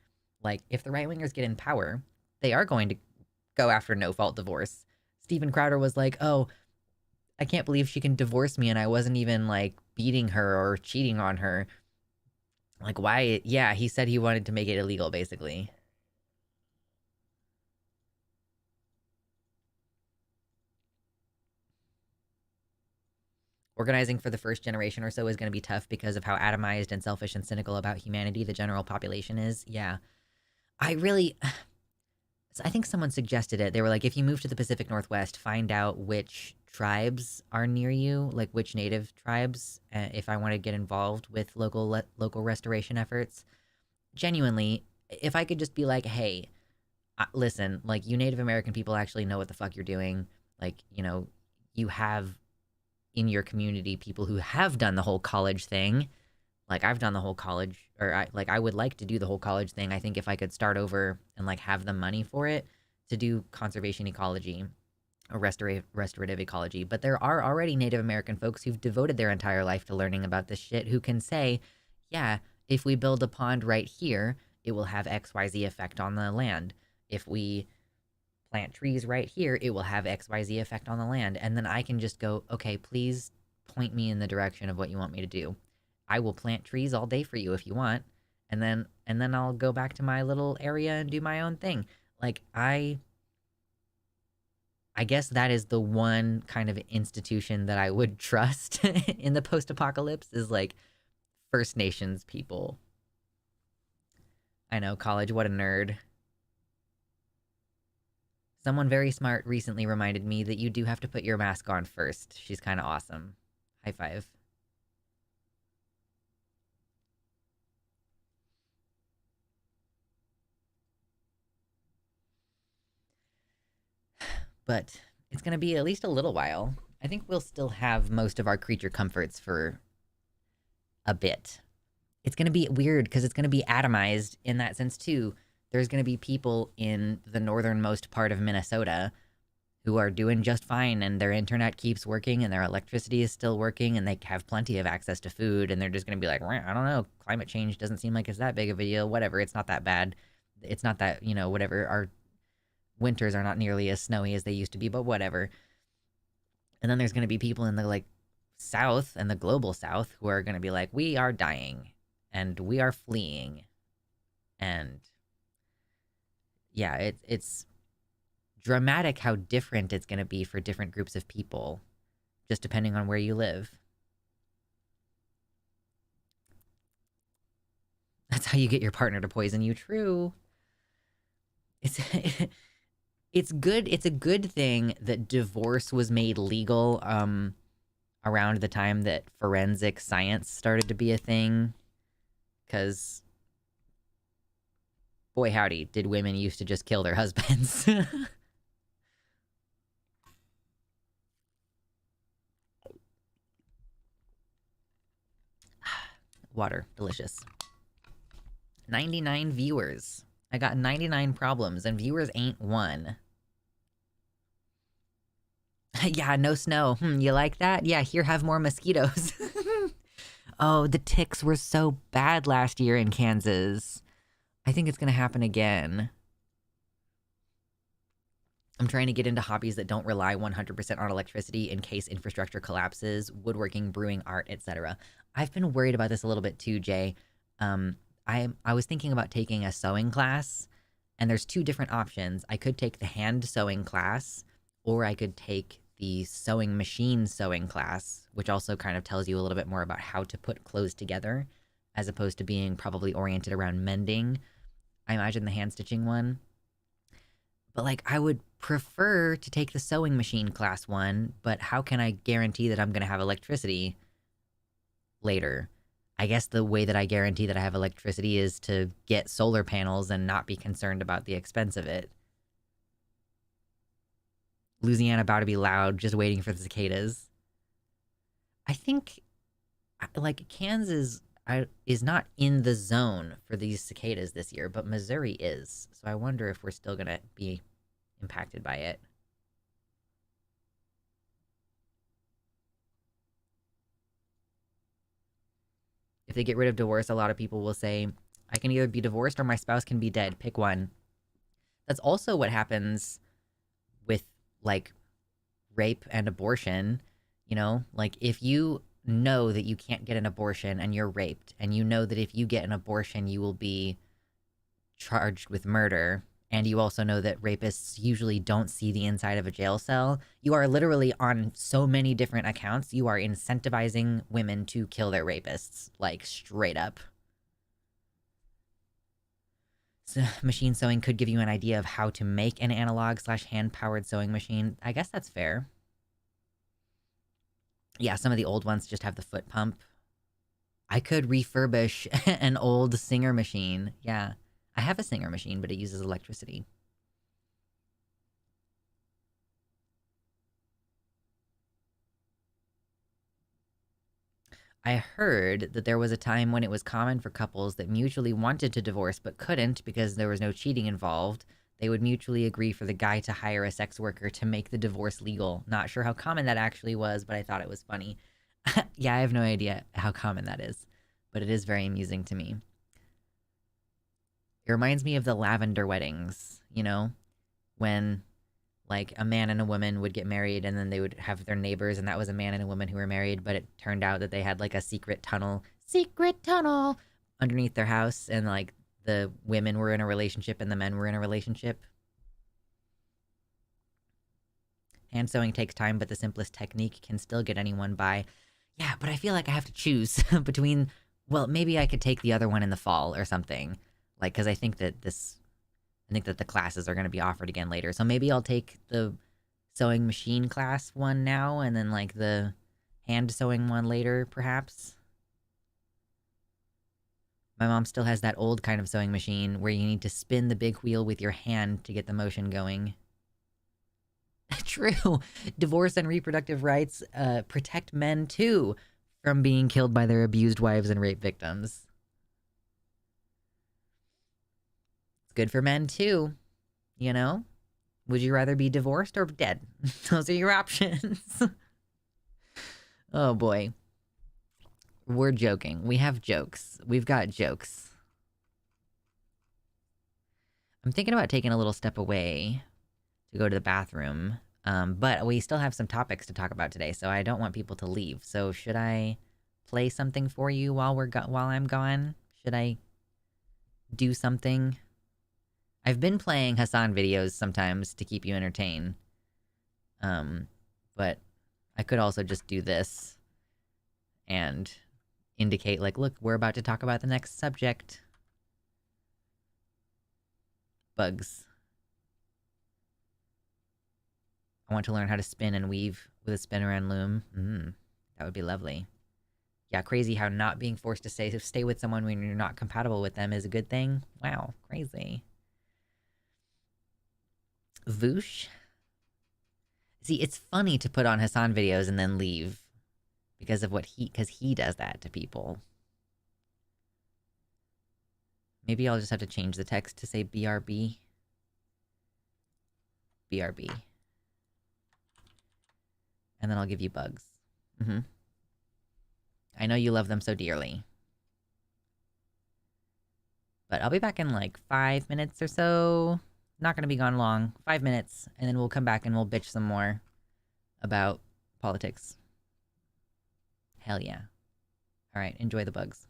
Like, if the right wingers get in power, they are going to go after no fault divorce. Steven Crowder was like, "Oh, I can't believe she can divorce me and I wasn't even like beating her or cheating on her." Like, why? Yeah, he said he wanted to make it illegal, basically. Organizing for the first generation or so is going to be tough because of how atomized and selfish and cynical about humanity the general population is. Yeah. I really. I think someone suggested it. They were like, if you move to the Pacific Northwest, find out which tribes are near you, like which native tribes, if I want to get involved with local restoration efforts. Genuinely, if I could just be like, hey, listen, like, you Native American people actually know what the fuck you're doing. Like, you have in your community people who have done the whole college thing. Like, I've done the whole college, or I would like to do the whole college thing. I think if I could start over and like have the money for it to do conservation ecology or restorative ecology. But there are already Native American folks who've devoted their entire life to learning about this shit, who can say, yeah, if we build a pond right here, it will have XYZ effect on the land. If we plant trees right here, it will have XYZ effect on the land. And then I can just go, okay, please point me in the direction of what you want me to do. I will plant trees all day for you if you want. And then I'll go back to my little area and do my own thing. Like, I guess that is the one kind of institution that I would trust in the post-apocalypse, is like First Nations people. I know, college, what a nerd. Someone very smart recently reminded me that you do have to put your mask on first. She's kind of awesome. High five. But it's going to be at least a little while. I think we'll still have most of our creature comforts for a bit. It's going to be weird because it's going to be atomized in that sense too. There's going to be people in the northernmost part of Minnesota who are doing just fine, and their internet keeps working and their electricity is still working and they have plenty of access to food, and they're just going to be like, I don't know, climate change doesn't seem like it's that big of a deal. Whatever, it's not that bad. It's not that, whatever, our winters are not nearly as snowy as they used to be, but whatever. And then there's going to be people in the like South and the global South who are going to be like, we are dying and we are fleeing. And yeah, it's dramatic how different it's going to be for different groups of people, just depending on where you live. That's how you get your partner to poison you. True. It's it's good. It's a good thing that divorce was made legal around the time that forensic science started to be a thing, because boy howdy, did women used to just kill their husbands. Water, delicious. 99 viewers. I got 99 problems, and viewers ain't one. Yeah, no snow. You like that? Yeah, here, have more mosquitoes. Oh, the ticks were so bad last year in Kansas. I think it's gonna happen again. I'm trying to get into hobbies that don't rely 100% on electricity in case infrastructure collapses, woodworking, brewing, art, etc. I've been worried about this a little bit too, Jay. I was thinking about taking a sewing class, and there's two different options. I could take the hand sewing class, or I could take the sewing machine sewing class, which also kind of tells you a little bit more about how to put clothes together, as opposed to being probably oriented around mending. I imagine the hand stitching one. But like, I would prefer to take the sewing machine class one, but how can I guarantee that I'm going to have electricity later? I guess the way that I guarantee that I have electricity is to get solar panels and not be concerned about the expense of it. Louisiana about to be loud, just waiting for the cicadas. I think, like, Kansas is not in the zone for these cicadas this year, but Missouri is. So I wonder if we're still going to be impacted by it. If they get rid of divorce, a lot of people will say, I can either be divorced or my spouse can be dead. Pick one. That's also what happens with, like, rape and abortion. You know, like, if you know that you can't get an abortion and you're raped, and you know that if you get an abortion, you will be charged with murder, and you also know that rapists usually don't see the inside of a jail cell, you are literally on so many different accounts, you are incentivizing women to kill their rapists, like, straight up. So machine sewing could give you an idea of how to make an analog/hand-powered sewing machine. I guess that's fair. Yeah, some of the old ones just have the foot pump. I could refurbish an old Singer machine. Yeah, I have a Singer machine, but it uses electricity. I heard that there was a time when it was common for couples that mutually wanted to divorce but couldn't because there was no cheating involved. They would mutually agree for the guy to hire a sex worker to make the divorce legal. Not sure how common that actually was, but I thought it was funny. Yeah, I have no idea how common that is, but it is very amusing to me. It reminds me of the lavender weddings, you know, when like a man and a woman would get married and then they would have their neighbors and that was a man and a woman who were married, but it turned out that they had like a secret tunnel underneath their house, and like the women were in a relationship and the men were in a relationship. Hand sewing takes time, but the simplest technique can still get anyone by. Yeah, but I feel like I have to choose between, well, maybe I could take the other one in the fall or something. Like, because I think that the classes are going to be offered again later. So maybe I'll take the sewing machine class one now and then like the hand sewing one later, perhaps. My mom still has that old kind of sewing machine where you need to spin the big wheel with your hand to get the motion going. True. Divorce and reproductive rights protect men too from being killed by their abused wives and rape victims. It's good for men too, you know? Would you rather be divorced or dead? Those are your options. Oh boy. We're joking. We have jokes. We've got jokes. I'm thinking about taking a little step away to go to the bathroom. But we still have some topics to talk about today, so I don't want people to leave. So should I play something for you while while I'm gone? Should I do something? I've been playing Hassan videos sometimes to keep you entertained. But I could also just do this and indicate, like, look, we're about to talk about the next subject. Bugs. I want to learn how to spin and weave with a spinner and loom. That would be lovely. Yeah, crazy how not being forced to stay with someone when you're not compatible with them is a good thing. Wow, crazy. Voosh? See, it's funny to put on Hassan videos and then leave because of because he does that to people. Maybe I'll just have to change the text to say BRB. BRB. And then I'll give you bugs. I know you love them so dearly. But I'll be back in like 5 minutes or so. Not gonna be gone long. 5 minutes, and then we'll come back and we'll bitch some more about politics. Hell yeah. Alright, enjoy the bugs.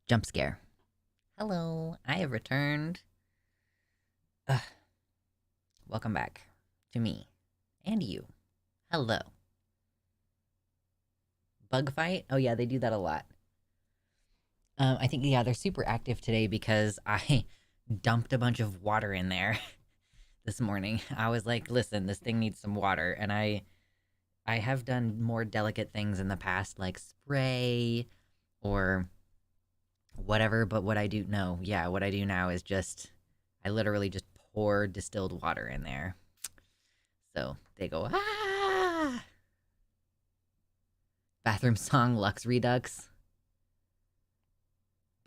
Jump scare. Hello, I have returned. Ugh. welcome back to me and you. Hello. Bug fight? Oh yeah, they do that a lot. I think yeah, they're super active today because I dumped a bunch of water in there this morning. I was like, listen, this thing needs some water, and I have done more delicate things in the past, like spray or whatever. But what I do now is just I literally just pour distilled water in there. So they go ah. Bathroom song Lux Redux.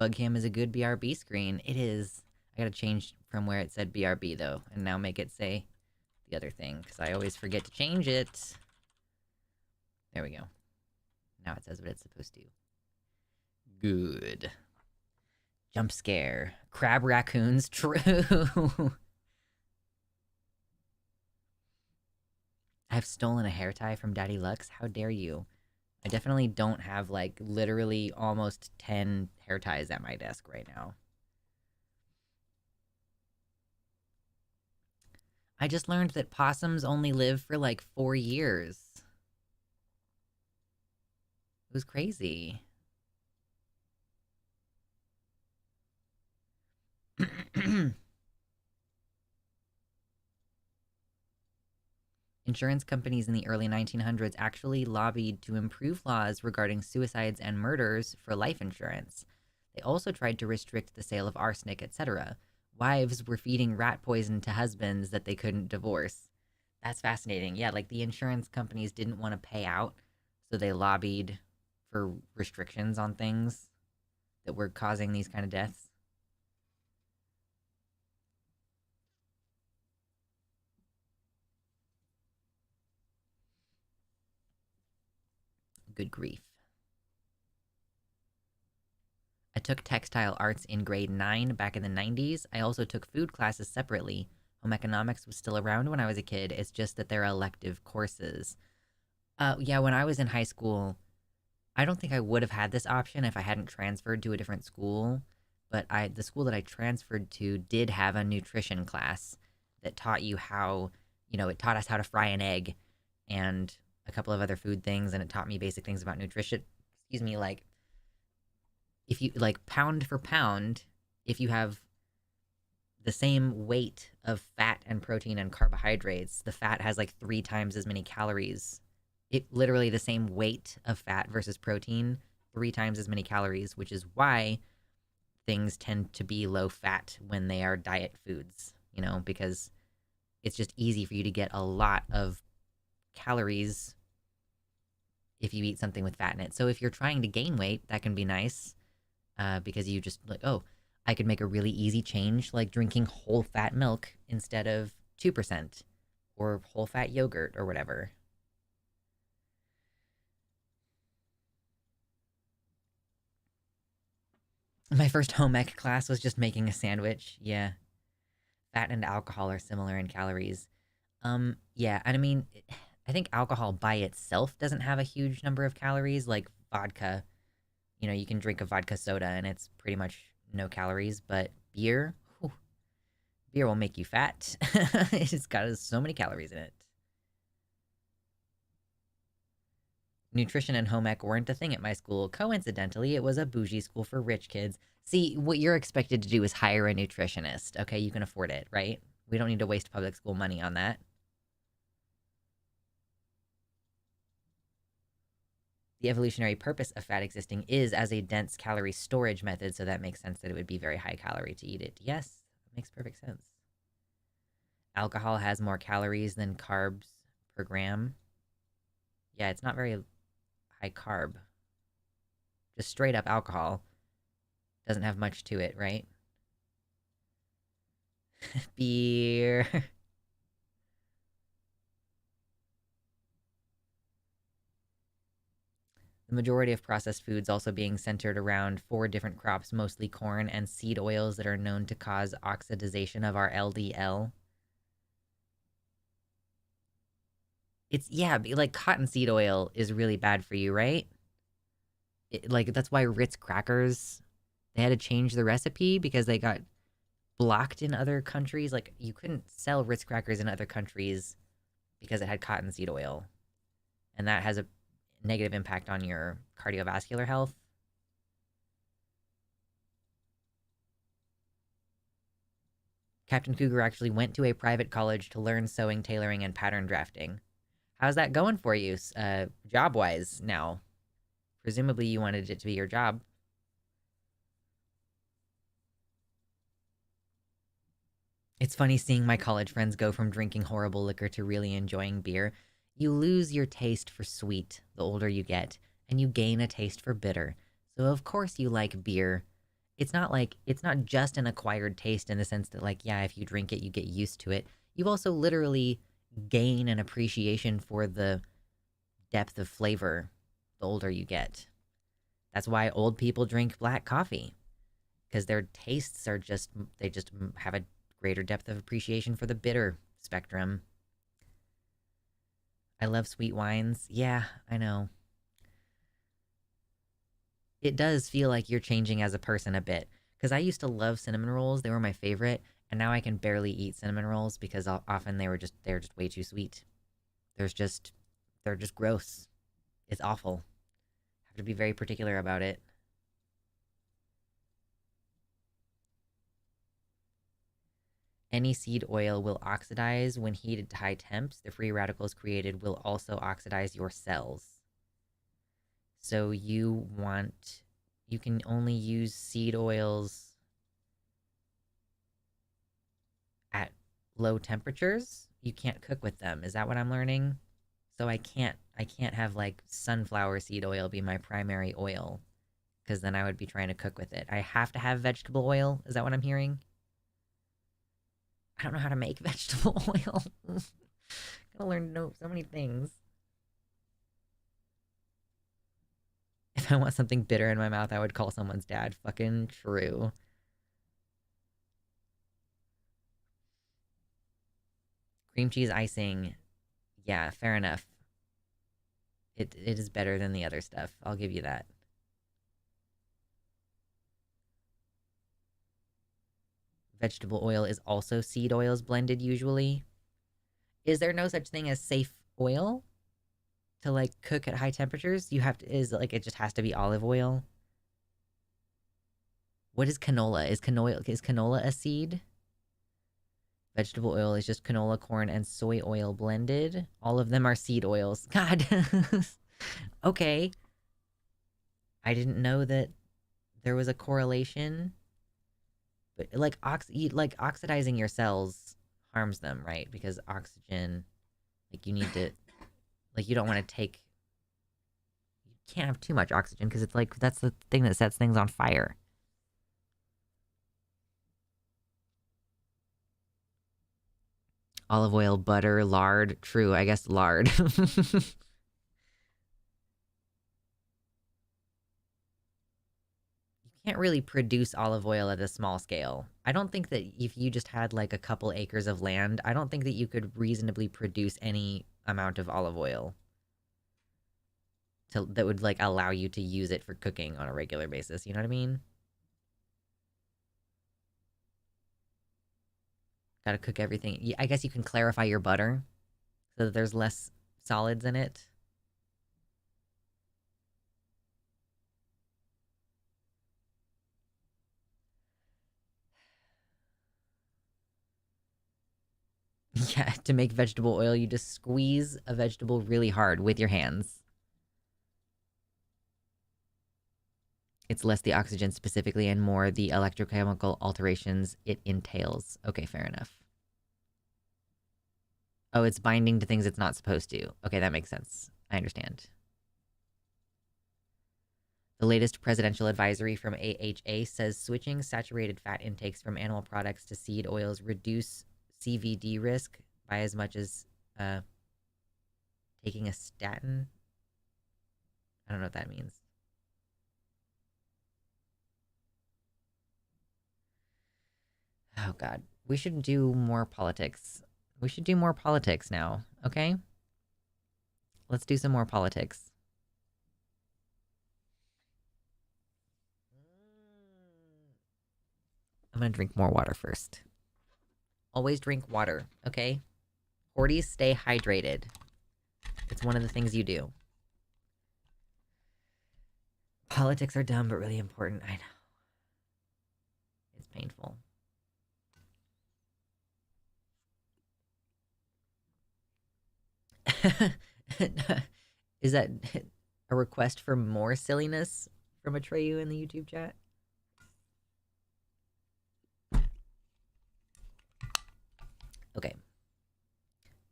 Bugcam is a good BRB screen. It is. I gotta change from where it said BRB though, and now make it say the other thing, because I always forget to change it. There we go. Now it says what it's supposed to. Good. Jump scare. Crab raccoons, true. I've stolen a hair tie from Daddy Lux. How dare you? I definitely don't have, like, literally almost 10 hair ties at my desk right now. I just learned that possums only live for, like, 4 years. It was crazy. Insurance companies in the early 1900s actually lobbied to improve laws regarding suicides and murders for life insurance. They also tried to restrict the sale of arsenic, etc. Wives were feeding rat poison to husbands that they couldn't divorce. That's fascinating. Yeah, like the insurance companies didn't want to pay out, so they lobbied for restrictions on things that were causing these kind of deaths. Good grief. I took textile arts in grade 9 back in the 90s. I also took food classes separately. Home economics was still around when I was a kid. It's just that they're elective courses. Yeah, when I was in high school, I don't think I would have had this option if I hadn't transferred to a different school. But the school that I transferred to did have a nutrition class that taught you how, it taught us how to fry an egg and a couple of other food things, and it taught me basic things about nutrition. Excuse me, like if you like pound for pound, if you have the same weight of fat and protein and carbohydrates, the fat has like 3 times as many calories. It literally the same weight of fat versus protein, 3 times as many calories, which is why things tend to be low fat when they are diet foods, because it's just easy for you to get a lot of calories if you eat something with fat in it. So if you're trying to gain weight, that can be nice. Because you just like, oh, I could make a really easy change, like drinking whole fat milk instead of 2% or whole fat yogurt or whatever. My first home ec class was just making a sandwich. Yeah. Fat and alcohol are similar in calories. Yeah, and I mean, I think alcohol by itself doesn't have a huge number of calories, like vodka. You can drink a vodka soda and it's pretty much no calories, but beer, whew, beer will make you fat. It's got so many calories in it. Nutrition and home ec weren't a thing at my school. Coincidentally, it was a bougie school for rich kids. See, what you're expected to do is hire a nutritionist. Okay, you can afford it, right? We don't need to waste public school money on that. The evolutionary purpose of fat existing is as a dense calorie storage method, so that makes sense that it would be very high calorie to eat it. Yes, that makes perfect sense. Alcohol has more calories than carbs per gram. Yeah, it's not very high carb. Just straight up alcohol doesn't have much to it, right? Beer. The majority of processed foods also being centered around 4 different crops, mostly corn and seed oils that are known to cause oxidization of our LDL. Yeah, like cottonseed oil is really bad for you, right? Like that's why Ritz crackers, they had to change the recipe because they got blocked in other countries. Like, you couldn't sell Ritz crackers in other countries because it had cottonseed oil. And that has a negative impact on your cardiovascular health. Captain Cougar actually went to a private college to learn sewing, tailoring, and pattern drafting. How's that going for you, job-wise now? Presumably you wanted it to be your job. It's funny seeing my college friends go from drinking horrible liquor to really enjoying beer. You lose your taste for sweet the older you get, and you gain a taste for bitter. So of course you like beer. It's not just an acquired taste in the sense that, like, yeah, if you drink it, you get used to it. You also literally gain an appreciation for the depth of flavor the older you get. That's why old people drink black coffee, because their tastes are they just have a greater depth of appreciation for the bitter spectrum. I love sweet wines. Yeah, I know. It does feel like you're changing as a person a bit. Because I used to love cinnamon rolls. They were my favorite. And now I can barely eat cinnamon rolls because often they're just way too sweet. There's just they're just gross. It's awful. Have to be very particular about it. Any seed oil will oxidize when heated to high temps. The free radicals created will also oxidize your cells. So you can only use seed oils at low temperatures. You can't cook with them. Is that what I'm learning? So I can't have like sunflower seed oil be my primary oil, because then I would be trying to cook with it. I have to have vegetable oil. Is that what I'm hearing? I don't know how to make vegetable oil. Gotta learn to know so many things. If I want something bitter in my mouth, I would call someone's dad. Fucking true. Cream cheese icing. Yeah, fair enough. It is better than the other stuff. I'll give you that. Vegetable oil is also seed oils blended usually. Is there no such thing as safe oil to like cook at high temperatures? You have to it just has to be olive oil? What is canola? Is canola a seed? Vegetable oil is just canola, corn, and soy oil blended. All of them are seed oils. God. Okay. I didn't know that there was a correlation. But like oxidizing your cells harms them, right? Because oxygen, like you need to, like you don't want to take, you can't have too much oxygen because it's like that's the thing that sets things on fire. Olive oil, butter, lard. True, I guess lard. Can't really produce olive oil at a small scale. I don't think that if you just had like a couple acres of land, I don't think that you could reasonably produce any amount of olive oil that would like allow you to use it for cooking on a regular basis. You know what I mean? Gotta cook everything. I guess you can clarify your butter so that there's less solids in it. Yeah, to make vegetable oil, you just squeeze a vegetable really hard with your hands. It's less the oxygen specifically and more the electrochemical alterations it entails. Okay, fair enough. Oh, it's binding to things it's not supposed to. Okay, that makes sense. I understand. The latest presidential advisory from AHA says switching saturated fat intakes from animal products to seed oils reduce CVD risk by as much as taking a statin. I don't know what that means. Oh, God. We should do more politics. We should do more politics now, okay? Let's do some more politics. I'm gonna drink more water first. Always drink water, okay? Horties, stay hydrated. It's one of the things you do. Politics are dumb, but really important. I know. It's painful. Is that a request for more silliness from Atreyu in the YouTube chat? Okay.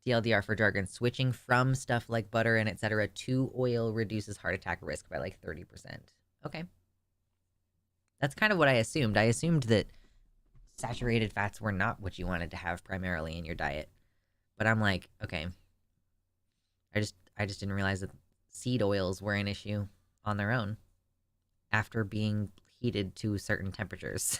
TLDR for jargon, switching from stuff like butter and etc. to oil reduces heart attack risk by like 30%. Okay. That's kind of what I assumed. I assumed that saturated fats were not what you wanted to have primarily in your diet. But I'm like, okay. I just didn't realize that seed oils were an issue on their own after being heated to certain temperatures.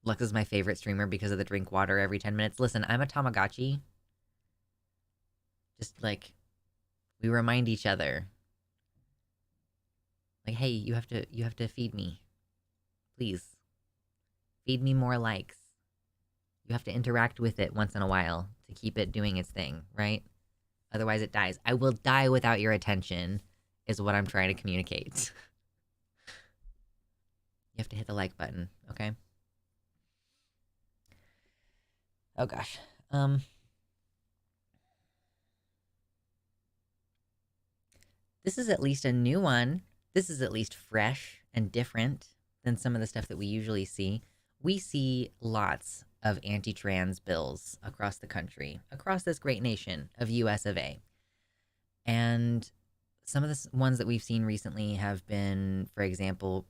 Lux is my favorite streamer because of the drink water every 10 minutes. Listen, I'm a Tamagotchi. Just like, we remind each other. Like, hey, you have to feed me. Please. Feed me more likes. You have to interact with it once in a while to keep it doing its thing, right? Otherwise it dies. I will die without your attention, is what I'm trying to communicate. You have to hit the like button, okay? Oh gosh. This is at least a new one. This is at least fresh and different than some of the stuff that we usually see. We see lots of anti-trans bills across the country, across this great nation of US of A. And some of the ones that we've seen recently have been, for example,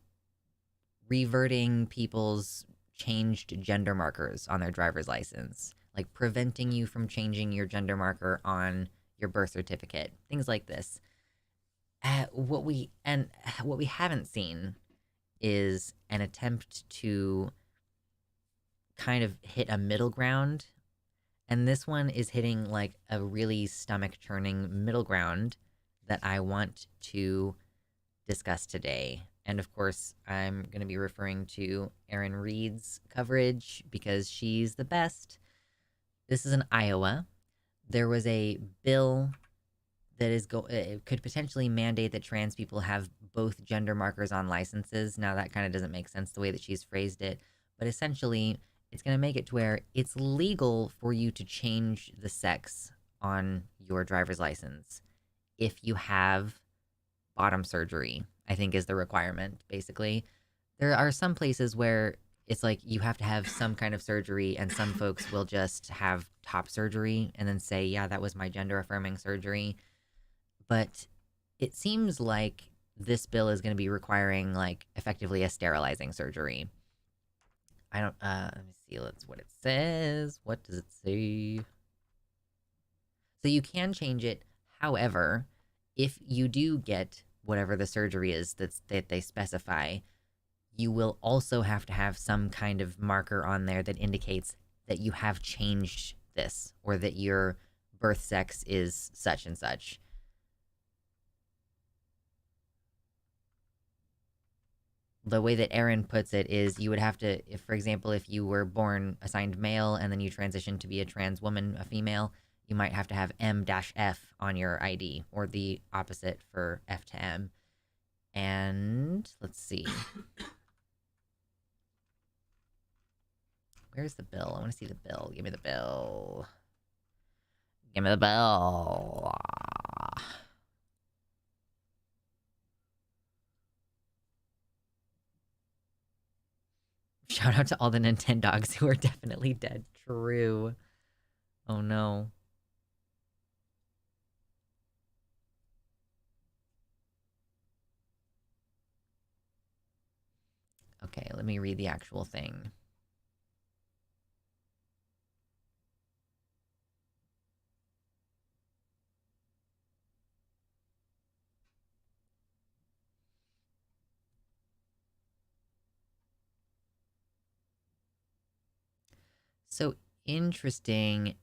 reverting people's changed gender markers on their driver's license, like preventing you from changing your gender marker on your birth certificate, things like this. What we haven't seen is an attempt to kind of hit a middle ground, and this one is hitting like a really stomach churning middle ground that I want to discuss today. And of course, I'm going to be referring to Erin Reed's coverage because she's the best. This is in Iowa. There was a bill that could potentially mandate that trans people have both gender markers on licenses. Now that kind of doesn't make sense the way that she's phrased it, but essentially it's going to make it to where it's legal for you to change the sex on your driver's license if you have bottom surgery, I think is the requirement, basically. There are some places where it's like you have to have some kind of surgery, and some folks will just have top surgery and then say, yeah, that was my gender affirming surgery. But it seems like this bill is going to be requiring, like, effectively a sterilizing surgery. I don't, let me see, what it says. What does it say? So you can change it. However, if you do get whatever the surgery is that they specify, you will also have to have some kind of marker on there that indicates that you have changed this, or that your birth sex is such and such. The way that Erin puts it is you would have to, if, for example, if you were born assigned male and then you transition to be a trans woman, a female, you might have to have M-F on your ID, or the opposite for F to M. And let's see. Where's the bill? I want to see the bill. Give me the bill. Give me the bill. Shout out to all the Nintendogs who are definitely dead. True. Oh no. Okay, let me read the actual thing. So interesting.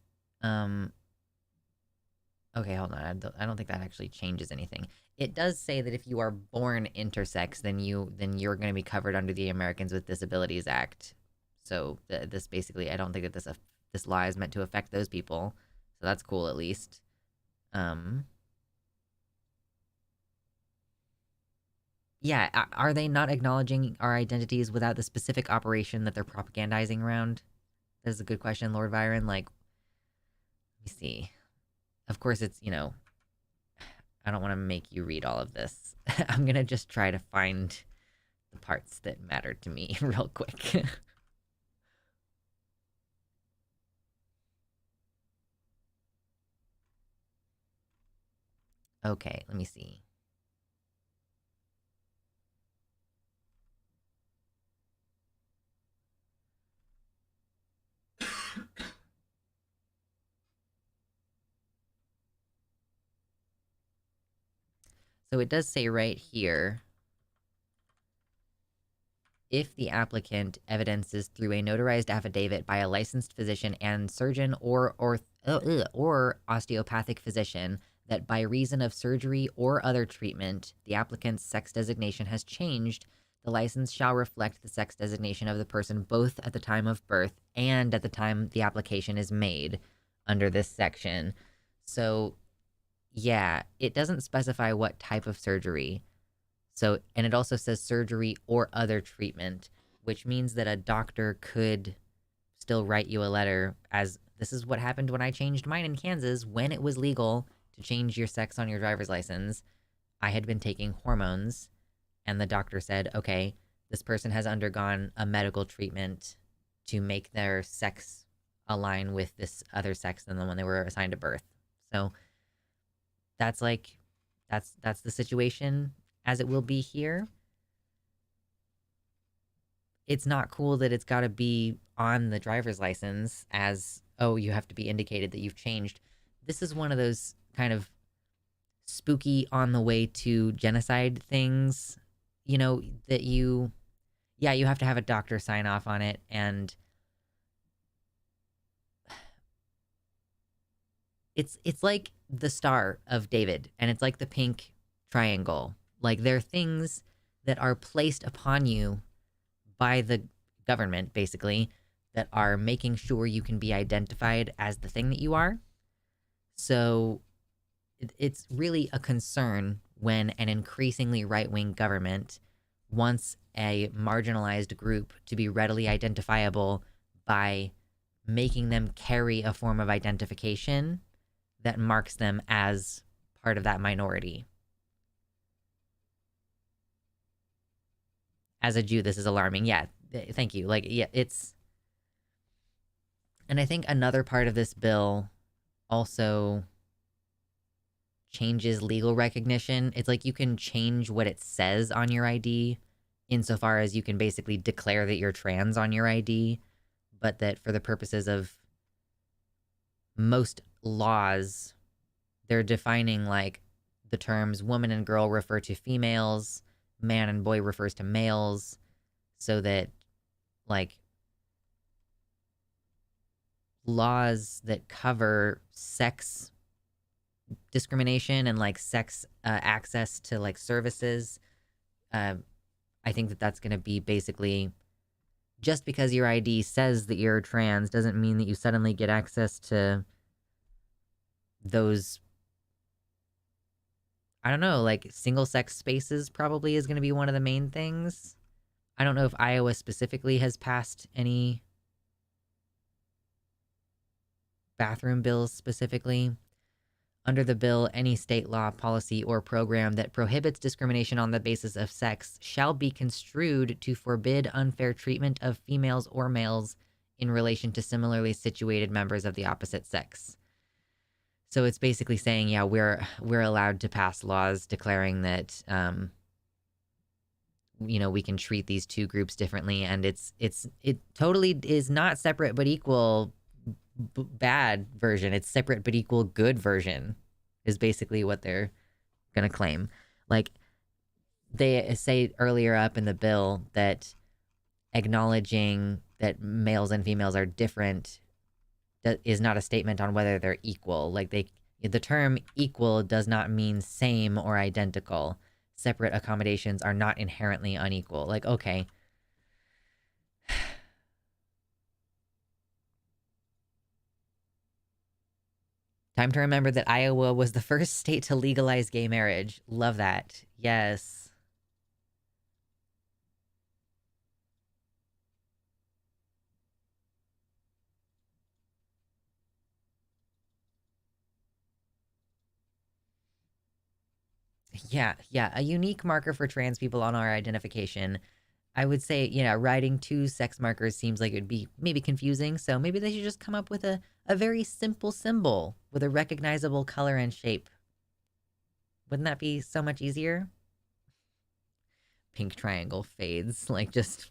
Okay, hold on. I don't think that actually changes anything. It does say that if you are born intersex, then you're going to be covered under the Americans with Disabilities Act. So this basically, I don't think that this law is meant to affect those people. So that's cool, at least. Um, yeah, are they not acknowledging our identities without the specific operation that they're propagandizing around? That is a good question, Lord Byron. Like, let me see. Of course, it's, I don't want to make you read all of this. I'm gonna just try to find the parts that matter to me real quick. Okay, let me see. So it does say right here, if the applicant evidences through a notarized affidavit by a licensed physician and surgeon or osteopathic physician that by reason of surgery or other treatment, the applicant's sex designation has changed, the license shall reflect the sex designation of the person both at the time of birth and at the time the application is made under this section. So, yeah, it doesn't specify what type of surgery. So, and it also says surgery or other treatment, which means that a doctor could still write you a letter as this is what happened when I changed mine in Kansas when it was legal to change your sex on your driver's license. I had been taking hormones, and the doctor said, okay, this person has undergone a medical treatment to make their sex align with this other sex than the one they were assigned at birth. So that's like that's the situation as it will be here. It's not cool that it's got to be on the driver's license as, oh, you have to be indicated that you've changed. This is one of those kind of spooky on the way to genocide things, that yeah, you have to have a doctor sign off on it. And it's like the Star of David, and it's like the pink triangle. Like, there are things that are placed upon you by the government, basically, that are making sure you can be identified as the thing that you are. So it's really a concern when an increasingly right-wing government wants a marginalized group to be readily identifiable by making them carry a form of identification that marks them as part of that minority. As a Jew, this is alarming. Yeah, thank you. Like, yeah, it's. And I think another part of this bill also changes legal recognition. It's like you can change what it says on your ID insofar as you can basically declare that you're trans on your ID, but that for the purposes of most laws, they're defining like the terms woman and girl refer to females, man and boy refers to males, so that like laws that cover sex discrimination and like sex access to like services, uh, I think that that's going to be basically just because your ID says that you're trans doesn't mean that you suddenly get access to those. I don't know, like single sex spaces probably is going to be one of the main things. I don't know if Iowa specifically has passed any bathroom bills specifically. Under the bill, any state law, policy, or program that prohibits discrimination on the basis of sex shall be construed to forbid unfair treatment of females or males in relation to similarly situated members of the opposite sex. So it's basically saying, yeah, we're allowed to pass laws declaring that we can treat these two groups differently, and it totally is not separate but equal bad version. It's separate but equal good version is basically what they're gonna claim. Like, they say earlier up in the bill that acknowledging that males and females are different is not a statement on whether they're equal. Like, they The term equal does not mean same or identical. Separate accommodations are not inherently unequal. Like, okay. Time to remember that Iowa was the first state to legalize gay marriage. Love that. Yes. Yeah. A unique marker for trans people on our identification. I would say, writing two sex markers seems like it would be maybe confusing. So maybe they should just come up with a very simple symbol with a recognizable color and shape. Wouldn't that be so much easier? Pink triangle fades. Like, just.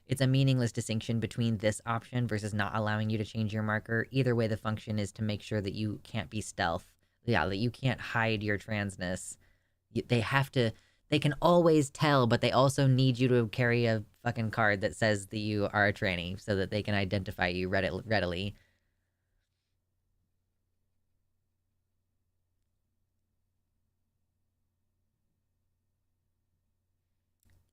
It's a meaningless distinction between this option versus not allowing you to change your marker. Either way, the function is to make sure that you can't be stealth. Yeah, that you can't hide your transness. They have to. They can always tell, but they also need you to carry a fucking card that says that you are a tranny so that they can identify you readily.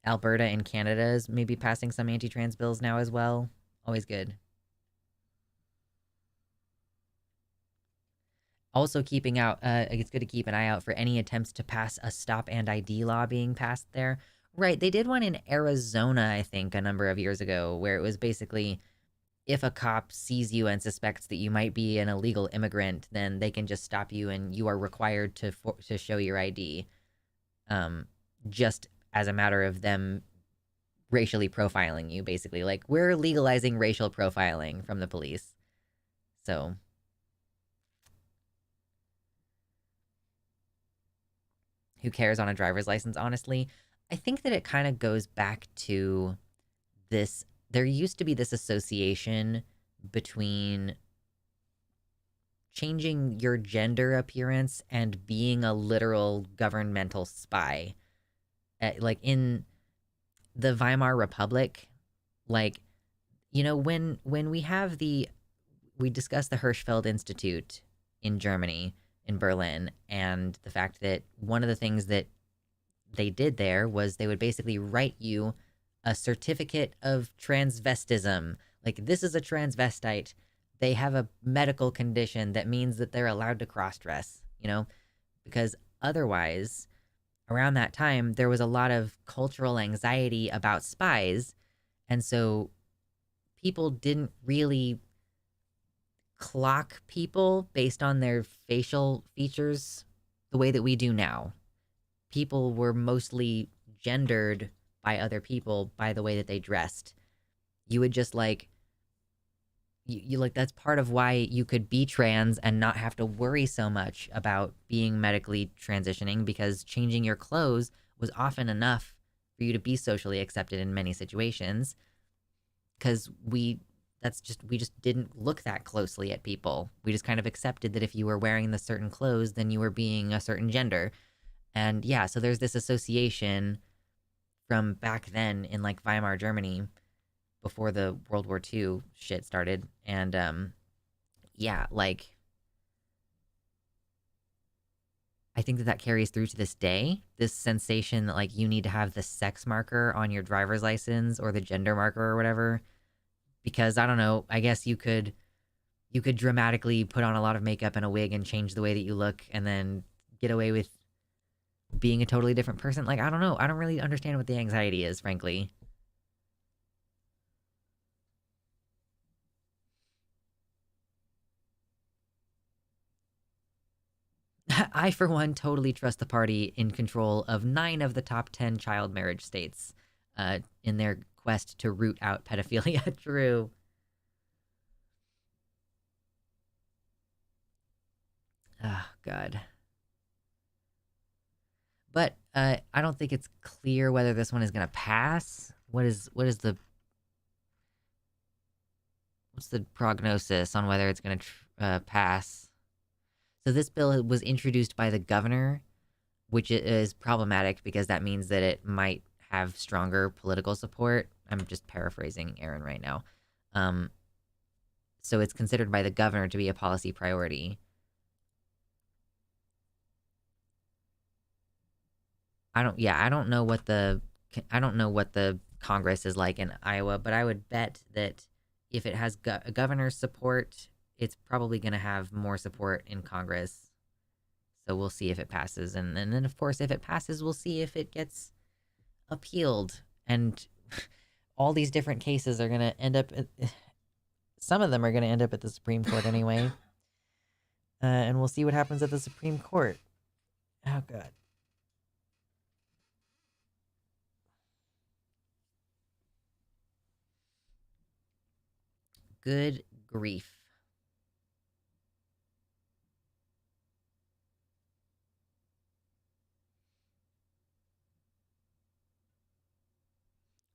Alberta and Canada is maybe passing some anti-trans bills now as well. Always good. Also, keeping out, it's good to keep an eye out for any attempts to pass a stop and ID law being passed there. Right, they did one in Arizona, I think, a number of years ago, where it was basically if a cop sees you and suspects that you might be an illegal immigrant, then they can just stop you and you are required to show your ID, um, just as a matter of them racially profiling you, basically. Like, we're legalizing racial profiling from the police. So, who cares on a driver's license, honestly? I think that it kind of goes back to this. There used to be this association between changing your gender appearance and being a literal governmental spy. Like in the Weimar Republic, like, when we discussed the Hirschfeld Institute in Germany, in Berlin, and the fact that one of the things that they did there was they would basically write you a certificate of transvestism. Like, this is a transvestite. They have a medical condition that means that they're allowed to cross dress, because otherwise, around that time, there was a lot of cultural anxiety about spies. And so people didn't really clock people based on their facial features the way that we do now. People were mostly gendered by other people by the way that they dressed. You would just like you like that's part of why you could be trans and not have to worry so much about being medically transitioning, because changing your clothes was often enough for you to be socially accepted in many situations, because we just didn't look that closely at people. We just kind of accepted that if you were wearing the certain clothes, then you were being a certain gender. And yeah, so there's this association from back then in like Weimar Germany before the World War II shit started. And yeah, like I think that carries through to this day. This sensation that like you need to have the sex marker on your driver's license or the gender marker or whatever, because I don't know, I guess you could dramatically put on a lot of makeup and a wig and change the way that you look and then get away with being a totally different person. Like, I don't know. I don't really understand what the anxiety is, frankly. I, for one, totally trust the party in control of 9 of the top 10 child marriage states in their quest to root out pedophilia. True. Oh, God. But I don't think it's clear whether this one is going to pass. What's the prognosis on whether it's going to pass? So this bill was introduced by the governor, which is problematic because that means that it might have stronger political support. I'm just paraphrasing Aaron right now. Um, so it's considered by the governor to be a policy priority. I don't know what the Congress is like in Iowa, but I would bet that if it has a governor's support, it's probably going to have more support in Congress. So we'll see if it passes, and then of course if it passes, we'll see if it gets appealed. And all these different cases are going to end up. Some of them are going to end up at the Supreme Court anyway, and we'll see what happens at the Supreme Court. Oh god. Good grief.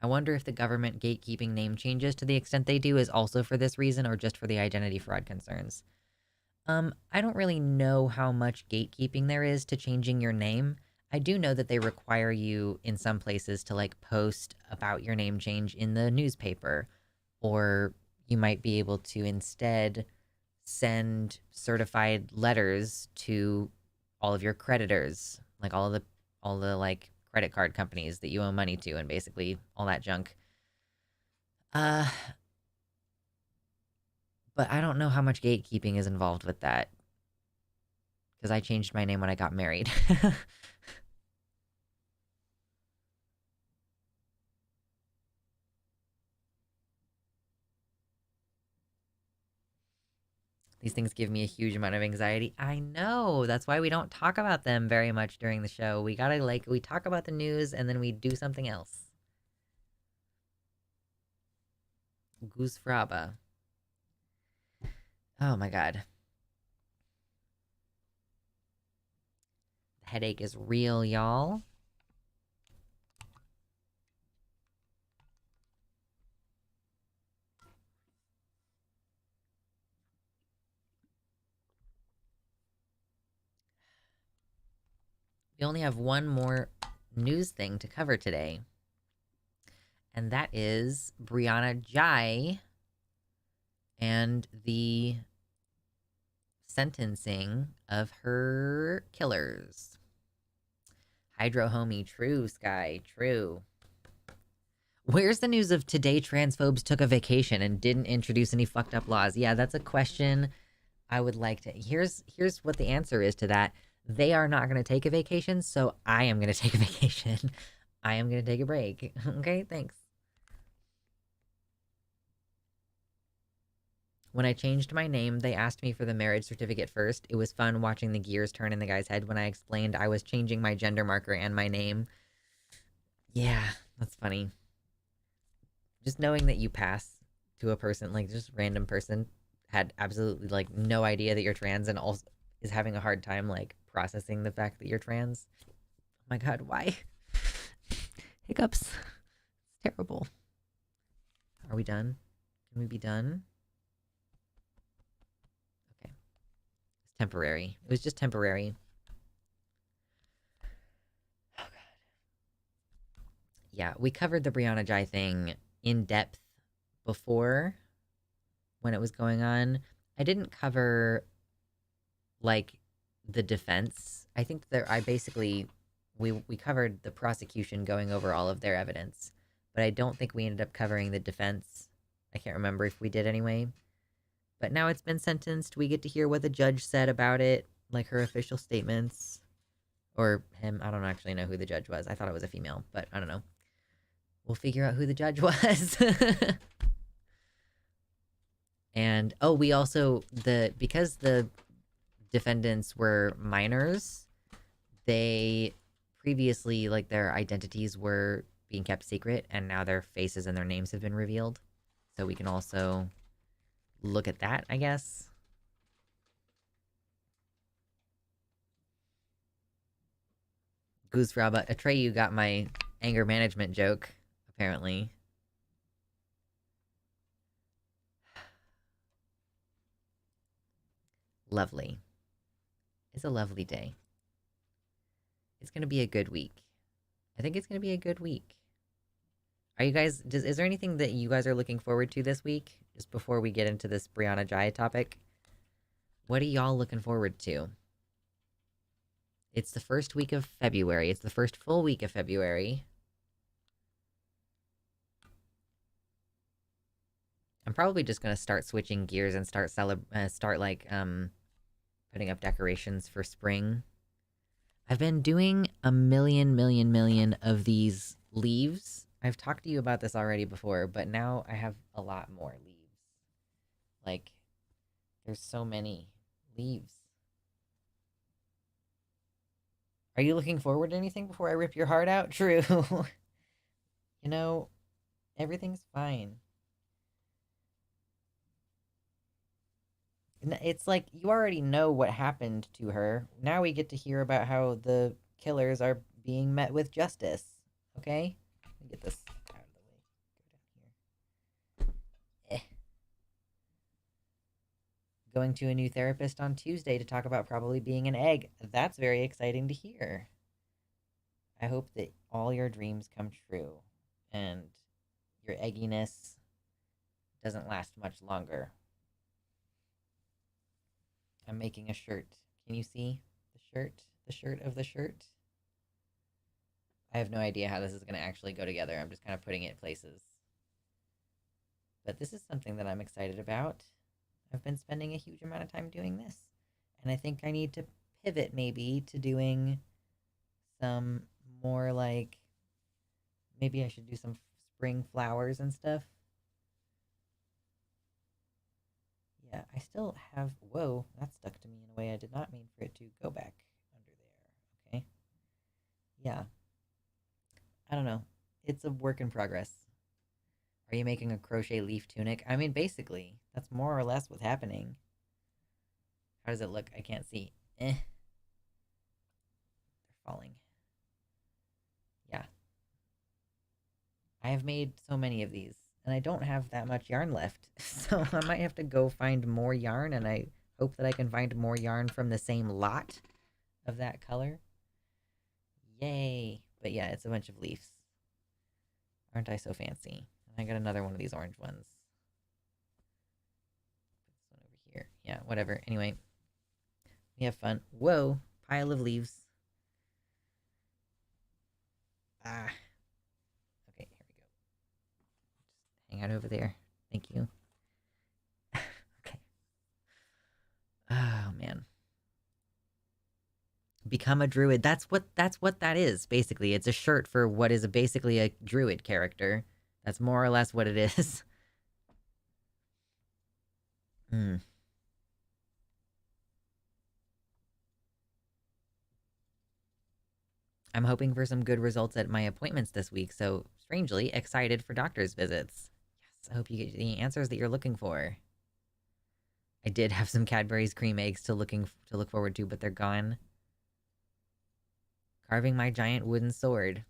I wonder if the government gatekeeping name changes to the extent they do is also for this reason or just for the identity fraud concerns. I don't really know how much gatekeeping there is to changing your name. I do know that they require you in some places to like post about your name change in the newspaper, or you might be able to instead send certified letters to all of your creditors, like all the like credit card companies that you owe money to and basically all that junk. Uh but I don't know how much gatekeeping is involved with that because I changed my name when I got married. These things give me a huge amount of anxiety. I know. That's why we don't talk about them very much during the show. We gotta, like, we talk about the news and then we do something else. Goose Fraba. Oh my god. The headache is real, y'all. We only have one more news thing to cover today. And that is Brianna Ghey and the sentencing of her killers. Hydro homie, true, Sky, true. Where's the news of today transphobes took a vacation and didn't introduce any fucked up laws? Yeah, that's a question I would like to. Here's what the answer is to that. They are not going to take a vacation, so I am going to take a vacation. I am going to take a break. Okay, thanks. When I changed my name, they asked me for the marriage certificate first. It was fun watching the gears turn in the guy's head when I explained I was changing my gender marker and my name. Yeah, that's funny. Just knowing that you pass to a person, like just random person, had absolutely like no idea that you're trans and also is having a hard time like processing the fact that you're trans. Oh my god, why? Hiccups. It's terrible. Are we done? Can we be done? Temporary. It was just temporary. Oh god. Yeah, we covered the Brianna Ghey thing in depth before when it was going on. I didn't cover like the defense. I think that I basically we covered the prosecution going over all of their evidence, but I don't think we ended up covering the defense. I can't remember if we did anyway. But now it's been sentenced. We get to hear what the judge said about it, like her official statements. Or him. I don't actually know who the judge was. I thought it was a female, but I don't know. We'll figure out who the judge was. And oh, we also because the defendants were minors, they previously like their identities were being kept secret and now their faces and their names have been revealed. So we can also look at that, I guess. Goose Rabba, Atreyu got my anger management joke, apparently. Lovely. It's a lovely day. It's gonna be a good week. I think it's gonna be a good week. Are you guys, is there anything that you guys are looking forward to this week? Just before we get into this Brianna Ghey topic? What are y'all looking forward to? It's the first week of February. It's the first full week of February. I'm probably just gonna start switching gears and start putting up decorations for spring. I've been doing a million of these leaves. I've talked to you about this already before, but now I have a lot more leaves. Like, there's so many leaves. Are you looking forward to anything before I rip your heart out? True. You know, everything's fine. It's like you already know what happened to her. Now we get to hear about how the killers are being met with justice. Okay? Let me get this out of the way. Go down here. Going to a new therapist on Tuesday to talk about probably being an egg. That's very exciting to hear. I hope that all your dreams come true and your egginess doesn't last much longer. I'm making a shirt. Can you see the shirt? The shirt of the shirt? I have no idea how this is going to actually go together. I'm just kind of putting it places. But this is something that I'm excited about. I've been spending a huge amount of time doing this. And I think I need to pivot maybe to doing some more like, maybe I should do some spring flowers and stuff. Yeah, I still have, whoa, that stuck to me in a way I did not mean for it to go back under there. Okay. Yeah. I don't know. It's a work in progress. Are you making a crochet leaf tunic? I mean, basically, that's more or less what's happening. How does it look? I can't see. They're falling. Yeah. I have made so many of these, and I don't have that much yarn left. So I might have to go find more yarn, and I hope that I can find more yarn from the same lot of that color. Yay. But yeah, it's a bunch of leaves. Aren't I so fancy? I got another one of these orange ones. Put this one over here. Yeah, whatever. Anyway, we have fun. Whoa, pile of leaves. Ah. Okay, here we go. Just hang out over there. Thank you. Okay. Oh man. Become a druid. That's what that is, basically. It's a shirt for what is basically a druid character. That's more or less what it is. Hmm. I'm hoping for some good results at my appointments this week, so strangely excited for doctor's visits. Yes, I hope you get the answers that you're looking for. I did have some Cadbury's cream eggs to look forward to, but they're gone. Carving my giant wooden sword.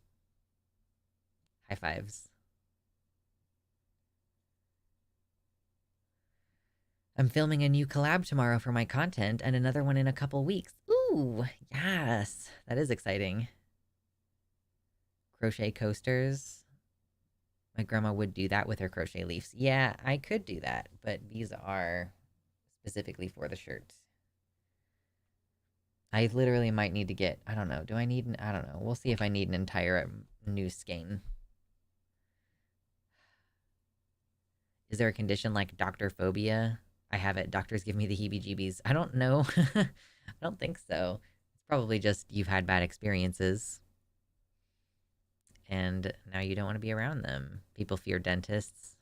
High fives. I'm filming a new collab tomorrow for my content and another one in a couple weeks. Ooh, yes. That is exciting. Crochet coasters. My grandma would do that with her crochet leaves. Yeah, I could do that, but these are specifically for the shirt. I literally might need to get, I don't know, do I need I don't know. We'll see if I need an entire new skein. Is there a condition like doctor phobia? I have it. Doctors give me the heebie-jeebies. I don't know. I don't think so. It's probably just you've had bad experiences. And now you don't want to be around them. People fear dentists.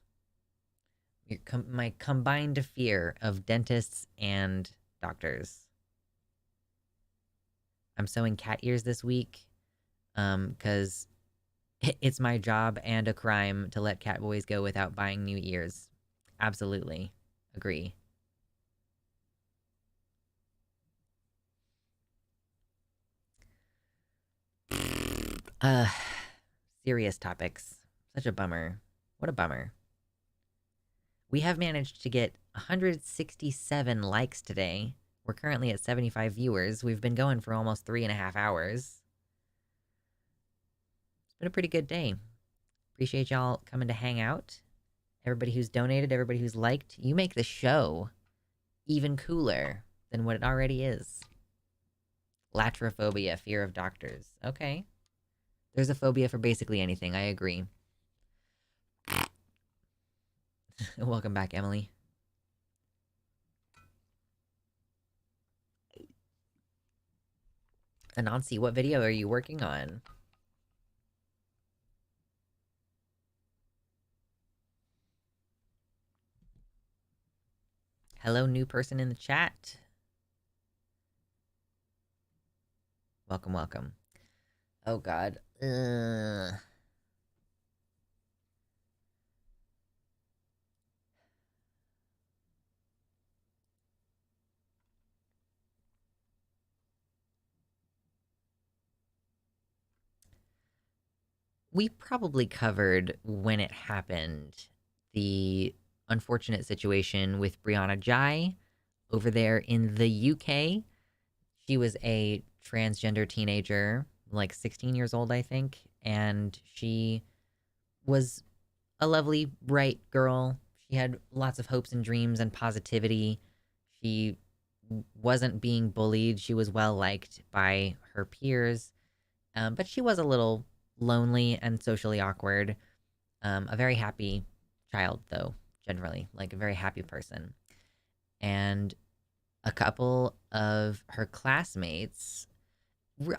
My combined fear of dentists and doctors. I'm sewing cat ears this week because it's my job and a crime to let cat boys go without buying new ears. Absolutely. Agree. Uh, serious topics. Such a bummer. What a bummer. We have managed to get 167 likes today. We're currently at 75 viewers. We've been going for almost 3.5 hours. It's been a pretty good day. Appreciate y'all coming to hang out. Everybody who's donated, everybody who's liked. You make the show even cooler than what it already is. Latrophobia, fear of doctors. Okay. There's a phobia for basically anything. I agree. Welcome back, Emily. Anansi, what video are you working on? Hello, new person in the chat. Welcome, welcome. Oh, God. We probably covered when it happened the unfortunate situation with Brianna Ghey over there in the UK. She was a transgender teenager, like 16 years old, I think, and she was a lovely, bright girl. She had lots of hopes and dreams and positivity. She wasn't being bullied. She was well liked by her peers, but she was a little lonely and socially awkward. A very happy child, though, generally, like a very happy person. And a couple of her classmates,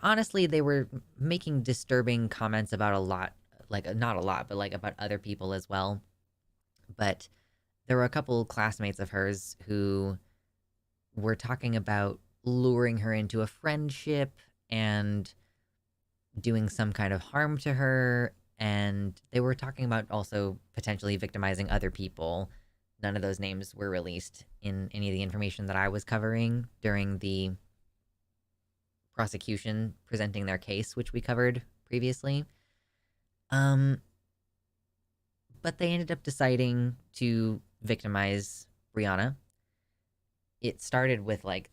honestly, they were making disturbing comments about a lot, like not a lot, but like about other people as well. But there were a couple classmates of hers who were talking about luring her into a friendship and doing some kind of harm to her. And they were talking about also potentially victimizing other people. None of those names were released in any of the information that I was covering during the prosecution presenting their case, which we covered previously. Um, but they ended up deciding to victimize Brianna. It started with like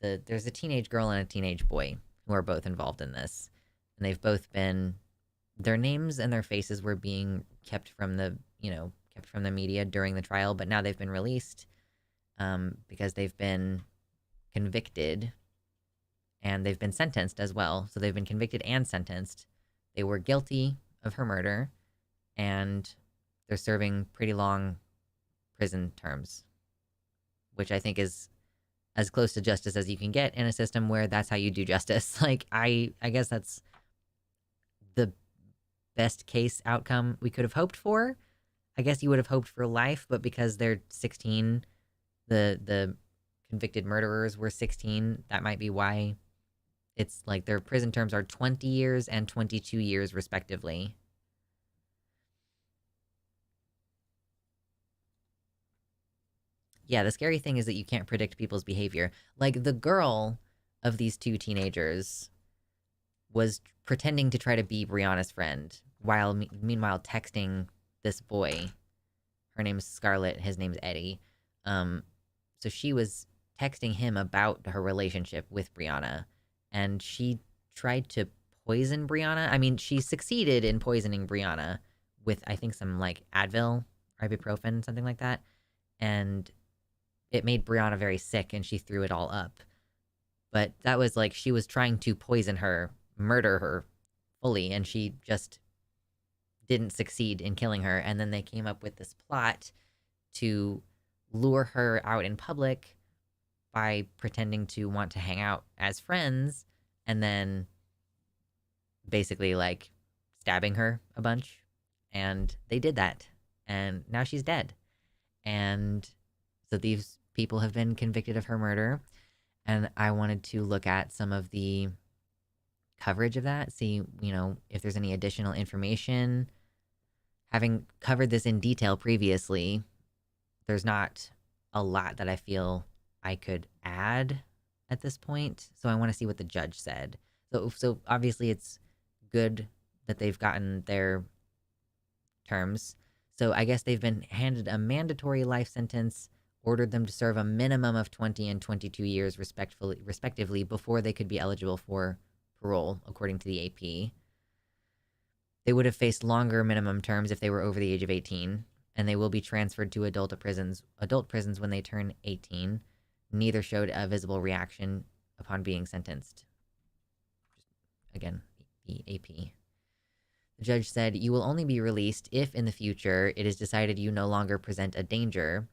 there's a teenage girl and a teenage boy who are both involved in this, and they've both been, their names and their faces were being kept from the media during the trial, but now they've been released because they've been convicted and they've been sentenced as well. So they've been convicted and sentenced. They were guilty of her murder, and they're serving pretty long prison terms, which I think is as close to justice as you can get in a system where that's how you do justice. Like, I guess that's the best case outcome we could have hoped for. I guess you would have hoped for life, but because they're 16, the convicted murderers were 16, that might be why it's like their prison terms are 20 years and 22 years respectively. Yeah, the scary thing is that you can't predict people's behavior. Like, the girl of these two teenagers was pretending to try to be Brianna's friend while meanwhile texting this boy. Her name's Scarlett, his name's Eddie. So she was texting him about her relationship with Brianna, and she tried to poison Brianna. I mean, she succeeded in poisoning Brianna with, I think, some like Advil, ibuprofen, something like that. And it made Brianna very sick, and she threw it all up. But that was like, she was trying to poison her, murder her fully, and she just didn't succeed in killing her. And then they came up with this plot to lure her out in public by pretending to want to hang out as friends, and then basically like stabbing her a bunch. And they did that, and now she's dead. And so these people have been convicted of her murder, and I wanted to look at some of the coverage of that, see, if there's any additional information. Having covered this in detail previously, there's not a lot that I feel I could add at this point. So I want to see what the judge said. So obviously it's good that they've gotten their terms. So I guess they've been handed a mandatory life sentence, ordered them to serve a minimum of 20 and 22 years respectively before they could be eligible for parole, according to the AP. They would have faced longer minimum terms if they were over the age of 18, and they will be transferred to adult prisons when they turn 18. Neither showed a visible reaction upon being sentenced. Again, EAP. The judge said, "You will only be released if in the future it is decided you no longer present a danger.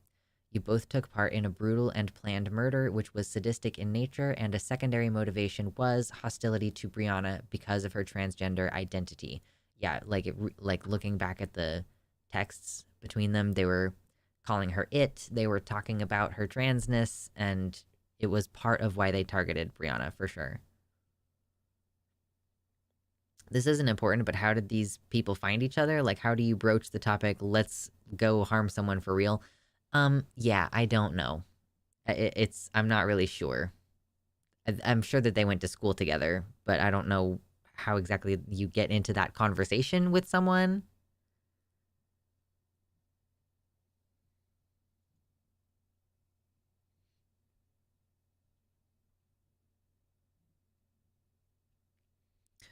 You both took part in a brutal and planned murder, which was sadistic in nature, and a secondary motivation was hostility to Brianna because of her transgender identity." Yeah, like looking back at the texts between them, they were calling her it. They were talking about her transness, and it was part of why they targeted Brianna for sure. This isn't important, but how did these people find each other? Like, how do you broach the topic, let's go harm someone for real? Yeah, I don't know. I'm not really sure. I'm sure that they went to school together, but I don't know how exactly you get into that conversation with someone.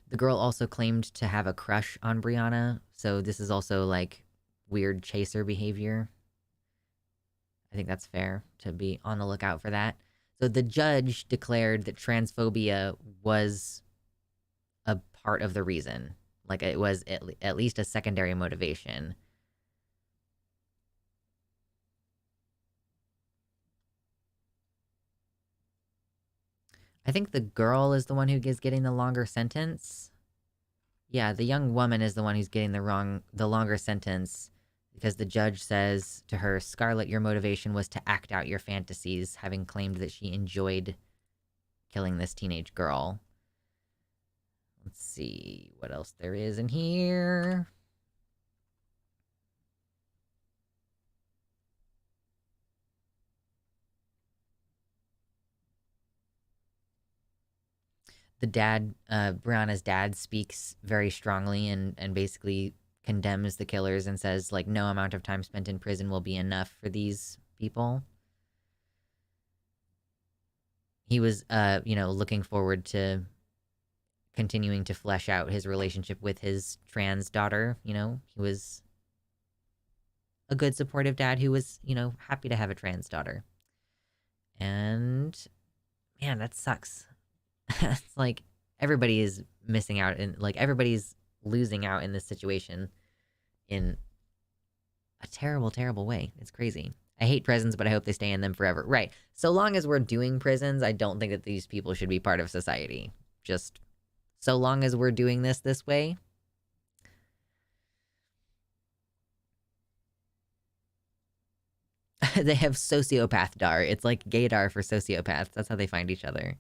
The girl also claimed to have a crush on Brianna, so this is also like weird chaser behavior. I think that's fair to be on the lookout for that. So the judge declared that transphobia was a part of the reason. Like it was at least a secondary motivation. I think the girl is the one who is getting the longer sentence. Yeah, the young woman is the one who's getting the longer sentence because the judge says to her, "Scarlett, your motivation was to act out your fantasies," having claimed that she enjoyed killing this teenage girl. Let's see what else there is in here. The dad, Brianna's dad, speaks very strongly and basically condemns the killers and says, like, no amount of time spent in prison will be enough for these people. He was, looking forward to continuing to flesh out his relationship with his trans daughter. He was a good supportive dad who was, happy to have a trans daughter. And man, that sucks. It's like everybody is missing out and like everybody's losing out in this situation in a terrible, terrible way. It's crazy. I hate prisons, but I hope they stay in them forever. Right. So long as we're doing prisons, I don't think that these people should be part of society. Just so long as we're doing this way. They have sociopath dar. It's like gaydar for sociopaths. That's how they find each other.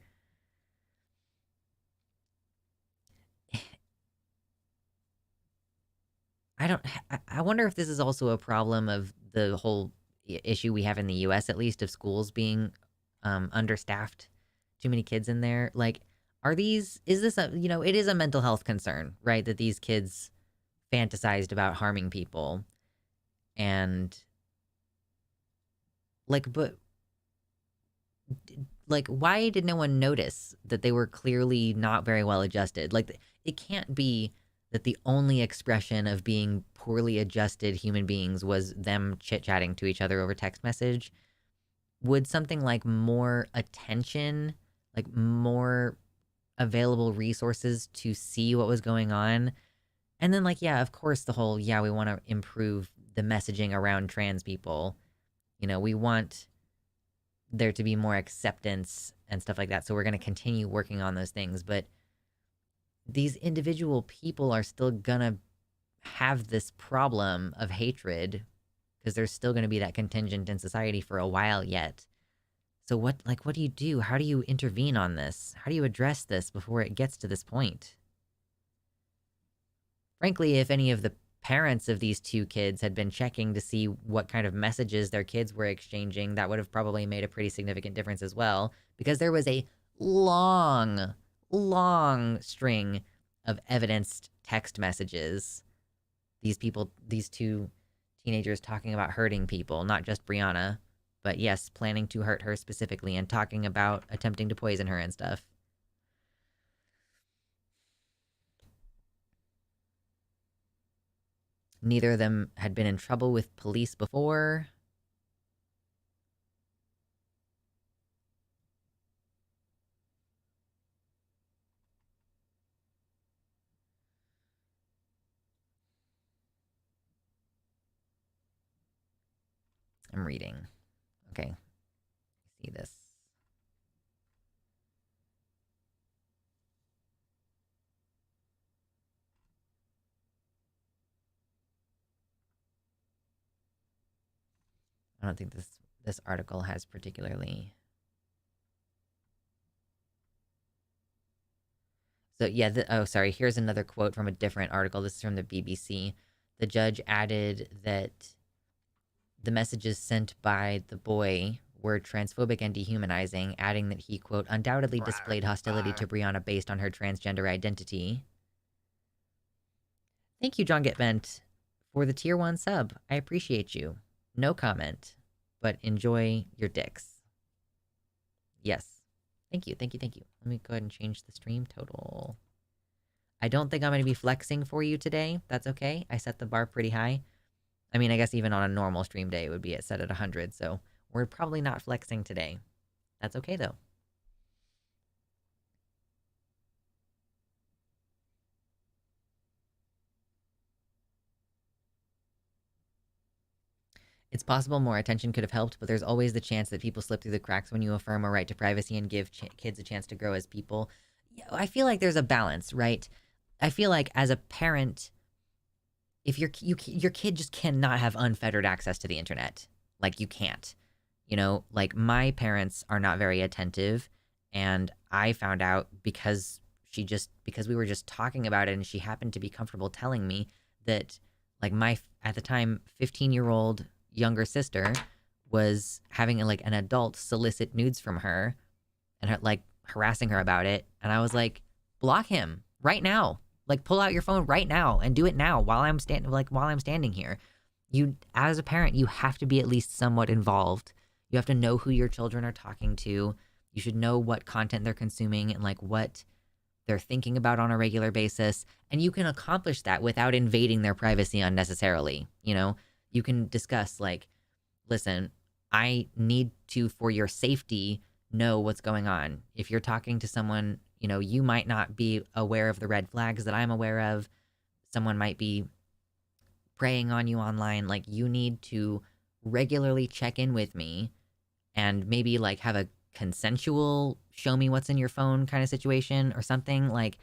I don't. I wonder if this is also a problem of the whole issue we have in the U.S. at least of schools being understaffed, too many kids in there. Like, is this a it is a mental health concern, right? That these kids fantasized about harming people, and but why did no one notice that they were clearly not very well adjusted? Like, it can't be that the only expression of being poorly adjusted human beings was them chit-chatting to each other over text message. Would something like more attention, like more available resources to see what was going on, and then yeah, of course the whole we want to improve the messaging around trans people. We want there to be more acceptance and stuff like that. So we're going to continue working on those things. But these individual people are still going to have this problem of hatred because there's still going to be that contingent in society for a while yet. So what do you do? How do you intervene on this? How do you address this before it gets to this point? Frankly, if any of the parents of these two kids had been checking to see what kind of messages their kids were exchanging, that would have probably made a pretty significant difference as well, because there was a long, long string of evidenced text messages. These two teenagers talking about hurting people, not just Brianna, but yes, planning to hurt her specifically and talking about attempting to poison her and stuff. Neither of them had been in trouble with police before. I'm reading. Okay. See this. I don't think this article has particularly. So yeah, oh sorry, here's another quote from a different article. This is from the BBC. The judge added that the messages sent by the boy were transphobic and dehumanizing, adding that he, quote, undoubtedly displayed hostility to Brianna based on her transgender identity. Thank you, John Getbent, for the tier 1 sub. I appreciate you. No comment, but enjoy your dicks. Yes. Thank you, thank you, thank you. Let me go ahead and change the stream total. I don't think I'm going to be flexing for you today. That's okay. I set the bar pretty high. I mean, I guess even on a normal stream day, it would be set at 100, so we're probably not flexing today. That's okay, though. It's possible more attention could have helped, but there's always the chance that people slip through the cracks when you affirm a right to privacy and give kids a chance to grow as people. I feel like there's a balance, right? I feel like as a parent, if your kid just cannot have unfettered access to the internet, like you can't. You know, like my parents are not very attentive, and I found out because because we were just talking about it, and she happened to be comfortable telling me that, like, my at the time 15-year-old younger sister was having like an adult solicit nudes from her and her, like, harassing her about it, and I was like, block him right now. Like, pull out your phone right now and do it now while I'm standing here. You, as a parent, you have to be at least somewhat involved. You have to know who your children are talking to. You should know what content they're consuming and like what they're thinking about on a regular basis. And you can accomplish that without invading their privacy unnecessarily. You know, you can discuss like, listen, I need to, for your safety, know what's going on. If you're talking to someone, you know, you might not be aware of the red flags that I'm aware of. Someone might be preying on you online. Like, you need to regularly check in with me and maybe like have a consensual show me what's in your phone kind of situation or something. Like,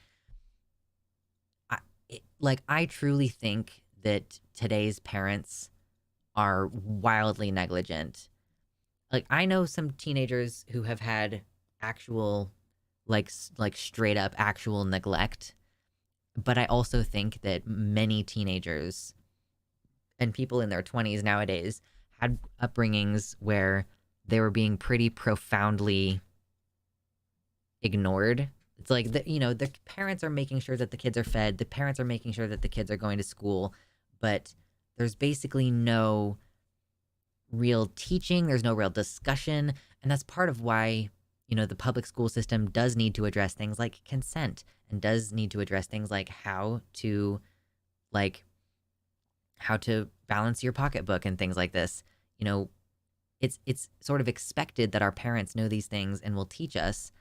I truly think that today's parents are wildly negligent. Like, I know some teenagers who have had actual, like straight up actual neglect, but I also think that many teenagers and people in their 20s nowadays had upbringings where they were being pretty profoundly ignored. It's like, the parents are making sure that the kids are fed, the parents are making sure that the kids are going to school, but there's basically no real teaching, there's no real discussion, and that's part of why, the public school system does need to address things like consent and does need to address things like how to balance your pocketbook and things like this. It's sort of expected that our parents know these things and will teach us,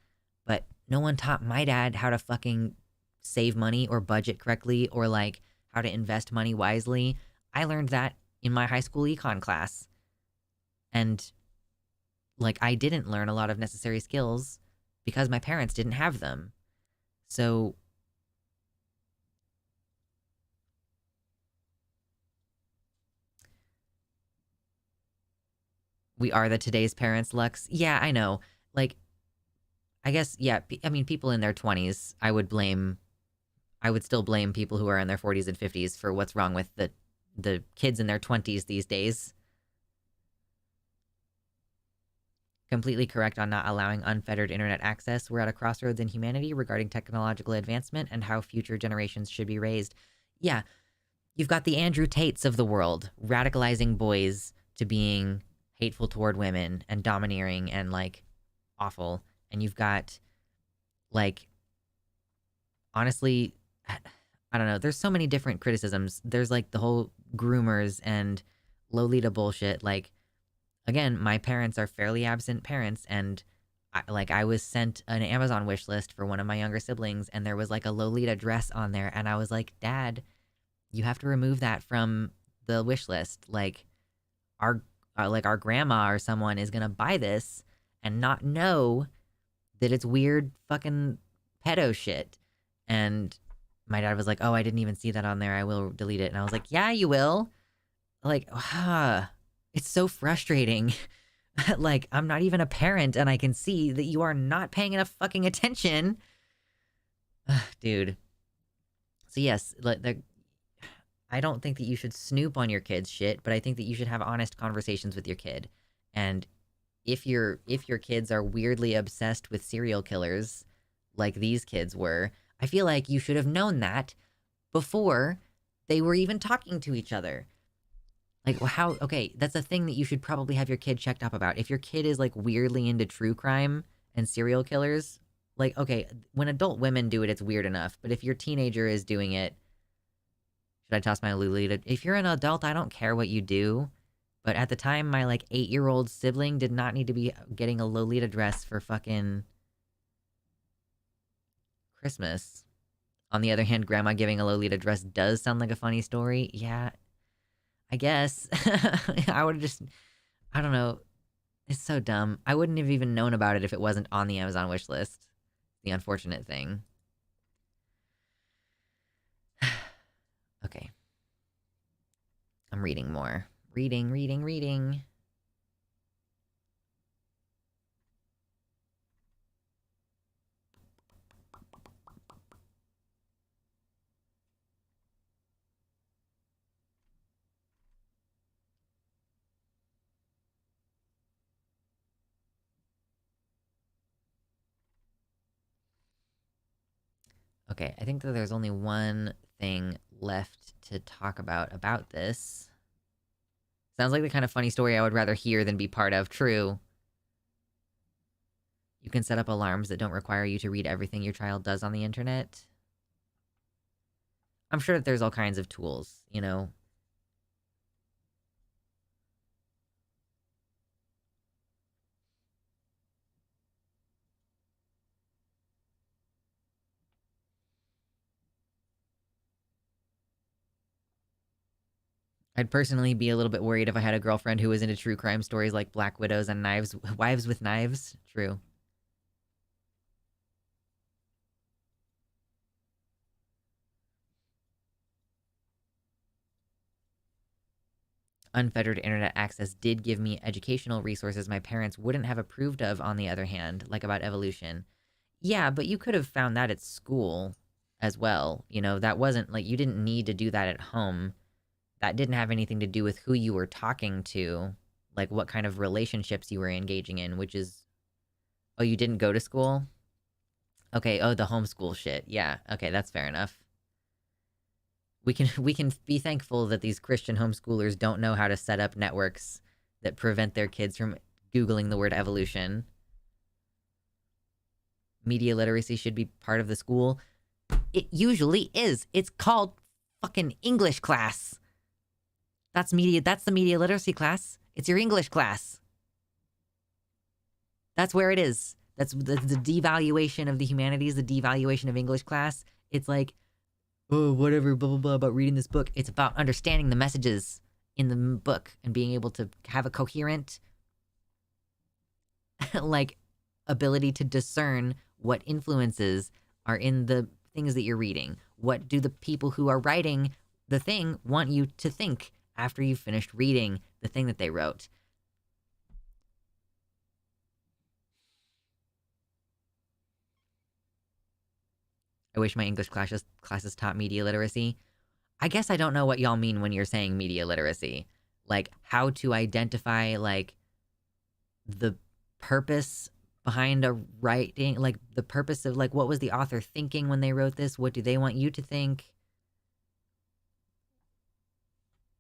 but no one taught my dad how to fucking save money or budget correctly or like how to invest money wisely. I learned that in my high school econ class. And like, I didn't learn a lot of necessary skills because my parents didn't have them. So we are the today's parents, Lux. Yeah, I know. Like, I guess, yeah, I mean, people in their 20s, I would still blame people who are in their 40s and 50s for what's wrong with the kids in their 20s these days. Completely correct on not allowing unfettered internet access. We're at a crossroads in humanity regarding technological advancement and how future generations should be raised. Yeah, you've got the Andrew Tates of the world radicalizing boys to being hateful toward women and domineering and like awful. And you've got, like, honestly, I don't know. There's so many different criticisms. There's like the whole groomers and Lolita bullshit. Like, again, my parents are fairly absent parents, and I was sent an Amazon wish list for one of my younger siblings, and there was like a Lolita dress on there, and I was like, Dad, you have to remove that from the wish list. Our like our grandma or someone is gonna buy this and not know that it's weird fucking pedo shit. And my dad was like, "Oh, I didn't even see that on there. I will delete it." And I was like, "Yeah, you will." Like, it's so frustrating. Like, I'm not even a parent and I can see that you are not paying enough fucking attention. Dude. So yes, I don't think that you should snoop on your kid's shit, but I think that you should have honest conversations with your kid. And if your kids are weirdly obsessed with serial killers like these kids were, I feel like you should have known that before they were even talking to each other. Like, well, how? Okay, that's a thing that you should probably have your kid checked up about. If your kid is like weirdly into true crime and serial killers, like, okay, when adult women do it, it's weird enough. But if your teenager is doing it, should I toss my Lolita? If you're an adult, I don't care what you do. But at the time, my like 8-year-old sibling did not need to be getting a Lolita dress for fucking Christmas. On the other hand, grandma giving a Lolita dress does sound like a funny story. Yeah, I guess. I would have just, I don't know. It's so dumb. I wouldn't have even known about it if it wasn't on the Amazon wish list. The unfortunate thing. Okay. I'm reading more. Reading. Okay, I think that there's only one thing left to talk about this. Sounds like the kind of funny story I would rather hear than be part of. True. You can set up alarms that don't require you to read everything your child does on the internet. I'm sure that there's all kinds of tools, you know. I'd personally be a little bit worried if I had a girlfriend who was into true crime stories like Black Widows and Wives with Knives. True. Unfettered internet access did give me educational resources my parents wouldn't have approved of, on the other hand, like about evolution. Yeah, but you could have found that at school as well. You know, that wasn't like you didn't need to do that at home. That didn't have anything to do with who you were talking to, like what kind of relationships you were engaging in, which is, oh, you didn't go to school? Okay, oh, the homeschool shit. Yeah, okay, that's fair enough. We can be thankful that these Christian homeschoolers don't know how to set up networks that prevent their kids from Googling the word evolution. Media literacy should be part of the school. It usually is. It's called fucking English class. That's the media literacy class. It's your English class. That's where it is. That's the devaluation of the humanities, the devaluation of English class. It's like, oh, whatever, blah, blah, blah, about reading this book. It's about understanding the messages in the book and being able to have a coherent, like, ability to discern what influences are in the things that you're reading. What do the people who are writing the thing want you to think after you've finished reading the thing that they wrote? I wish my English classes taught media literacy. I guess I don't know what y'all mean when you're saying media literacy. Like, how to identify, like, the purpose behind a writing, like, the purpose of, like, what was the author thinking when they wrote this? What do they want you to think?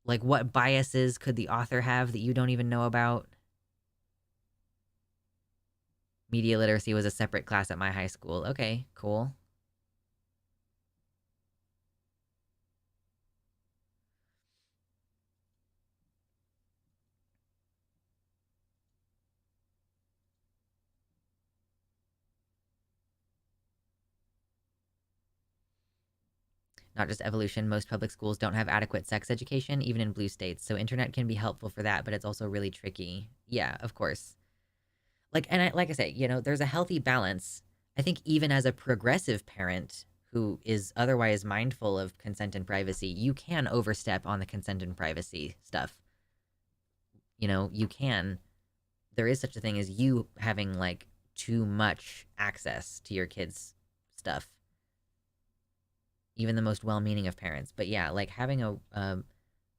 Like, what biases could the author have that you don't even know about? Media literacy was a separate class at my high school. Okay, cool. not just evolution. Most public schools don't have adequate sex education, even in blue states. So internet can be helpful for that, but it's also really tricky. Yeah, of course. Like I say, there's a healthy balance. I think even as a progressive parent who is otherwise mindful of consent and privacy, you can overstep on the consent and privacy stuff. You can. There is such a thing as you having like too much access to your kids' stuff. Even the most well-meaning of parents. But yeah, like having a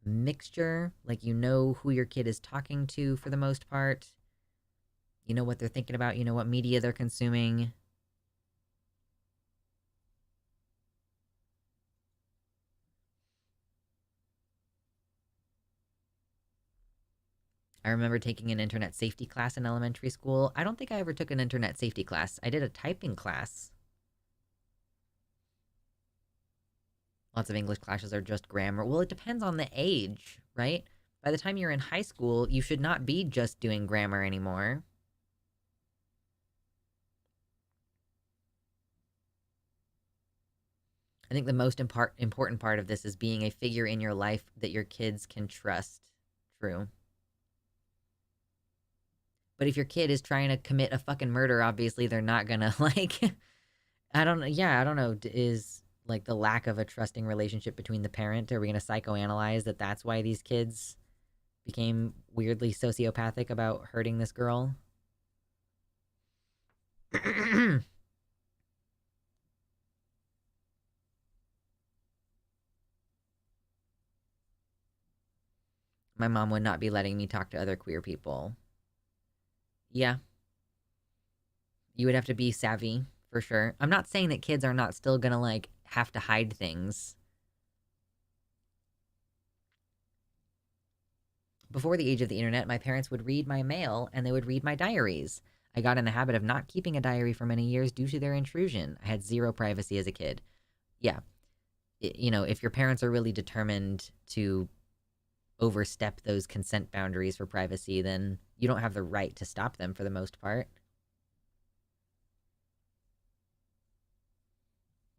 mixture, like who your kid is talking to for the most part. You know what they're thinking about, you know what media they're consuming. I remember taking an internet safety class in elementary school. I don't think I ever took an internet safety class. I did a typing class. Lots of English classes are just grammar. Well, it depends on the age, right? By the time you're in high school, you should not be just doing grammar anymore. I think the most important part of this is being a figure in your life that your kids can trust. True. But if your kid is trying to commit a fucking murder, obviously they're not gonna like. I don't know. Yeah, I don't know. Is like the lack of a trusting relationship between the parent? Are we gonna psychoanalyze that? That's why these kids became weirdly sociopathic about hurting this girl. My mom would not be letting me talk to other queer people. Yeah, you would have to be savvy for sure. I'm not saying that kids are not still gonna like have to hide things. Before the age of the internet, my parents would read my mail and they would read my diaries. I got in the habit of not keeping a diary for many years due to their intrusion. I had zero privacy as a kid. Yeah, if your parents are really determined to overstep those consent boundaries for privacy, then you don't have the right to stop them for the most part.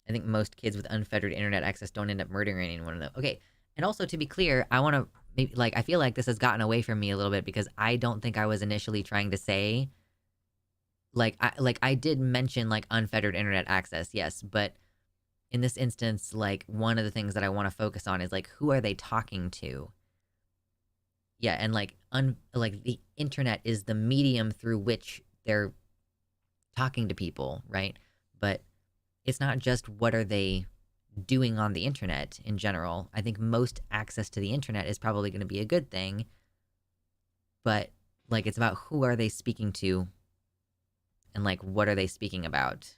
I think most kids with unfettered internet access don't end up murdering anyone though. Okay, and also to be clear, I want to maybe I feel like this has gotten away from me a little bit because I don't think I was initially trying to say I did mention like unfettered internet access, yes, but in this instance, like one of the things that I want to focus on is like who are they talking to? Yeah, and like the internet is the medium through which they're talking to people, right? But it's not just what are they doing on the internet in general. I think most access to the internet is probably going to be a good thing, but like it's about who are they speaking to and like what are they speaking about.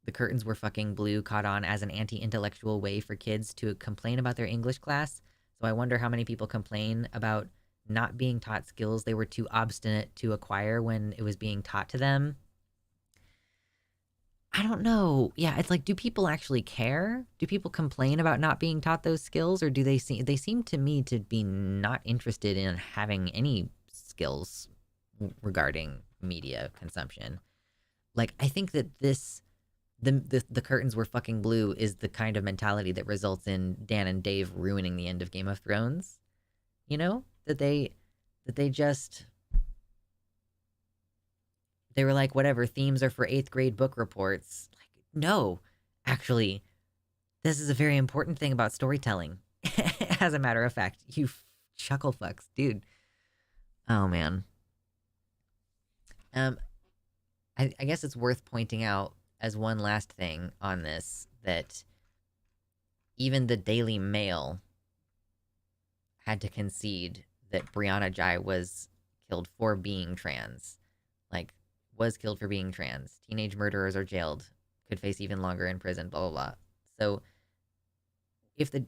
The curtains were fucking blue caught on as an anti-intellectual way for kids to complain about their English class. So I wonder how many people complain about not being taught skills they were too obstinate to acquire when it was being taught to them. I don't know. Yeah, it's like, do people actually care? Do people complain about not being taught those skills, or do they seem to me to be not interested in having any skills regarding media consumption? Like, I think that the curtains were fucking blue is the kind of mentality that results in Dan and Dave ruining the end of Game of Thrones. You know that they just they were like, whatever, themes are for eighth grade book reports. Like, no, actually, this is a very important thing about storytelling. As a matter of fact, you chuckle fucks, dude. Oh man. Um, I guess it's worth pointing out as one last thing on this that even the Daily Mail had to concede that Brianna Ghey was killed for being trans. Like, was killed for being trans. Teenage murderers are jailed, could face even longer in prison, blah, blah, blah. So,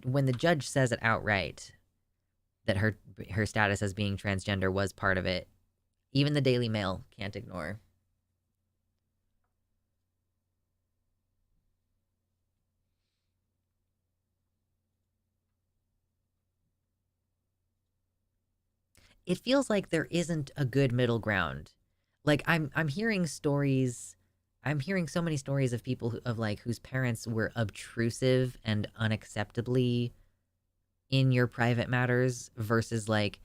when the judge says it outright that her status as being transgender was part of it, even the Daily Mail can't ignore. it feels like there isn't a good middle ground. Like I'm hearing stories, I'm hearing so many stories of people of like whose parents were obtrusive and unacceptably in your private matters versus like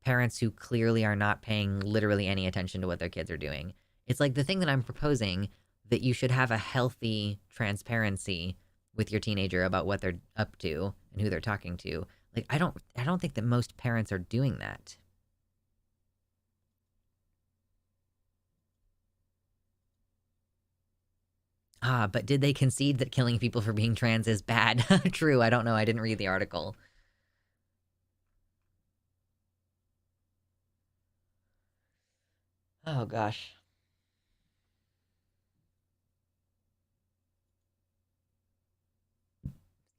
parents who clearly are not paying literally any attention to what their kids are doing. It's like the thing that I'm proposing, that you should have a healthy transparency with your teenager about what they're up to and who they're talking to. Like I don't think that most parents are doing that. Ah, but did they concede that killing people for being trans is bad? True, I don't know. I didn't read the article. Oh gosh.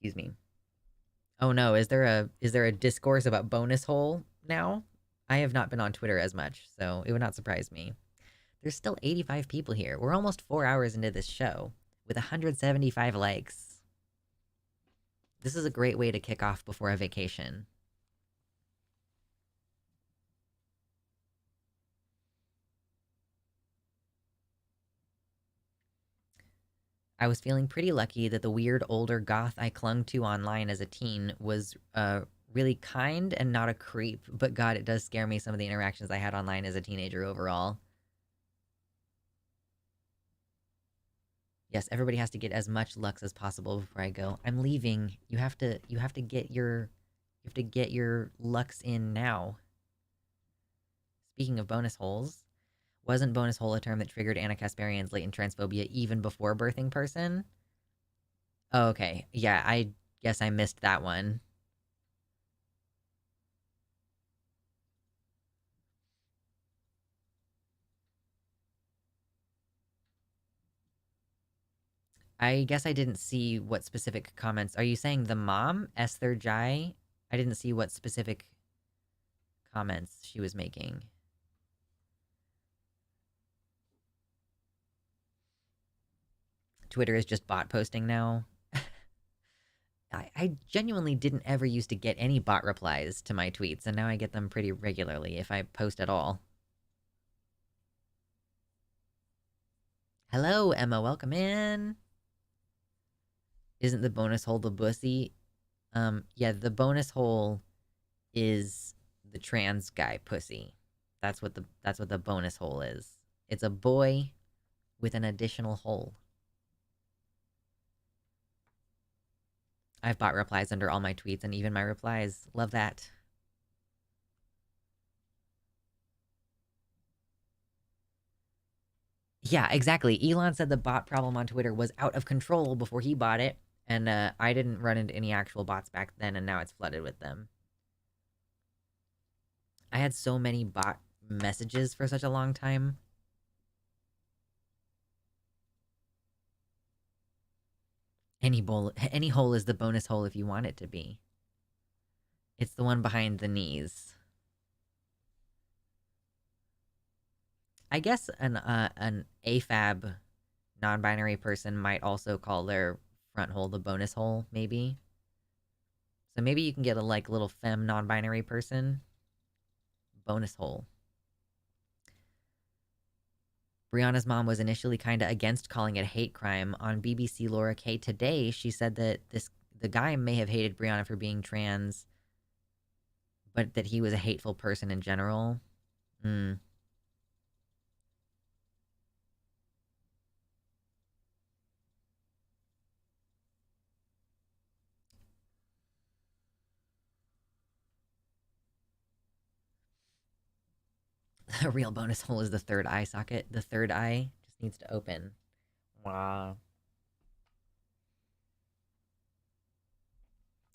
Excuse me. Oh no, is there a discourse about bonus hole now? I have not been on Twitter as much, so it would not surprise me. There's still 85 people here. We're almost 4 hours into this show with 175 likes. This is a great way to kick off before a vacation. I was feeling pretty lucky that the weird older goth I clung to online as a teen was really kind and not a creep, but God, it does scare me some of the interactions I had online as a teenager overall. Yes, everybody has to get as much Lux as possible before I go. I'm leaving. You have to get your Lux in now. Speaking of bonus holes, wasn't bonus hole a term that triggered Anna Kasparian's latent transphobia even before birthing person? Oh, okay. Yeah, I guess I missed that one. I guess I didn't see what specific comments. Are you saying the mom, Esther Jai? I didn't see what specific comments she was making. Twitter is just bot posting now. I genuinely didn't ever used to get any bot replies to my tweets, and now I get them pretty regularly if I post at all. Hello, Emma. Welcome in. Isn't the bonus hole the bussy? Yeah, the bonus hole is the trans guy pussy. That's what the bonus hole is. It's a boy with an additional hole. I've bought replies under all my tweets and even my replies. Love that. Yeah, exactly. Elon said the bot problem on Twitter was out of control before he bought it, and I didn't run into any actual bots back then, and now it's flooded with them. I had so many bot messages for such a long time. Any hole is the bonus hole if you want it to be. It's the one behind the knees. I guess an AFAB non-binary person might also call their front hole the bonus hole, maybe. So maybe you can get a like little femme non-binary person bonus hole. Brianna's mom was initially kind of against calling it a hate crime. On BBC Laura Kay today, she said that the guy may have hated Brianna for being trans, but that he was a hateful person in general. Hmm. The real bonus hole is the third eye socket. The third eye just needs to open. Wow.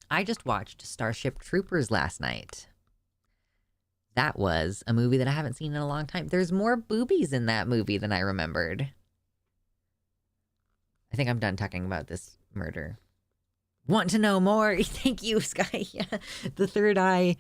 I just watched Starship Troopers last night. That was a movie that I haven't seen in a long time. There's more boobies in that movie than I remembered. I think I'm done talking about this murder. Want to know more? Thank you, Sky. Yeah, the third eye.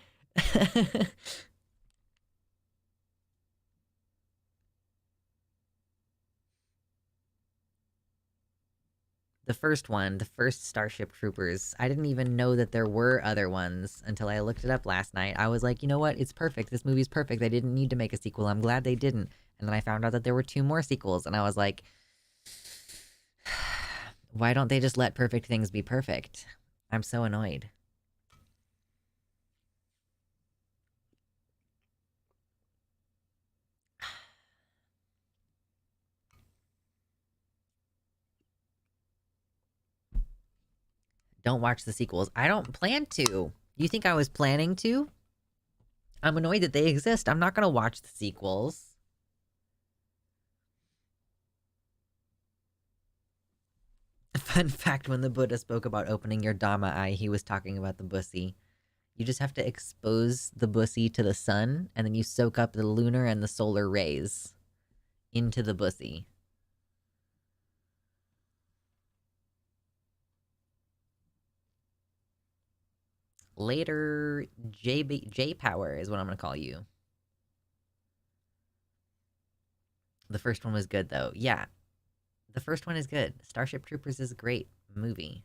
The first one, the first Starship Troopers, I didn't even know that there were other ones until I looked it up last night. I was like, you know what? It's perfect. This movie's perfect. They didn't need to make a sequel. I'm glad they didn't. And then I found out that there were two more sequels, and I was like, why don't they just let perfect things be perfect? I'm so annoyed. Don't watch the sequels. I don't plan to. You think I was planning to? I'm annoyed that they exist. I'm not gonna watch the sequels. Fun fact, when the Buddha spoke about opening your Dhamma eye, he was talking about the bussy. You just have to expose the bussy to the sun, and then you soak up the lunar and the solar rays into the bussy. Later, J Power is what I'm gonna call you. The first one was good, though. Yeah, the first one is good. Starship Troopers is a great movie.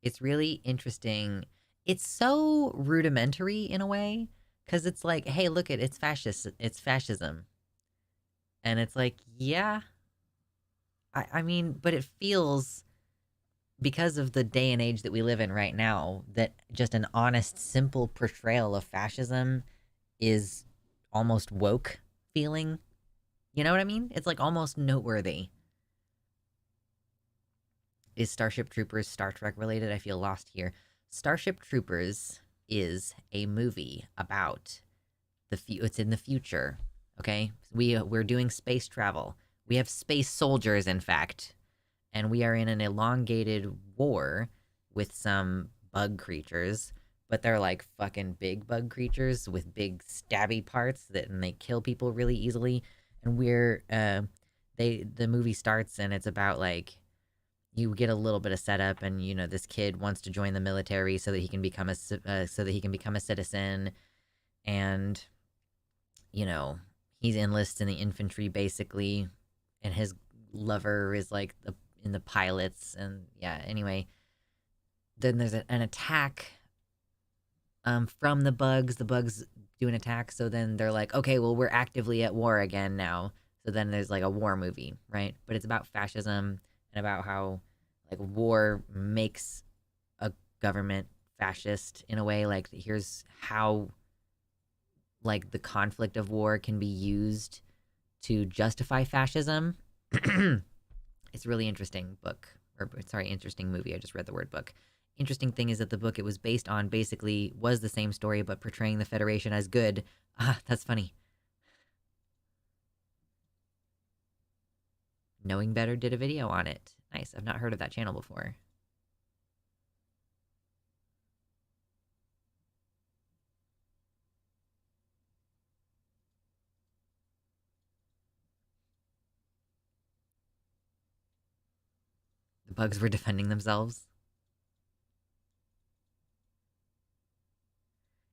It's really interesting. It's so rudimentary in a way, because it's like, hey, look it's fascist, it's fascism. And it's like, yeah, I mean, but it feels, because of the day and age that we live in right now, that just an honest, simple portrayal of fascism is almost woke feeling. You know what I mean? It's like almost noteworthy. Is Starship Troopers Star Trek related? I feel lost here. Starship Troopers is a movie about it's in the future. Okay, we're doing space travel. We have space soldiers, in fact, and we are in an elongated war with some bug creatures, but they're like fucking big bug creatures with big stabby parts and they kill people really easily. And the movie starts and it's about like, you get a little bit of setup, and this kid wants to join the military so that he can become a citizen, and you know he's enlists in the infantry basically, and his lover is like in the pilots, and yeah. Anyway, then there's an attack from the bugs. The bugs do an attack, so then they're like, okay, well, we're actively at war again now. So then there's like a war movie, right? But it's about fascism and about how like war makes a government fascist in a way. Like, here's how like the conflict of war can be used to justify fascism. It's a really interesting book, or sorry, interesting movie. I just read the word book. Interesting thing is that the book it was based on basically was the same story, but portraying the Federation as good. Ah, that's funny. Knowing Better did a video on it. Nice. I've not heard of that channel before. The bugs were defending themselves.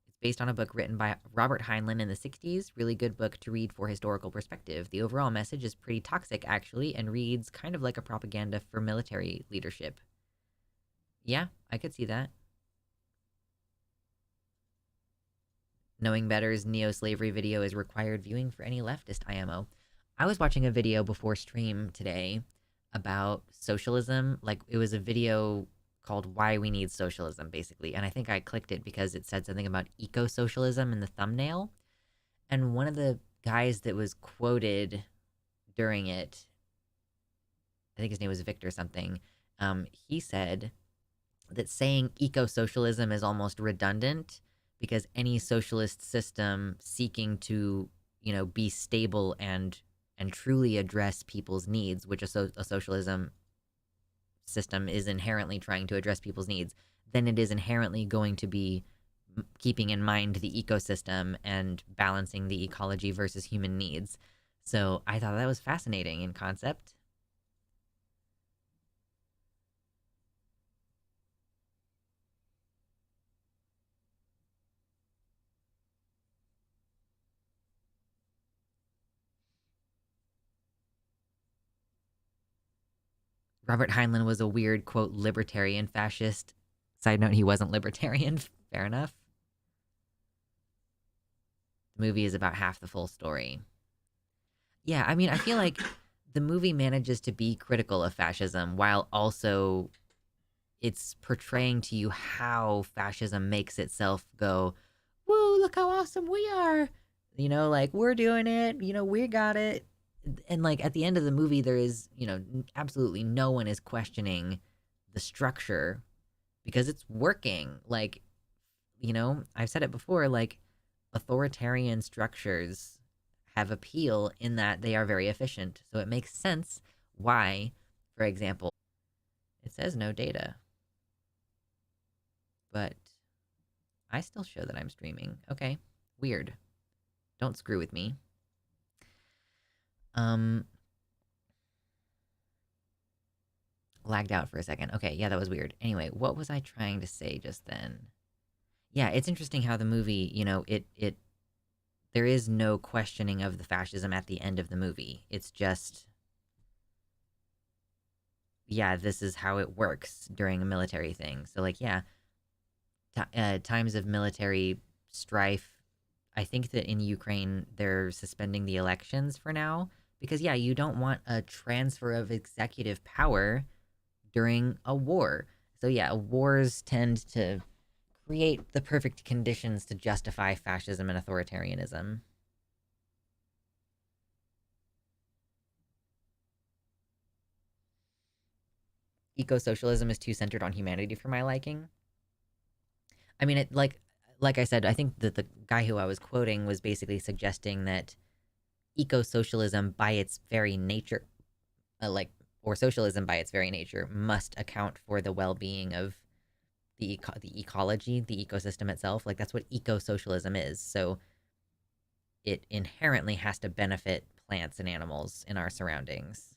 It's based on a book written by Robert Heinlein in the 60s. Really good book to read for historical perspective. The overall message is pretty toxic, actually, and reads kind of like a propaganda for military leadership. Yeah, I could see that. Knowing Better's neo-slavery video is required viewing for any leftist IMO. I was watching a video before stream today about socialism. Like, it was a video called Why We Need Socialism, basically. And I think I clicked it because it said something about eco-socialism in the thumbnail. And one of the guys that was quoted during it, I think his name was Victor something, he said that saying eco-socialism is almost redundant because any socialist system seeking to, be stable and truly address people's needs, which a socialism system is inherently trying to address people's needs, then it is inherently going to be keeping in mind the ecosystem and balancing the ecology versus human needs. So I thought that was fascinating in concept. Robert Heinlein was a weird, quote, libertarian fascist. Side note, he wasn't libertarian. Fair enough. The movie is about half the full story. Yeah, I mean, I feel like the movie manages to be critical of fascism while also it's portraying to you how fascism makes itself go, woo, look how awesome we are. You know, like, we're doing it. You know, we got it. And, like, at the end of the movie, there is, you know, absolutely no one is questioning the structure because it's working. Like, you know, I've said it before, like, authoritarian structures have appeal in that they are very efficient. So it makes sense why, for example, it says no data, but I still show that I'm streaming. Okay, weird. Don't screw with me. Um, Lagged out for a second. Okay, yeah, that was weird. Anyway, what was I trying to say just then? Yeah, it's interesting how the movie, you know, it there is no questioning of the fascism at the end of the movie. It's just, yeah, this is how it works during a military thing. So, like, yeah, times of military strife. I think that in Ukraine they're suspending the elections for now because, yeah, you don't want a transfer of executive power during a war. So, yeah, wars tend to create the perfect conditions to justify fascism and authoritarianism. Eco-socialism is too centered on humanity for my liking. I mean, like I said, I think that the guy who I was quoting was basically suggesting that eco-socialism by its very nature, like, or socialism by its very nature, must account for the well-being of the ecology, the ecosystem itself. Like, that's what eco-socialism is. So it inherently has to benefit plants and animals in our surroundings.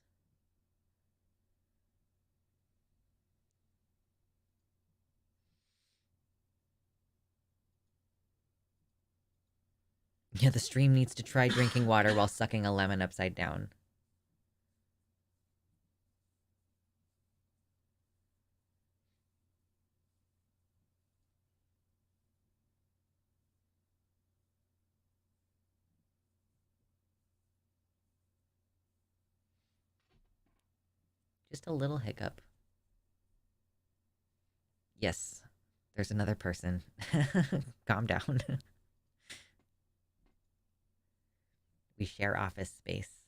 Yeah, the stream needs to try drinking water while sucking a lemon upside down. Just a little hiccup. Yes, there's another person. Calm down. We share office space.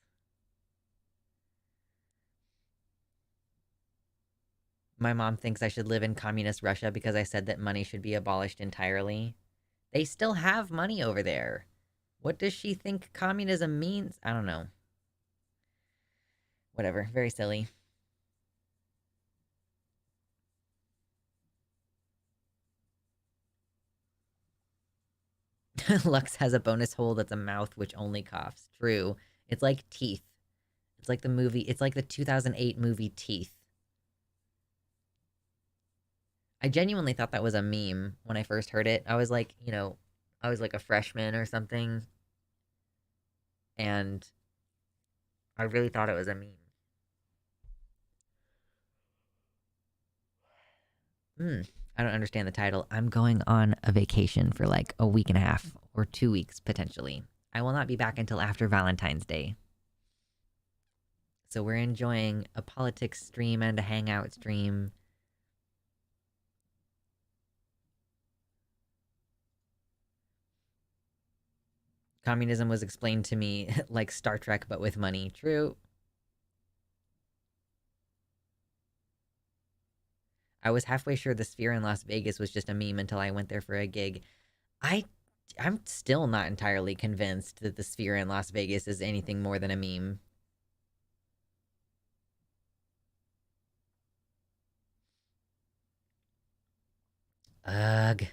My mom thinks I should live in communist Russia because I said that money should be abolished entirely. They still have money over there. What does she think communism means? I don't know. Whatever. Very silly. Lux has a bonus hole that's a mouth which only coughs. True. It's like teeth. It's like the movie. It's like the 2008 movie Teeth. I genuinely thought that was a meme when I first heard it. I was like, you know, I was like a freshman or something, and I really thought it was a meme. Hmm. I don't understand the title. I'm going on a vacation for like a week and a half or 2 weeks potentially. I will not be back until after Valentine's Day. So we're enjoying a politics stream and a hangout stream. Communism was explained to me like Star Trek, but with money. True. I was halfway sure the Sphere in Las Vegas was just a meme until I went there for a gig. I I'm still not entirely convinced that the Sphere in Las Vegas is anything more than a meme. Ugh. Do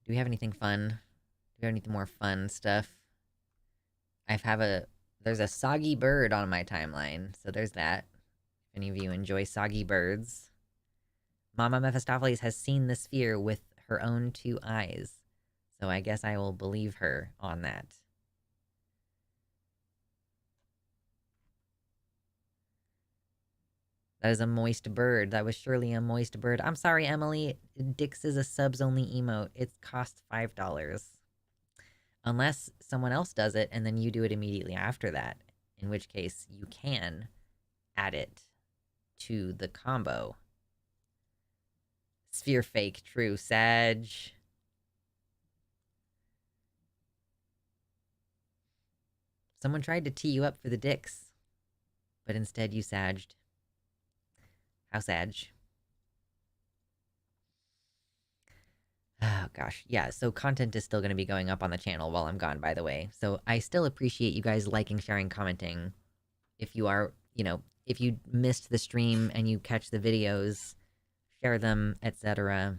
we have anything fun? Do we have anything more fun stuff? I have a there's a soggy bird on my timeline, so there's that. If any of you enjoy soggy birds, Mama Mephistopheles has seen the sphere with her own two eyes, so I guess I will believe her on that. That is a moist bird. That was surely a moist bird. I'm sorry, Emily. Dix is a subs only emote. It costs $5. Unless someone else does it and then you do it immediately after that, in which case you can add it to the combo. Sphere fake, true. Sag. Someone tried to tee you up for the dicks, but instead you sagged. How sag? Oh gosh, yeah, so content is still going to be going up on the channel while I'm gone, by the way. So I still appreciate you guys liking, sharing, commenting. If you are, if you missed the stream and you catch the videos, share them, etc.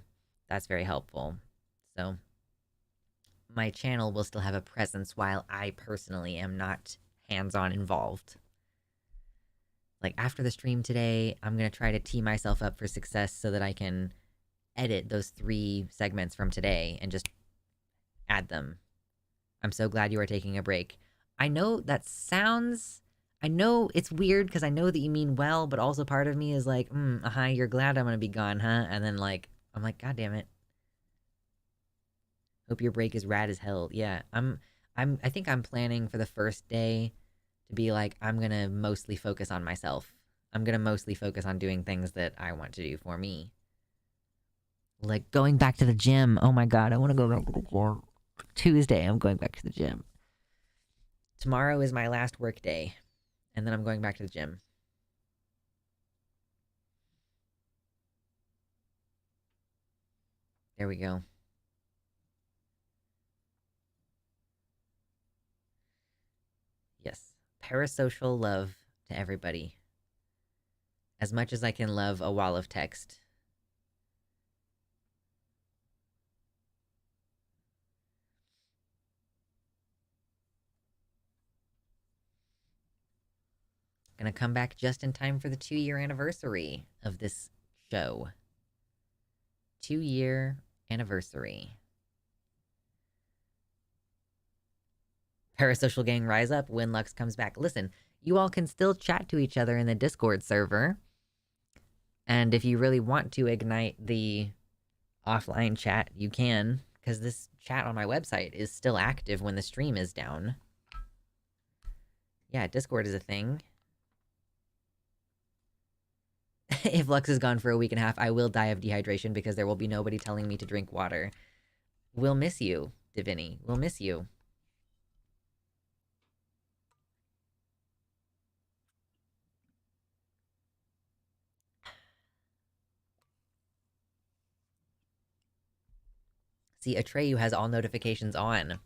That's very helpful. So my channel will still have a presence while I personally am not hands-on involved. Like, after the stream today, I'm going to try to tee myself up for success so that I can edit those 3 segments from today and just add them. I'm so glad you are taking a break. I know that sounds... I know it's weird because I know that you mean well, but also part of me is like, you're glad I'm going to be gone, huh? And then, like, I'm like, God damn it. Hope your break is rad as hell. Yeah, I think I'm planning for the first day to be like, I'm going to mostly focus on myself. I'm going to mostly focus on doing things that I want to do for me. Like going back to the gym. Oh my god, I want to go back to the gym. Tuesday, I'm going back to the gym. Tomorrow is my last work day, and then I'm going back to the gym. There we go. Yes. Parasocial love to everybody. As much as I can love a wall of text. Gonna come back just in time for the 2-year anniversary of this show. 2-year anniversary. Parasocial gang rise up when Lux comes back. Listen, you all can still chat to each other in the Discord server. And if you really want to ignite the offline chat, you can, because this chat on my website is still active when the stream is down. Yeah, Discord is a thing. If Lux is gone for a week and a half, I will die of dehydration because there will be nobody telling me to drink water. We'll miss you, Divini. We'll miss you. See, Atreyu has all notifications on.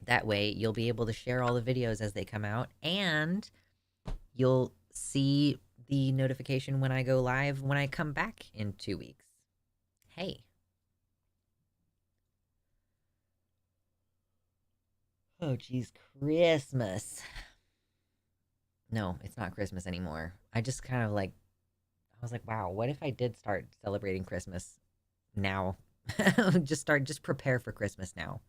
That way, you'll be able to share all the videos as they come out, and you'll see the notification when I go live when I come back in 2 weeks. Hey. Oh, geez, Christmas. No, it's not Christmas anymore. I just kind of like, I was like, wow, what if I did start celebrating Christmas now? just prepare for Christmas now.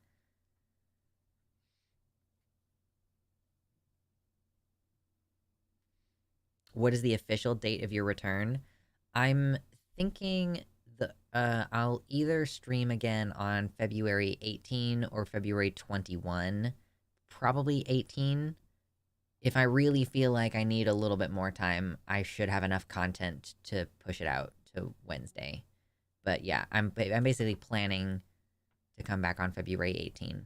What is the official date of your return? I'm thinking I'll either stream again on February 18 or February 21. Probably 18. If I really feel like I need a little bit more time, I should have enough content to push it out to Wednesday. But yeah, I'm basically planning to come back on February 18.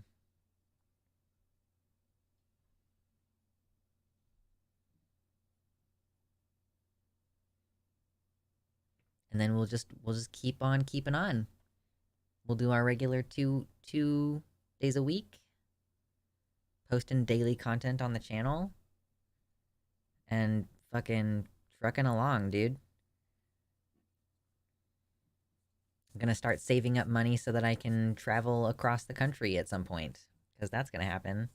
And then we'll just keep on keeping on. We'll do our regular two days a week, posting daily content on the channel, and fucking trucking along, dude. I'm gonna start saving up money so that I can travel across the country at some point, because that's gonna happen.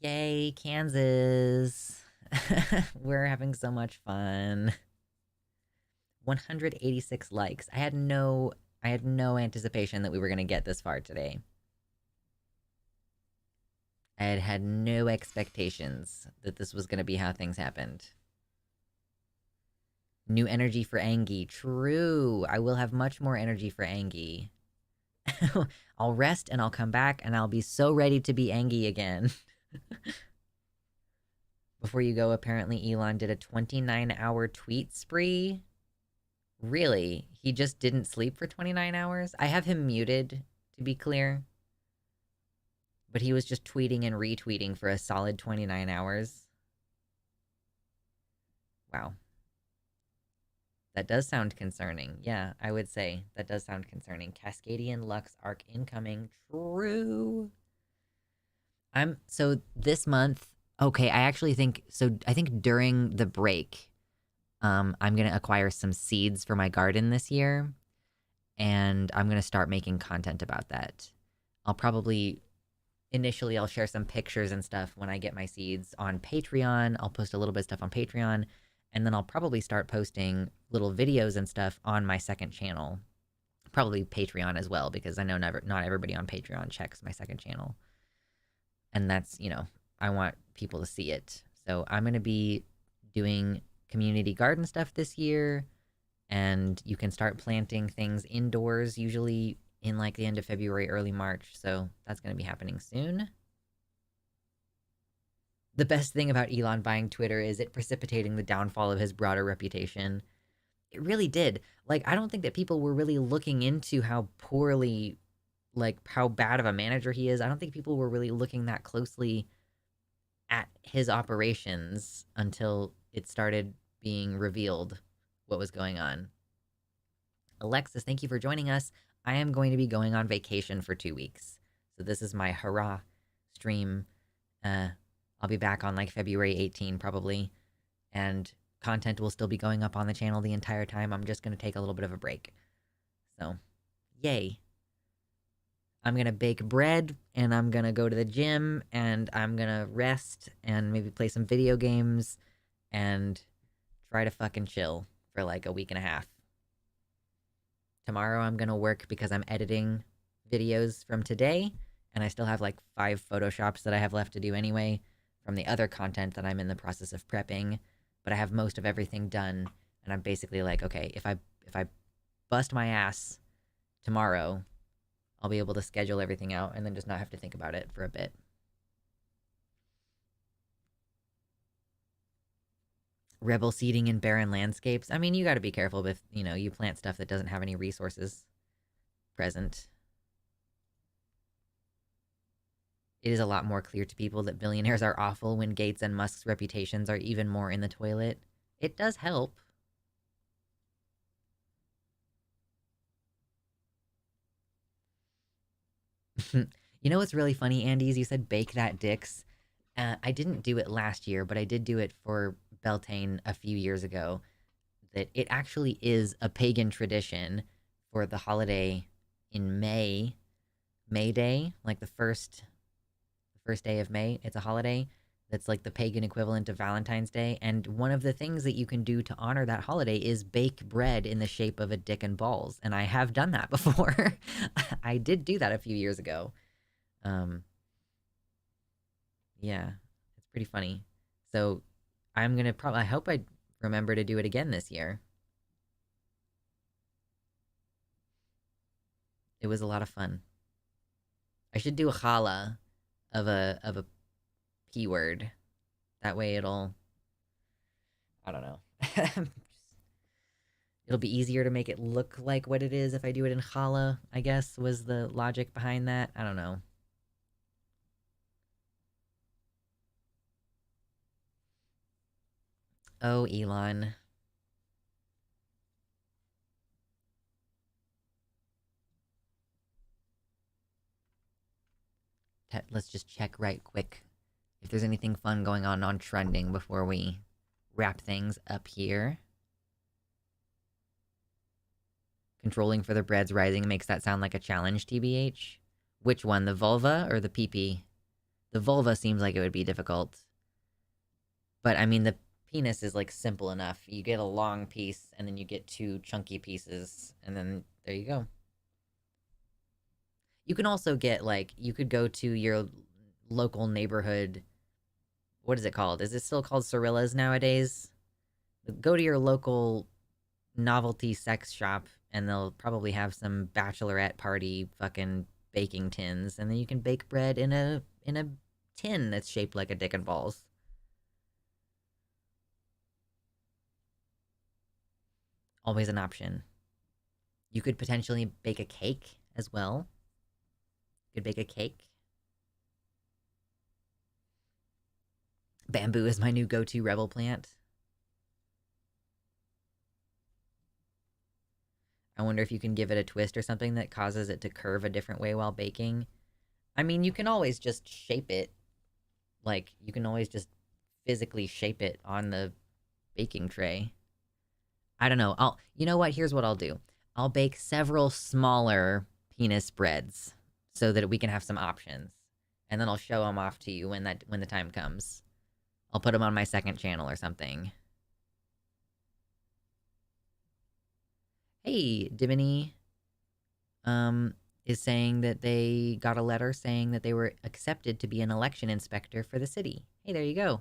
Yay, Kansas! We're having so much fun. 186 likes. I had no anticipation that we were gonna get this far today. I had no expectations that this was gonna be how things happened. New energy for Angie. True. I will have much more energy for Angie. I'll rest and I'll come back and I'll be so ready to be Angie again. Before you go, apparently Elon did a 29-hour tweet spree. Really? He just didn't sleep for 29 hours? I have him muted, to be clear. But he was just tweeting and retweeting for a solid 29 hours. Wow. That does sound concerning. Yeah, I would say that does sound concerning. Cascadian Lux arc incoming. True. So this month, okay, I actually think so I think during the break, I'm gonna acquire some seeds for my garden this year, and I'm gonna start making content about that. I'll probably initially I'll share some pictures and stuff when I get my seeds on Patreon. I'll post a little bit of stuff on Patreon, and then I'll probably start posting little videos and stuff on my second channel. Probably Patreon as well, because I know not everybody on Patreon checks my second channel. And that's, I want people to see it. So I'm going to be doing community garden stuff this year, and you can start planting things indoors, usually in like the end of February, early March. So that's going to be happening soon. The best thing about Elon buying Twitter is it precipitating the downfall of his broader reputation. It really did. Like, I don't think that people were really looking into how poorly, like, how bad of a manager he is. I don't think people were really looking that closely at his operations until it started being revealed what was going on. Alexis, thank you for joining us. I am going to be going on vacation for 2 weeks. So this is my hurrah stream. I'll be back on like February 18 probably, and content will still be going up on the channel the entire time. I'm just going to take a little bit of a break. So, yay. I'm going to bake bread, and I'm going to go to the gym, and I'm going to rest, and maybe play some video games, and try to fucking chill for like a week and a half. Tomorrow I'm going to work because I'm editing videos from today, and I still have like 5 Photoshops that I have left to do anyway from the other content that I'm in the process of prepping, but I have most of everything done, and I'm basically like, okay, if I bust my ass tomorrow, I'll be able to schedule everything out and then just not have to think about it for a bit. Rebel seeding in barren landscapes. I mean, you got to be careful with, you plant stuff that doesn't have any resources present. It is a lot more clear to people that billionaires are awful when Gates and Musk's reputations are even more in the toilet. It does help. You know what's really funny, Andy, is you said bake that dicks. I didn't do it last year, but I did do it for Beltane a few years ago. That it actually is a pagan tradition for the holiday in May, May Day, like the first day of May. It's a holiday that's like the pagan equivalent of Valentine's Day. And one of the things that you can do to honor that holiday is bake bread in the shape of a dick and balls. And I have done that before. I did do that a few years ago. Yeah, it's pretty funny. So I'm gonna I hope I remember to do it again this year. It was a lot of fun. I should do a challah of a P word. That way I don't know. It'll be easier to make it look like what it is if I do it in challah, I guess, was the logic behind that. I don't know. Oh, Elon. Let's just check right quick if there's anything fun going on trending before we wrap things up here. Controlling for the breads rising makes that sound like a challenge, TBH. Which one, the vulva or the PP? The vulva seems like it would be difficult. But, I mean, the penis is, like, simple enough. You get a long piece, and then you get 2 chunky pieces, and then there you go. You can also get, like, you could go to your local neighborhood. What is it called? Is it still called Cirillas nowadays? Go to your local novelty sex shop, and they'll probably have some bachelorette party fucking baking tins, and then you can bake bread in a tin that's shaped like a dick and balls. Always an option. You could potentially bake a cake as well. You could bake a cake. Bamboo is my new go-to rebel plant. I wonder if you can give it a twist or something that causes it to curve a different way while baking. I mean, you can always just shape it. Like, you can always just physically shape it on the baking tray. I don't know. You know what? Here's what I'll do. I'll bake several smaller penis breads so that we can have some options. And then I'll show them off to you when the time comes. I'll put them on my second channel or something. Hey, Diminy is saying that they got a letter saying that they were accepted to be an election inspector for the city. Hey, there you go.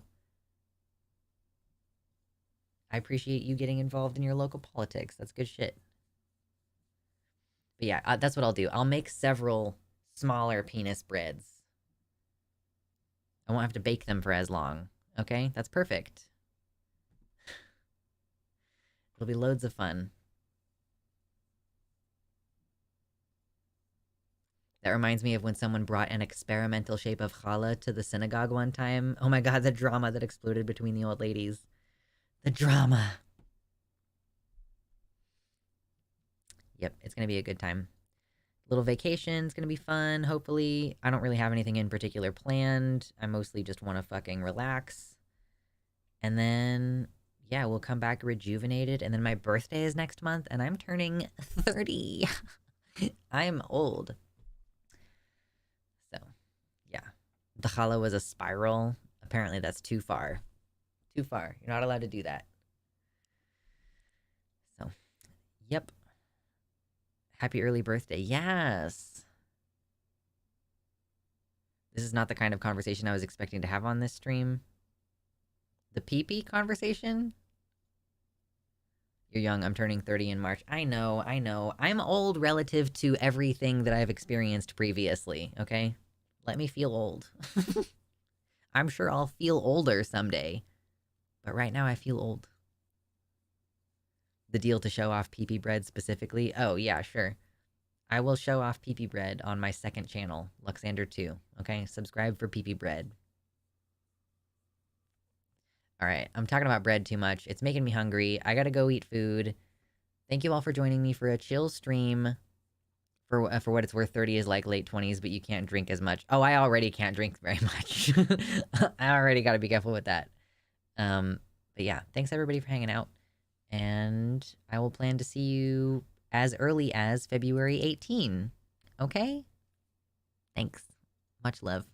I appreciate you getting involved in your local politics. That's good shit. But yeah, that's what I'll do. I'll make several smaller penis breads. I won't have to bake them for as long. Okay? That's perfect. It'll be loads of fun. That reminds me of when someone brought an experimental shape of challah to the synagogue one time. Oh my god, the drama that exploded between the old ladies. The drama. Yep, it's gonna be a good time. Little vacation's gonna be fun, hopefully. I don't really have anything in particular planned. I mostly just want to fucking relax. And then, yeah, we'll come back rejuvenated. And then my birthday is next month, and I'm turning 30. I'm old. So, yeah. The challah was a spiral. Apparently that's too far. Too far. You're not allowed to do that. So, yep. Happy early birthday. Yes. This is not the kind of conversation I was expecting to have on this stream. The pee-pee conversation? You're young. I'm turning 30 in March. I know. I'm old relative to everything that I've experienced previously, okay? Let me feel old. I'm sure I'll feel older someday. But right now I feel old. The deal to show off pee-pee bread specifically? Oh, yeah, sure. I will show off pee-pee bread on my second channel, Luxander 2. Okay? Subscribe for pee-pee bread. Alright, I'm talking about bread too much. It's making me hungry. I gotta go eat food. Thank you all for joining me for a chill stream. For what it's worth, 30 is like late 20s, but you can't drink as much. Oh, I already can't drink very much. I already gotta be careful with that. But yeah, thanks everybody for hanging out. And I will plan to see you as early as February 18. Okay? Thanks. Much love.